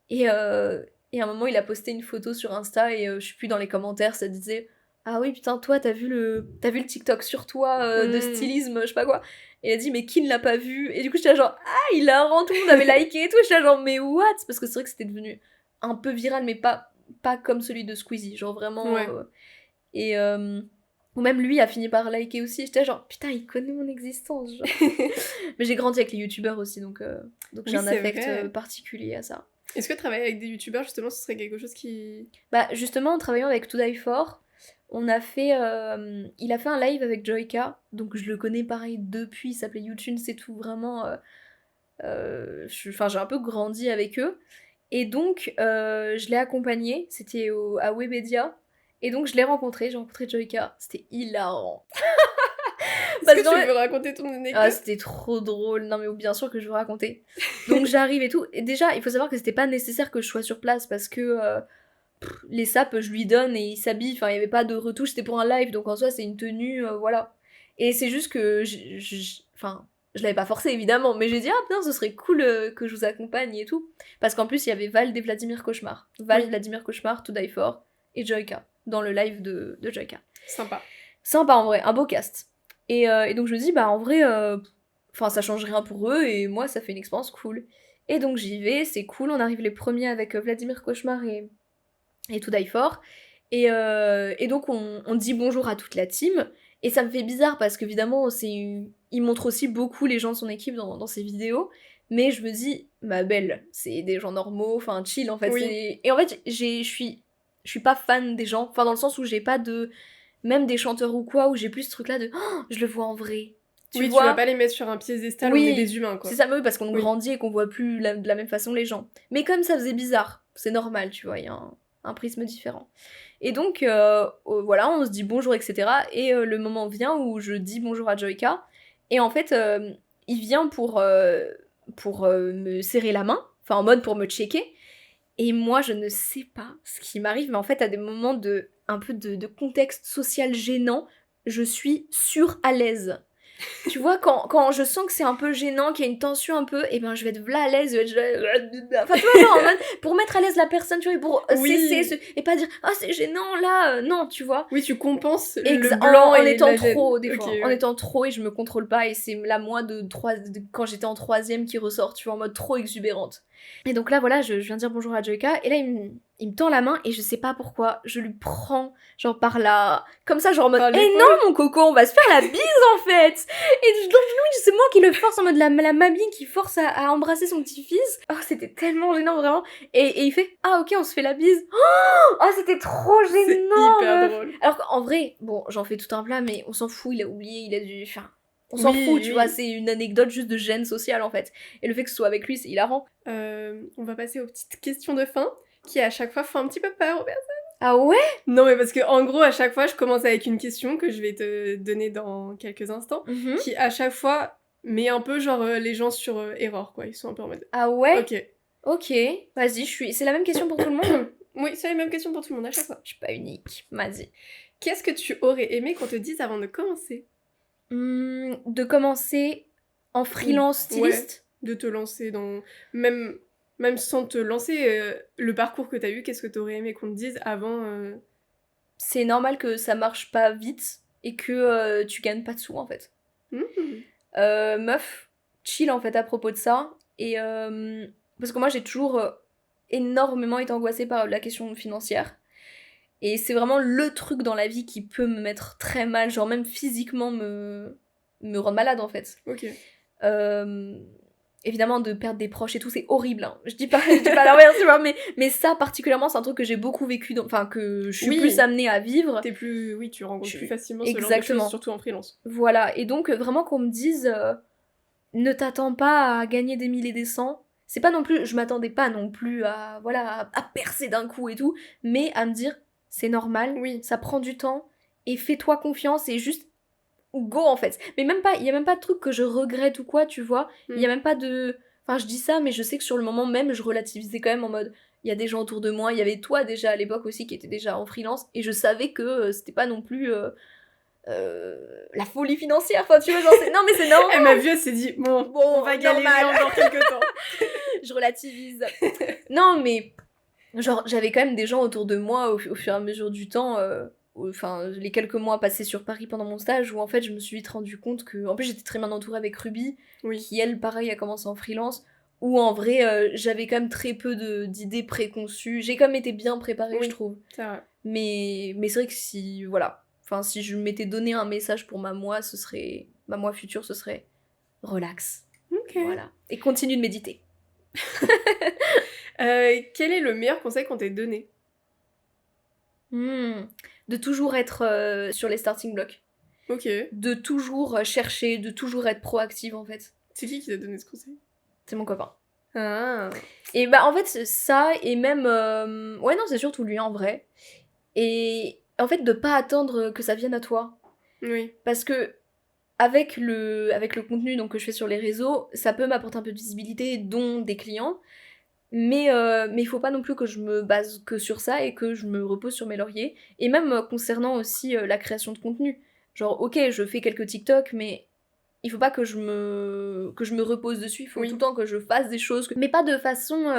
et à un moment il a posté une photo sur Insta, et je sais plus, dans les commentaires ça disait ah oui putain, toi t'as vu le TikTok sur toi de stylisme, je sais pas quoi. Et elle a dit mais qui ne l'a pas vu? Et du coup j'étais là genre ah il a un tout le monde avait liké et tout, j'étais là genre mais what? Parce que c'est vrai que c'était devenu un peu viral, mais pas comme celui de Squeezie, genre vraiment ou même lui a fini par liker aussi, j'étais là genre putain il connaît mon existence genre. Mais j'ai grandi avec les youtubeurs aussi, donc j'ai un affect particulier à ça. Est-ce que travailler avec des youtubeurs justement ce serait quelque chose qui... Justement en travaillant avec To Die For, il a fait un live avec Joyka, donc je le connais pareil depuis, il s'appelait YouTube, c'est tout, vraiment j'ai un peu grandi avec eux, et donc je l'ai accompagné, c'était à Webedia, et donc j'ai rencontré Joyka, c'était hilarant. Est-ce que tu veux raconter ton anecdote? Ah, c'était trop drôle. Non mais bien sûr que je veux raconter. Donc j'arrive et tout, et déjà il faut savoir que c'était pas nécessaire que je sois sur place, parce que les sapes je lui donne et il s'habille, il y avait pas de retouche, c'était pour un live, donc en soi c'est une tenue, voilà. Et c'est juste que je l'avais pas forcé évidemment, mais j'ai dit ah putain ce serait cool que je vous accompagne et tout, parce qu'en plus il y avait Val et Vladimir Cauchemar, Vladimir Cauchemar, To Die For et Joyka dans le live de Joyka. Sympa en vrai, un beau cast. Et donc je me dis en vrai ça change rien pour eux, et moi ça fait une expérience cool. Et donc j'y vais, c'est cool, on arrive les premiers avec Vladimir Cauchemar et To Die For. Et donc on dit bonjour à toute la team, et ça me fait bizarre parce qu'évidemment il montre aussi beaucoup les gens de son équipe dans ses vidéos, mais je me dis, ma belle, c'est des gens normaux, enfin chill en fait. Oui. Et en fait, je suis pas fan des gens, enfin dans le sens où j'ai pas de... Même des chanteurs ou quoi, où j'ai plus ce truc-là de oh, je le vois en vrai. Tu vas pas les mettre sur un piédestal, on est des humains, quoi. C'est ça, parce qu'on grandit et qu'on voit plus de la même façon les gens. Mais comme ça faisait bizarre, c'est normal, tu vois, il y a un prisme différent. Et donc, voilà, on se dit bonjour, etc. Et le moment vient où je dis bonjour à Joyka. Et en fait, il vient pour me serrer la main, enfin en mode pour me checker. Et moi, je ne sais pas ce qui m'arrive, mais en fait, à des moments un peu de contexte social gênant, je suis à l'aise. Tu vois, quand je sens que c'est un peu gênant, qu'il y a une tension un peu, et ben je vais être là à l'aise, enfin tu vois, genre, en mode, pour mettre à l'aise la personne, tu vois, et pour cesser, et pas dire, ah c'est gênant là, non, tu vois. Oui, tu compenses le blanc en et étant la trop, des okay, fois, ouais. en étant trop, et je me contrôle pas, et c'est la moi quand j'étais en 3ème qui ressort, tu vois, en mode trop exubérante. Et donc là, voilà, je viens dire bonjour à Joyka, et là, il me tend la main, et je sais pas pourquoi, je lui prends, genre par là, comme ça, genre en mode, non, mon coco, on va se faire la bise, en fait. Et donc, oui, c'est moi qui le force, en mode la mamie qui force à embrasser son petit-fils. Oh, c'était tellement gênant, vraiment. Et il fait, ah, ok, on se fait la bise. Oh, c'était trop gênant. C'est hyper drôle. Alors qu'en vrai, bon, j'en fais tout un plat, mais on s'en fout, il a oublié, il a dû... Enfin, on s'en fout, tu vois, c'est une anecdote juste de gêne sociale, en fait. Et le fait que ce soit avec lui, c'est hilarant. On va passer aux petites questions de fin, qui à chaque fois font un petit peu peur aux personnes. Ah ouais? Non, mais parce que en gros, à chaque fois, je commence avec une question que je vais te donner dans quelques instants, qui à chaque fois met un peu genre les gens sur erreur, quoi. Ils sont un peu en mode... Ah ouais? Ok, vas-y, c'est la même question pour tout le monde? Oui, c'est la même question pour tout le monde à chaque fois. Je suis pas unique, vas-y. Qu'est-ce que tu aurais aimé qu'on te dise avant de commencer? De commencer en freelance styliste? Ouais, de te lancer dans... Même sans te lancer, le parcours que t'as eu, qu'est-ce que t'aurais aimé qu'on te dise avant C'est normal que ça marche pas vite et que tu gagnes pas de sous, en fait. Meuf, chill, en fait, à propos de ça. Et parce que moi, j'ai toujours énormément été angoissée par la question financière. Et c'est vraiment le truc dans la vie qui peut me mettre très mal, genre même physiquement me rendre malade, en fait. Ok. Évidemment, de perdre des proches et tout, c'est horrible, hein. Je dis pas l'inverse, tu vois, mais ça, particulièrement, c'est un truc que j'ai beaucoup vécu, enfin, que je suis plus amenée à vivre. Tu rencontres plus facilement ce genre de choses, surtout en freelance. Voilà, et donc, vraiment qu'on me dise, ne t'attends pas à gagner des 1000 et des 100, c'est pas non plus, je m'attendais pas non plus à, voilà, à percer d'un coup et tout, mais à me dire, c'est normal, ça prend du temps, et fais-toi confiance, et juste go, en fait. Mais même pas, il y a même pas de truc que je regrette ou quoi, tu vois. Il y a même pas de... Enfin, je dis ça, mais je sais que sur le moment même, je relativisais quand même en mode... Il y a des gens autour de moi, il y avait toi déjà à l'époque aussi qui était déjà en freelance, et je savais que c'était pas non plus... la folie financière, enfin tu vois, genre non mais c'est normal. Elle m'a vue, elle s'est dit bon on va galérer encore quelques temps. Je relativise. Non mais genre j'avais quand même des gens autour de moi au fur et à mesure du temps, enfin les quelques mois passés sur Paris pendant mon stage, où en fait je me suis vite rendu compte que, en plus j'étais très bien entourée avec Ruby, qui elle pareil a commencé en freelance, où en vrai j'avais quand même très peu d'idées préconçues, j'ai quand même été bien préparée, je trouve. C'est vrai. Mais c'est vrai que si, voilà, enfin si je m'étais donné un message pour ma moi future, ce serait relax. Voilà. Et continue de méditer. Quel est le meilleur conseil qu'on t'ait donné? De toujours être sur les starting blocks. Ok. De toujours chercher, de toujours être proactive, en fait. C'est qui t'a donné ce conseil? C'est mon copain. Ah. Et bah en fait ça, et même... Ouais non, c'est surtout lui en vrai. Et en fait de pas attendre que ça vienne à toi. Oui. Parce que avec le contenu donc, que je fais sur les réseaux, ça peut m'apporter un peu de visibilité, dont des clients. Mais il faut pas non plus que je me base que sur ça et que je me repose sur mes lauriers. Et même concernant aussi la création de contenu. Genre, ok, je fais quelques TikTok, mais il faut pas que je me repose dessus. Il faut tout le temps que je fasse des choses, mais pas de façon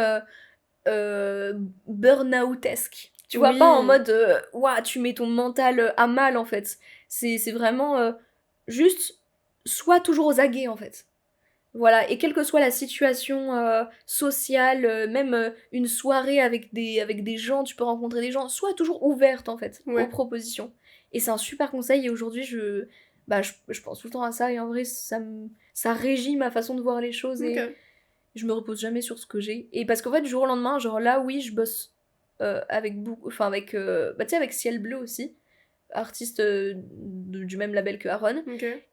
burn-out-esque. Tu vois, pas en mode ouah, tu mets ton mental à mal, en fait. C'est vraiment juste, sois toujours aux aguets, en fait. Voilà, et quelle que soit la situation sociale, même une soirée avec des gens, tu peux rencontrer des gens, sois toujours ouverte en fait aux propositions. Et c'est un super conseil et aujourd'hui je pense tout le temps à ça et en vrai ça régit ma façon de voir les choses et je me repose jamais sur ce que j'ai. Et parce qu'en fait du jour au lendemain, genre là oui je bosse avec beaucoup, enfin avec, tu sais avec Ciel Bleu aussi, artiste du même label que Aaron.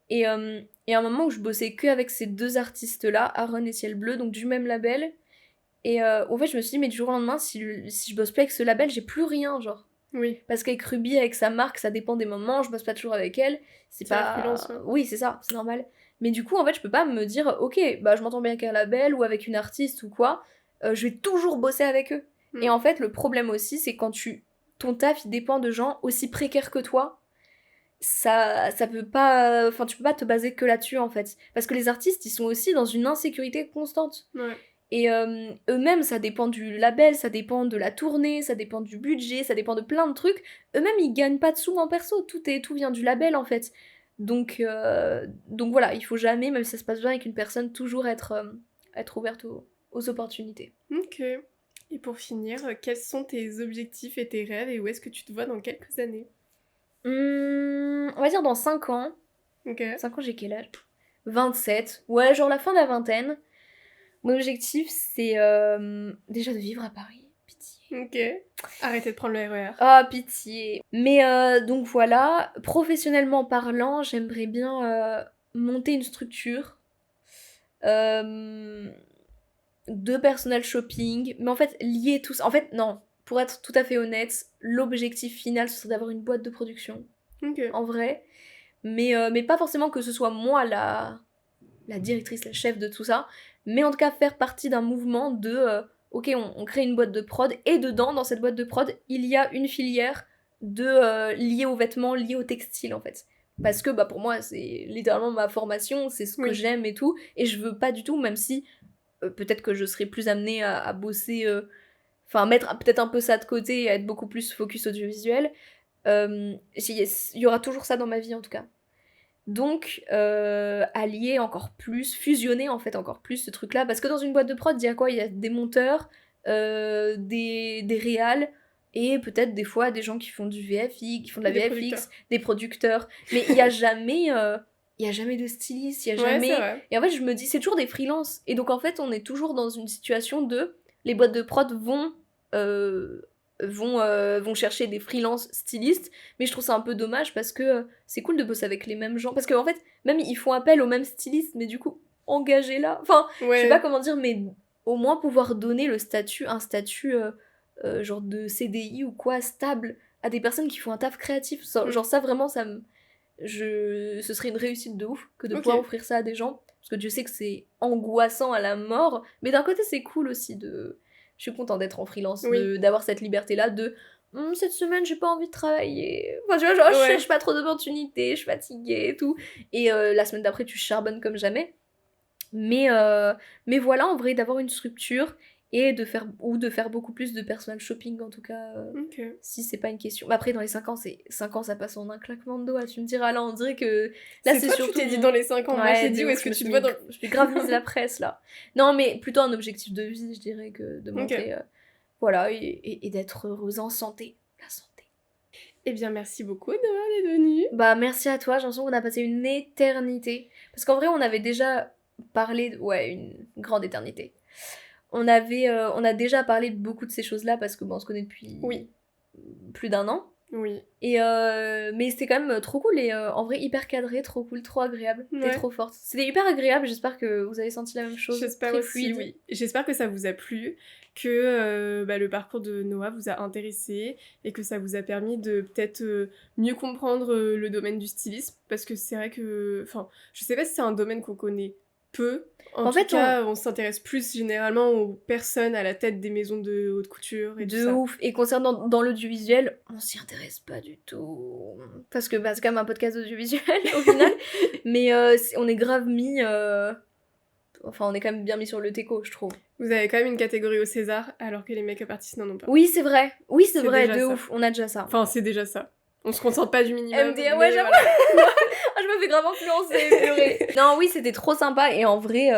Et à un moment où je bossais que avec ces deux artistes-là, Aaron et Ciel Bleu, donc du même label. Et en fait, je me suis dit, mais du jour au lendemain, si je bosse plus avec ce label, j'ai plus rien, genre. Oui. Parce qu'avec Ruby, avec sa marque, ça dépend des moments, je bosse pas toujours avec elle. C'est pas. Freelance, ouais. Oui, c'est ça, c'est normal. Mais du coup, en fait, je peux pas me dire, ok, bah je m'entends bien avec un label ou avec une artiste ou quoi, je vais toujours bosser avec eux. Et en fait, le problème aussi, c'est quand ton taf, il dépend de gens aussi précaires que toi, ça peut pas, enfin tu peux pas te baser que là-dessus en fait, parce que les artistes ils sont aussi dans une insécurité constante. Et eux-mêmes, ça dépend du label, ça dépend de la tournée, ça dépend du budget, ça dépend de plein de trucs. Eux-mêmes ils gagnent pas de sous en perso, tout vient du label en fait. Donc voilà, il faut jamais, même si ça se passe bien avec une personne, toujours être ouverte aux opportunités. Ok. Et pour finir, quels sont tes objectifs et tes rêves et où est-ce que tu te vois dans quelques années? On va dire dans 5 ans. 5 ans, j'ai quel âge? 27. Ouais, genre la fin de la vingtaine. Mon objectif, c'est déjà de vivre à Paris. Pitié. Ok. Arrêtez de prendre le RER. Ah, pitié. Mais donc voilà, professionnellement parlant, j'aimerais bien monter une structure de personnel shopping. Mais en fait, lier tout ça. En fait, non. Pour être tout à fait honnête, l'objectif final, ce serait d'avoir une boîte de production. En vrai. Mais pas forcément que ce soit moi la directrice, la chef de tout ça, mais en tout cas faire partie d'un mouvement de ok, on crée une boîte de prod, et dedans, dans cette boîte de prod, il y a une filière liée aux vêtements, liée au textile en fait. Parce que pour moi, c'est littéralement ma formation, c'est ce que j'aime et tout, et je veux pas du tout, même si peut-être que je serais plus amenée à bosser, enfin mettre peut-être un peu ça de côté et à être beaucoup plus focus audiovisuel, il y aura toujours ça dans ma vie en tout cas. Donc, allier encore plus, fusionner en fait encore plus ce truc-là, parce que dans une boîte de prod, il y a quoi? Il y a des monteurs, des réals, et peut-être des fois des gens qui font du VFX, qui font de la VFX, des producteurs, mais il y a jamais de styliste, il y a jamais... Et en fait, je me dis, c'est toujours des freelances, et donc en fait, on est toujours dans une situation de... Les boîtes de prod vont chercher des freelance stylistes, mais je trouve ça un peu dommage parce que c'est cool de bosser avec les mêmes gens, parce qu'en fait même ils font appel aux mêmes stylistes, mais du coup engagez-la, enfin je sais pas comment dire, mais au moins pouvoir donner un statut genre de CDI ou quoi, stable, à des personnes qui font un taf créatif, genre ça vraiment ce serait une réussite de ouf que de pouvoir offrir ça à des gens, parce que Dieu sait que c'est angoissant à la mort, mais d'un côté c'est cool aussi je suis contente d'être en freelance, d'avoir cette liberté-là de cette semaine j'ai pas envie de travailler. Enfin, tu vois, genre je cherche pas trop d'opportunités, je suis fatiguée et tout. Et la semaine d'après, tu charbonnes comme jamais. Mais voilà, en vrai, d'avoir une structure et de faire beaucoup plus de personal shopping en tout cas, si c'est pas une question. Mais après, dans les 5 ans, 5 ans ça passe en un claquement de doigts. Tu me diras là, on dirait que là c'est surtout. Tu t'es dit dans les 5 ans, moi j'ai dit où est-ce que tu te vois dans. Je suis grave mise la presse là. Non, mais plutôt un objectif de vie, je dirais, que de monter. Voilà, et d'être heureuse en santé. La santé. Eh bien, merci beaucoup Noah d'être venue. Merci à toi, j'ai l'impression qu'on a passé une éternité. Parce qu'en vrai, on avait déjà parlé une grande éternité. On a déjà parlé de beaucoup de ces choses-là parce que on se connaît depuis plus d'1 an. Oui. Et mais c'était quand même trop cool et en vrai hyper cadré, trop cool, trop agréable. T'es trop forte. C'était hyper agréable, j'espère que vous avez senti la même chose. J'espère très aussi, fluide. oui. J'espère que ça vous a plu, que le parcours de Noah vous a intéressé et que ça vous a permis de peut-être mieux comprendre le domaine du stylisme, parce que c'est vrai que, enfin, je sais pas si c'est un domaine qu'on connaît peu. En tout cas, on s'intéresse plus généralement aux personnes à la tête des maisons de haute couture et tout ça. De ouf. Et concernant dans l'audiovisuel, on s'y intéresse pas du tout. Parce que c'est quand même un podcast audiovisuel au final. Mais on est grave mis... Enfin, on est quand même bien mis sur le teco, je trouve. Vous avez quand même une catégorie au César, alors que les make-up artistes n'en ont pas. Oui, c'est vrai. Oui, c'est vrai, de ouf. On a déjà ça. Enfin, c'est déjà ça. On se contente pas du minimum. MDR, ouais, j'avoue. Je me fais grave influencer, purée. Non, oui, c'était trop sympa. Et en vrai,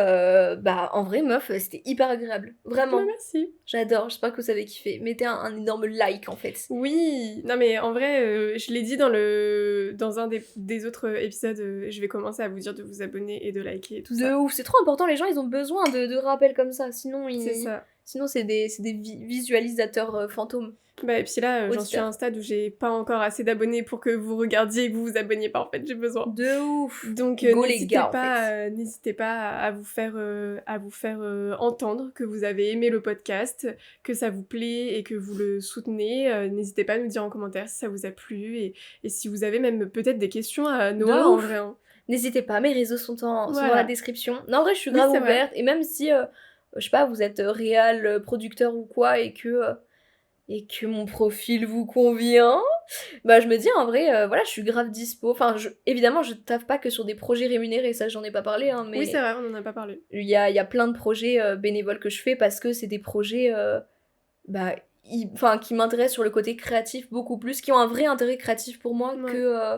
meuf, c'était hyper agréable. Vraiment. Merci. J'adore. J'espère que vous avez kiffé. Mettez un énorme like, en fait. Oui. Non, mais en vrai, je l'ai dit dans un des autres épisodes, je vais commencer à vous dire de vous abonner et de liker et tout ça. De ouf. C'est trop important. Les gens, ils ont besoin de rappels comme ça. Sinon, C'est ça. Sinon, c'est des visualisateurs fantômes. Bah, et puis là, j'en suis à un stade où j'ai pas encore assez d'abonnés pour que vous regardiez et que vous vous abonniez pas, en fait, j'ai besoin. De ouf. Donc, n'hésitez pas à vous faire entendre que vous avez aimé le podcast, que ça vous plaît et que vous le soutenez. N'hésitez pas à nous dire en commentaire si ça vous a plu et si vous avez même peut-être des questions à Noah en vrai. Hein. N'hésitez pas, mes réseaux sont dans la description. Non, en vrai, je suis grave ouverte. Et même si, je sais pas, vous êtes réal, producteur ou quoi, et que mon profil vous convient, bah je me dis en vrai, voilà, je suis grave dispo. Enfin, évidemment, je taffe pas que sur des projets rémunérés, ça j'en ai pas parlé, hein, mais... Oui, c'est vrai, on en a pas parlé. Il y a plein de projets bénévoles que je fais parce que c'est des projets qui m'intéressent sur le côté créatif beaucoup plus, qui ont un vrai intérêt créatif pour moi que...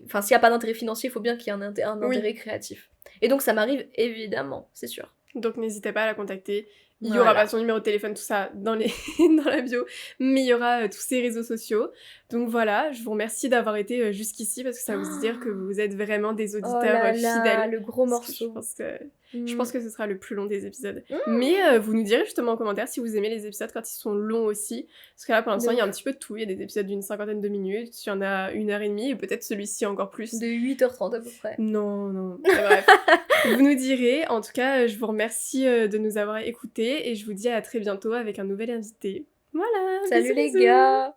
Enfin, s'il y a pas d'intérêt financier, il faut bien qu'il y ait un intérêt créatif. Et donc ça m'arrive évidemment, c'est sûr. Donc n'hésitez pas à la contacter. Il y aura pas son numéro de téléphone, tout ça, dans la bio, mais il y aura tous ses réseaux sociaux. Donc voilà, je vous remercie d'avoir été jusqu'ici, parce que ça veut dire que vous êtes vraiment des auditeurs fidèles. Le gros morceau. Je pense que ce sera le plus long des épisodes. Mais vous nous direz justement en commentaire si vous aimez les épisodes quand ils sont longs aussi. Parce que là, pour l'instant, il y a un petit peu de tout. Il y a des épisodes d'une 50aine de minutes, il y en a 1h30, et peut-être celui-ci encore plus. De 8h30 à peu près. Non. Bref. Vous nous direz. En tout cas, je vous remercie de nous avoir écoutés, et je vous dis à très bientôt avec un nouvel invité. Voilà. Salut les gars.